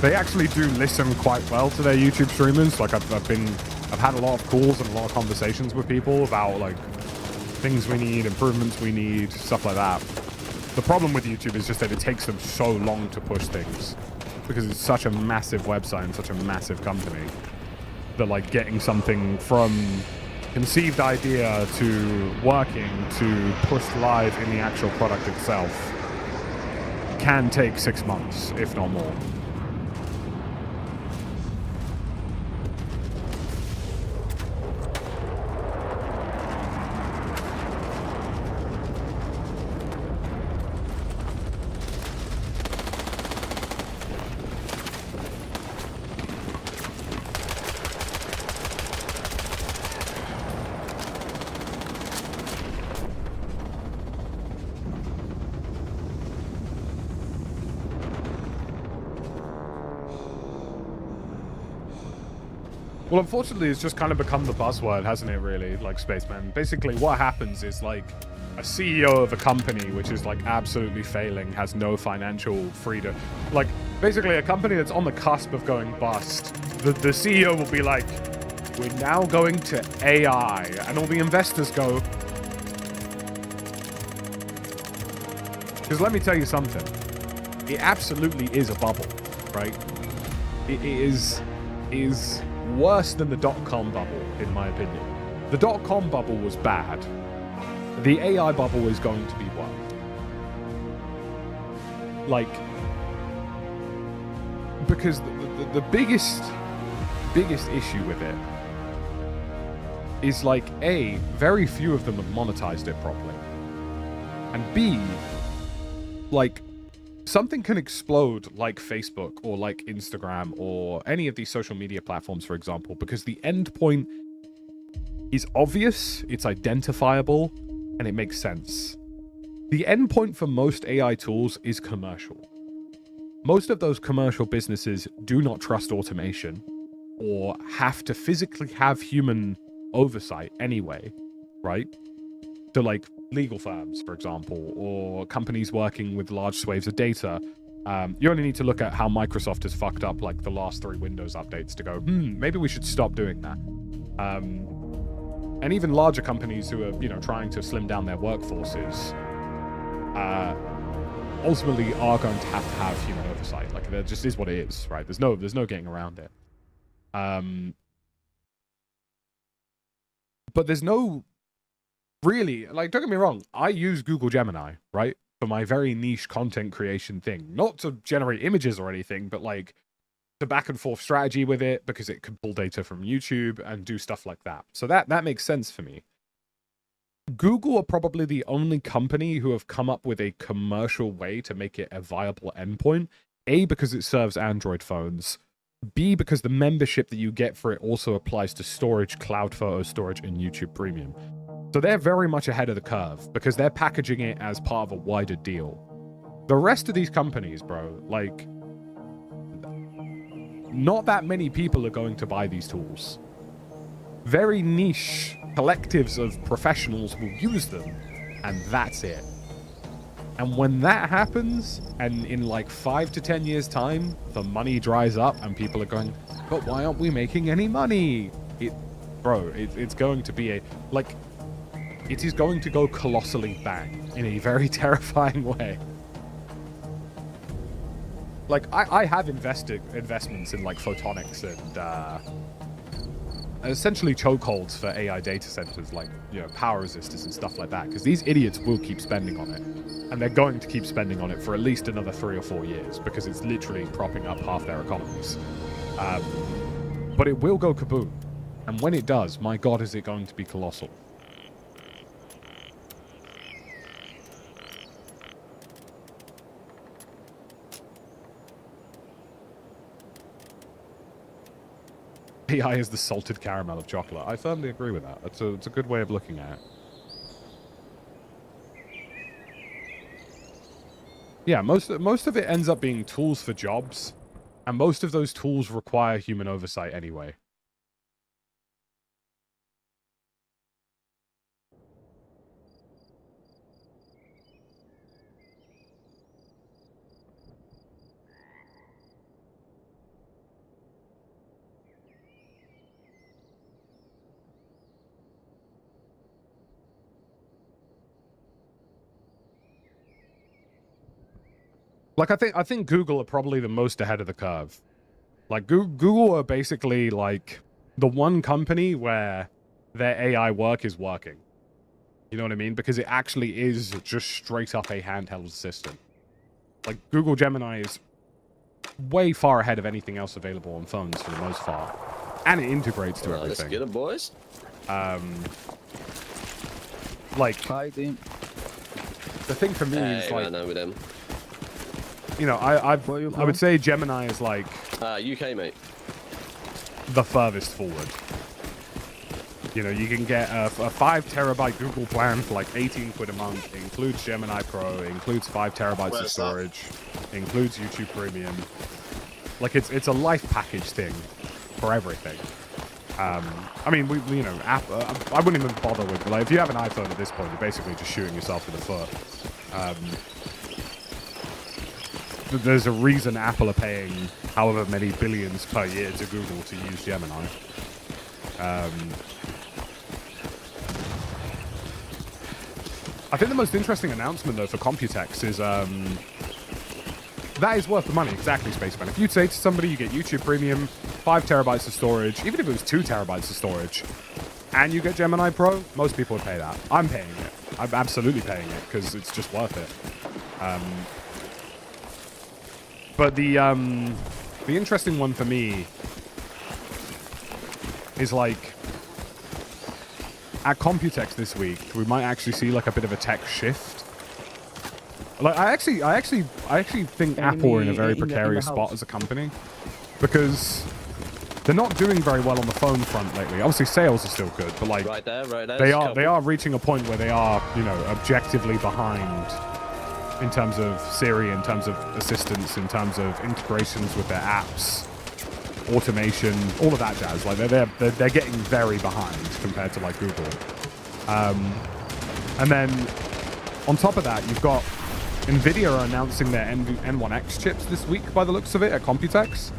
They actually do listen quite well to their YouTube streamers. Like, I've had a lot of calls and a lot of conversations with people about, like, things we need, improvements we need, stuff like that. The problem with YouTube is just that it takes them so long to push things because it's such a massive website and such a massive company that, like, getting something from conceived idea to working to pushed live in the actual product itself can take 6 months, if not more. Well, unfortunately, it's just kind of become the buzzword, hasn't it, really? Like, Spaceman. Basically, what happens is, like, a CEO of a company which is, like, absolutely failing, has no financial freedom. Like, basically, a company that's on the cusp of going bust, the CEO will be like, we're now going to AI. And all the investors go... Because let me tell you something. It absolutely is a bubble, right? It is worse than the dot-com bubble, in my opinion. The dot-com bubble was bad. The AI bubble is going to be worse. Like, because the biggest issue with it is, like, A, very few of them have monetized it properly. And B, like, something can explode like Facebook or like Instagram or any of these social media platforms, for example, because the end point is obvious, it's identifiable, and it makes sense. The end point for most AI tools is commercial. Most of those commercial businesses do not trust automation or have to physically have human oversight anyway, right? So, like, legal firms, for example, or companies working with large swathes of data. You only need to look at how Microsoft has fucked up, like, the last 3 Windows updates to go, maybe we should stop doing that. And even larger companies who are, you know, trying to slim down their workforces, ultimately are going to have human oversight. Like, there just is what it is, right? There's no getting around it. But there's no... Really, like, don't get me wrong, I use Google Gemini, right? For my very niche content creation thing. Not to generate images or anything, but, like, to back and forth strategy with it because it can pull data from YouTube and do stuff like that. So that makes sense for me. Google are probably the only company who have come up with a commercial way to make it a viable endpoint. A, because it serves Android phones. B, because the membership that you get for it also applies to storage, cloud photo storage, and YouTube Premium. So they're very much ahead of the curve because they're packaging it as part of a wider deal. The rest of these companies, bro, like, not that many people are going to buy these tools. Very niche collectives of professionals will use them, and that's it. And when that happens, and in like 5 to 10 years' time, the money dries up and people are going, but why aren't we making any money? It's going to be it is going to go colossally bang in a very terrifying way. Like, I have investments in like photonics and essentially chokeholds for AI data centers, like, you know, power resistors and stuff like that, because these idiots will keep spending on it, and they're going to keep spending on it for at least another 3 or 4 years because it's literally propping up half their economies. But it will go kaboom, and when it does, my god, is it going to be colossal. AI is the salted caramel of chocolate. I firmly agree with that. It's a good way of looking at it. Yeah, most of it ends up being tools for jobs, and most of those tools require human oversight anyway. Like, I think Google are probably the most ahead of the curve. Like, Google are basically, like, the one company where their AI work is working. You know what I mean? Because it actually is just straight up a handheld assistant. Like, Google Gemini is way far ahead of anything else available on phones for the most part. And it integrates to everything. Let's get it, boys. Like, hi, team. The thing for me is, like... I know with them. You know, I would say Gemini is like UK, mate. The furthest forward. You know, you can get a 5 terabyte Google plan for like 18 quid a month. It includes Gemini Pro, it includes 5 terabytes of storage, it includes YouTube Premium. Like, it's a life package thing for everything. I mean, you know, I wouldn't even bother with, like, if you have an iPhone at this point, you're basically just shooting yourself in the foot. There's a reason Apple are paying however many billions per year to Google to use Gemini. I think the most interesting announcement, though, for Computex is that is worth the money. Exactly, Spaceman. If you'd say to somebody you get YouTube Premium, 5 terabytes of storage, even if it was 2 terabytes of storage, and you get Gemini Pro, most people would pay that. I'm paying it. I'm absolutely paying it because it's just worth it. But the interesting one for me is, like, at Computex this week, we might actually see like a bit of a tech shift. Like, I actually think Apple are in a very precarious spot as a company because they're not doing very well on the phone front lately. Obviously, sales are still good, but like right there, they are reaching a point where they are, you know, objectively behind. In terms of Siri, in terms of assistance, in terms of integrations with their apps, automation, all of that jazz. Like, they're getting very behind compared to like Google. And then on top of that, you've got Nvidia are announcing their N1X chips this week by the looks of it at Computex.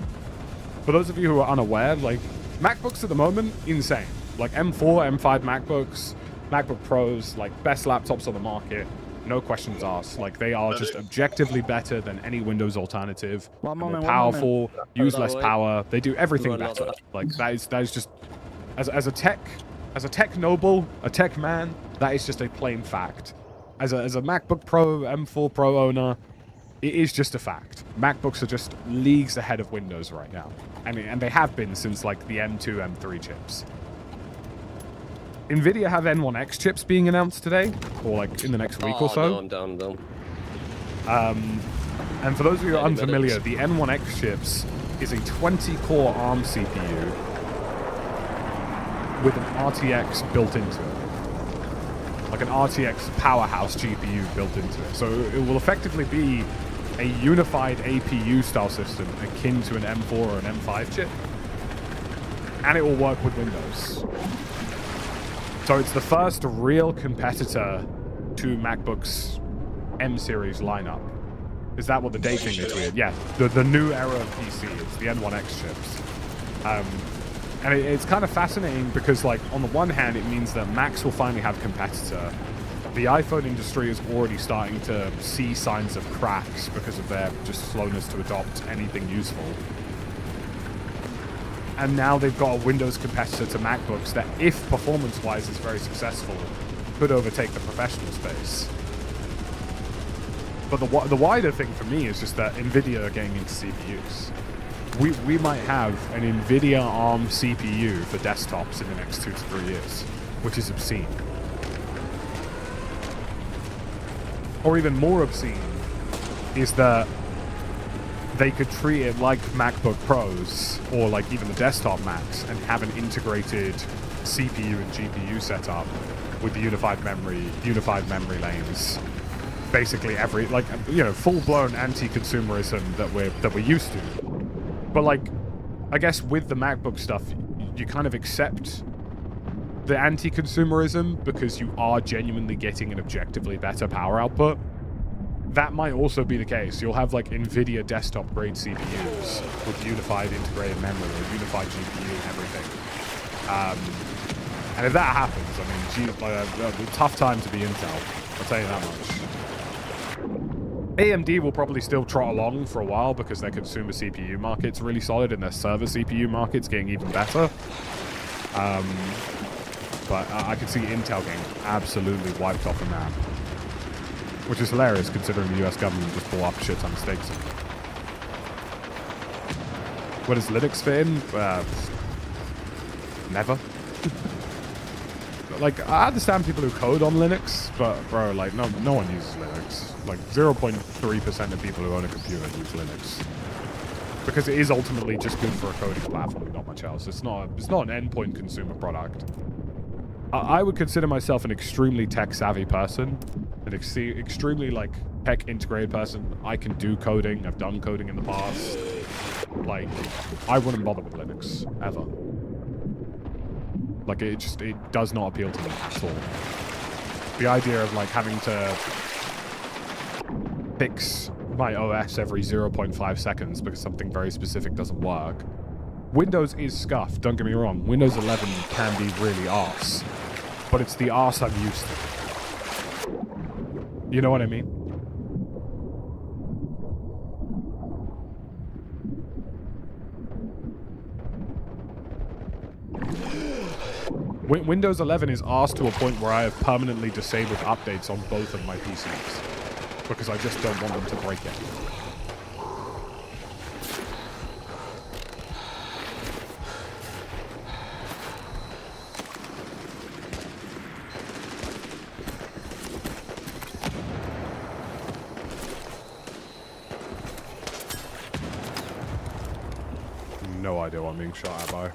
For those of you who are unaware, like, MacBooks at the moment, insane. Like M4, M5 MacBooks, MacBook Pros, like, best laptops on the market. No questions asked. Like, they are just objectively better than any Windows alternative. More powerful, use less power. They do everything better. Like, that is just, as a tech noble, a tech man, that is just a plain fact. As a MacBook Pro, M4 Pro owner, It is just a fact. MacBooks are just leagues ahead of Windows right now. And they have been since like the M2, M3 chips. NVIDIA have N1X chips being announced today, or like in the next week or so. No, I'm down. And for those of you who are unfamiliar, the N1X chips is a 20-core ARM CPU with an RTX built into it. Like an RTX powerhouse GPU built into it. So it will effectively be a unified APU-style system akin to an M4 or an M5 chip. And it will work with Windows. So it's the first real competitor to MacBook's M-series lineup. Is that what the dating they tweeted? Yeah, the new era of PC. It's the N1X chips. And it's kind of fascinating because, like, on the one hand, it means that Macs will finally have a competitor. The iPhone industry is already starting to see signs of cracks because of their just slowness to adopt anything useful. And now they've got a Windows competitor to MacBooks that, if performance-wise is very successful, could overtake the professional space. But the wider thing for me is just that NVIDIA are getting into CPUs. We might have an NVIDIA ARM CPU for desktops in the next 2 to 3 years, which is obscene. Or even more obscene is that they could treat it like MacBook Pros, or like even the desktop Macs, and have an integrated CPU and GPU setup with the unified memory lanes. Basically every, like, you know, full-blown anti-consumerism that we're used to. But, like, I guess with the MacBook stuff, you kind of accept the anti-consumerism because you are genuinely getting an objectively better power output. That might also be the case. You'll have, like, NVIDIA desktop-grade CPUs with unified integrated memory or unified GPU and everything. And if that happens, I mean, a tough time to be Intel. I'll tell you that much. AMD will probably still trot along for a while because their consumer CPU market's really solid and their server CPU market's getting even better. But I could see Intel getting absolutely wiped off the map. Which is hilarious considering the US government just bought up a shit ton of stakes. Where does Linux fit in? Never. Like, I understand people who code on Linux, but bro, like, no one uses Linux. Like, 0.3% of people who own a computer use Linux. Because it is ultimately just good for a coding platform and not much else. It's not an endpoint consumer product. I would consider myself an extremely tech-savvy person. An extremely, like, tech-integrated person. I can do coding. I've done coding in the past. Like, I wouldn't bother with Linux, ever. Like, it does not appeal to me at all. The idea of, like, having to fix my OS every 0.5 seconds because something very specific doesn't work. Windows is scuffed, don't get me wrong. Windows 11 can be really arse. But it's the arse I'm used to. You know what I mean? Windows 11 is arse to a point where I have permanently disabled updates on both of my PCs. Because I just don't want them to break it. No idea what I'm being shot at by.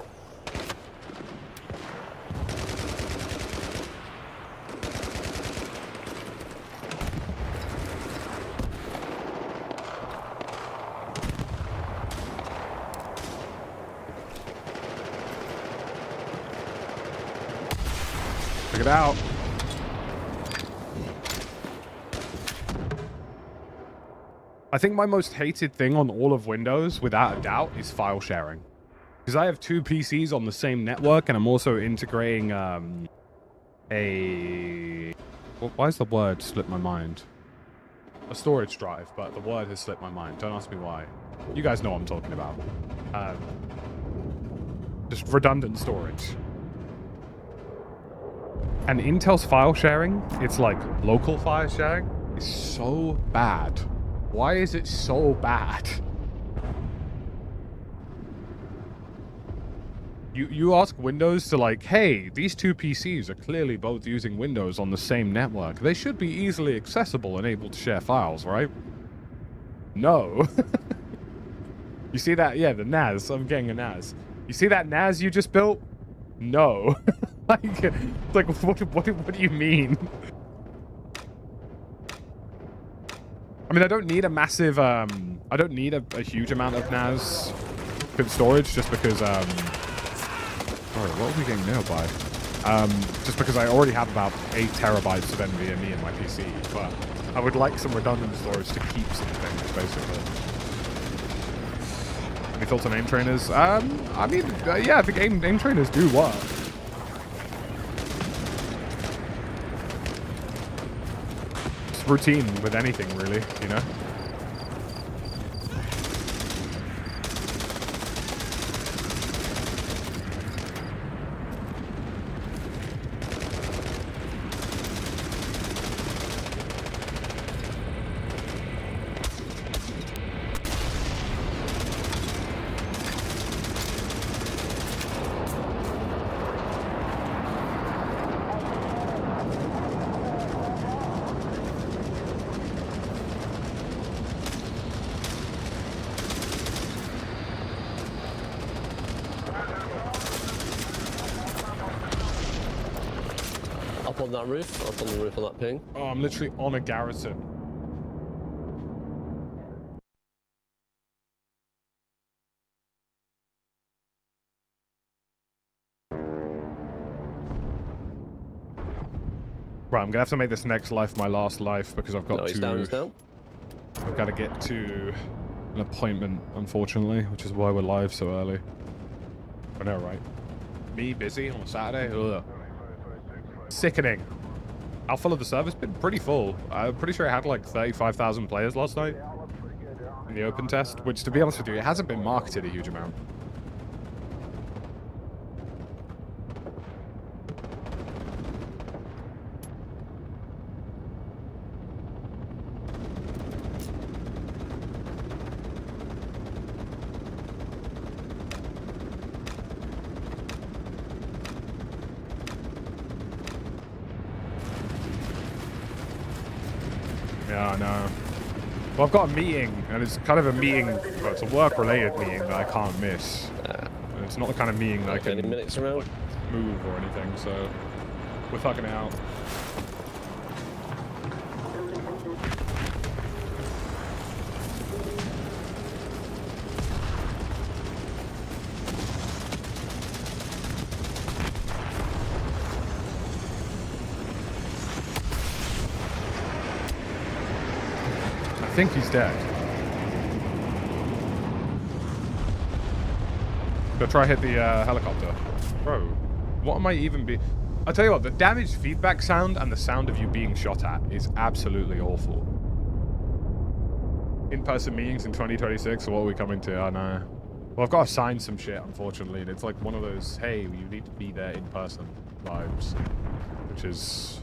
Check it out. I think my most hated thing on all of Windows, without a doubt, is file sharing. Because I have two PCs on the same network, and I'm also integrating why has the word slipped my mind? A storage drive, but the word has slipped my mind. Don't ask me why. You guys know what I'm talking about. Just redundant storage. And Intel's file sharing, it's like local file sharing, is so bad. Why is it so bad? You ask Windows to like, hey, these two PCs are clearly both using Windows on the same network. They should be easily accessible and able to share files, right? No. You see that? Yeah, the NAS. I'm getting a NAS. You see that NAS you just built? No. like what do you mean? I mean, I don't need a massive, I don't need a huge amount of NAS storage just because, sorry, what are we getting nailed by? Just because I already have about 8 terabytes of NVMe in my PC, but I would like some redundant storage to keep some things, basically. Any thoughts on aim trainers? I mean, yeah, I think aim trainers do work. It's routine with anything, really, you know? Up on that roof, up on the roof on that ping. Oh, I'm literally on a garrison. Right, I'm gonna have to make this next life my last life because I've got No, he's down, he's down. I've got to get to an appointment, unfortunately, which is why we're live so early. I know, right? Me busy on a Saturday? Ugh. Sickening. I'll follow the server's been pretty full. I'm pretty sure I had like 35,000 players last night in the open test, which, to be honest with you, it hasn't been marketed a huge amount. Yeah, I know. Well, I've got a meeting, and it's kind of a meeting, well, it's a work-related meeting that I can't miss. And it's not the kind of meeting that I can minutes around. Like, move or anything, so we're fucking it out. I think he's dead. Go try hit the helicopter. Bro, what am I even be... I'll tell you what, the damaged feedback sound and the sound of you being shot at is absolutely awful. In-person meetings in 2026, what are we coming to? I know. Well, I've got to sign some shit, unfortunately, and it's like one of those, hey, you need to be there in person vibes, which is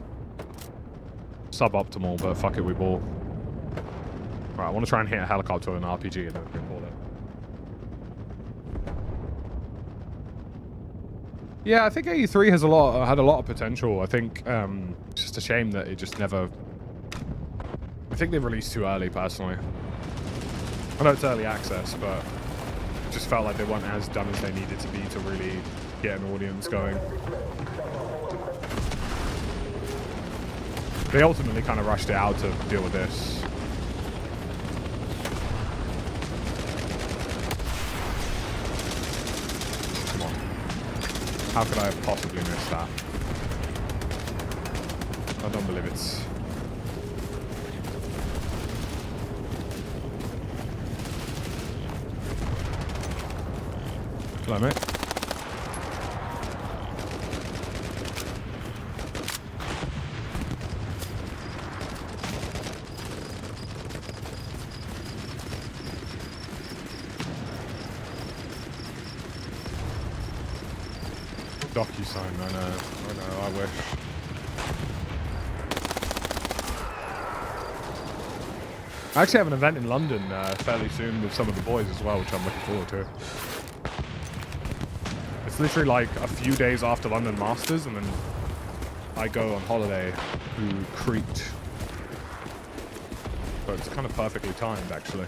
suboptimal, but fuck it, we ball. Right, I want to try and hit a helicopter with an RPG and then report it. Yeah, I think AE3 has had a lot of potential. I think it's just a shame that it just never... I think they released too early, personally. I know it's early access, but it just felt like they weren't as done as they needed to be to really get an audience going. They ultimately kind of rushed it out to deal with this. How could I have possibly missed that? I don't believe it's... Hello, mate. DocuSign, I know, I wish. I actually have an event in London fairly soon with some of the boys as well, which I'm looking forward to. It's literally like a few days after London Masters, and then I go on holiday to Crete. So it's kind of perfectly timed, actually.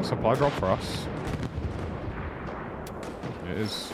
Supply drop for us. It is.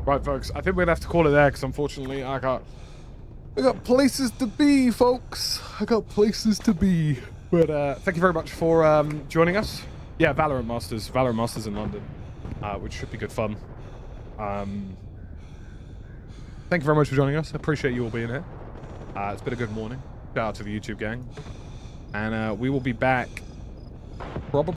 Right, folks, I think we're gonna have to call it there because unfortunately I got places to be, folks. I got places to be. But thank you very much for joining us. Yeah, Valorant Masters in London, which should be good fun. Thank you very much for joining us. I appreciate you all being here. It's been a good morning. Shout out to the YouTube gang, and we will be back probably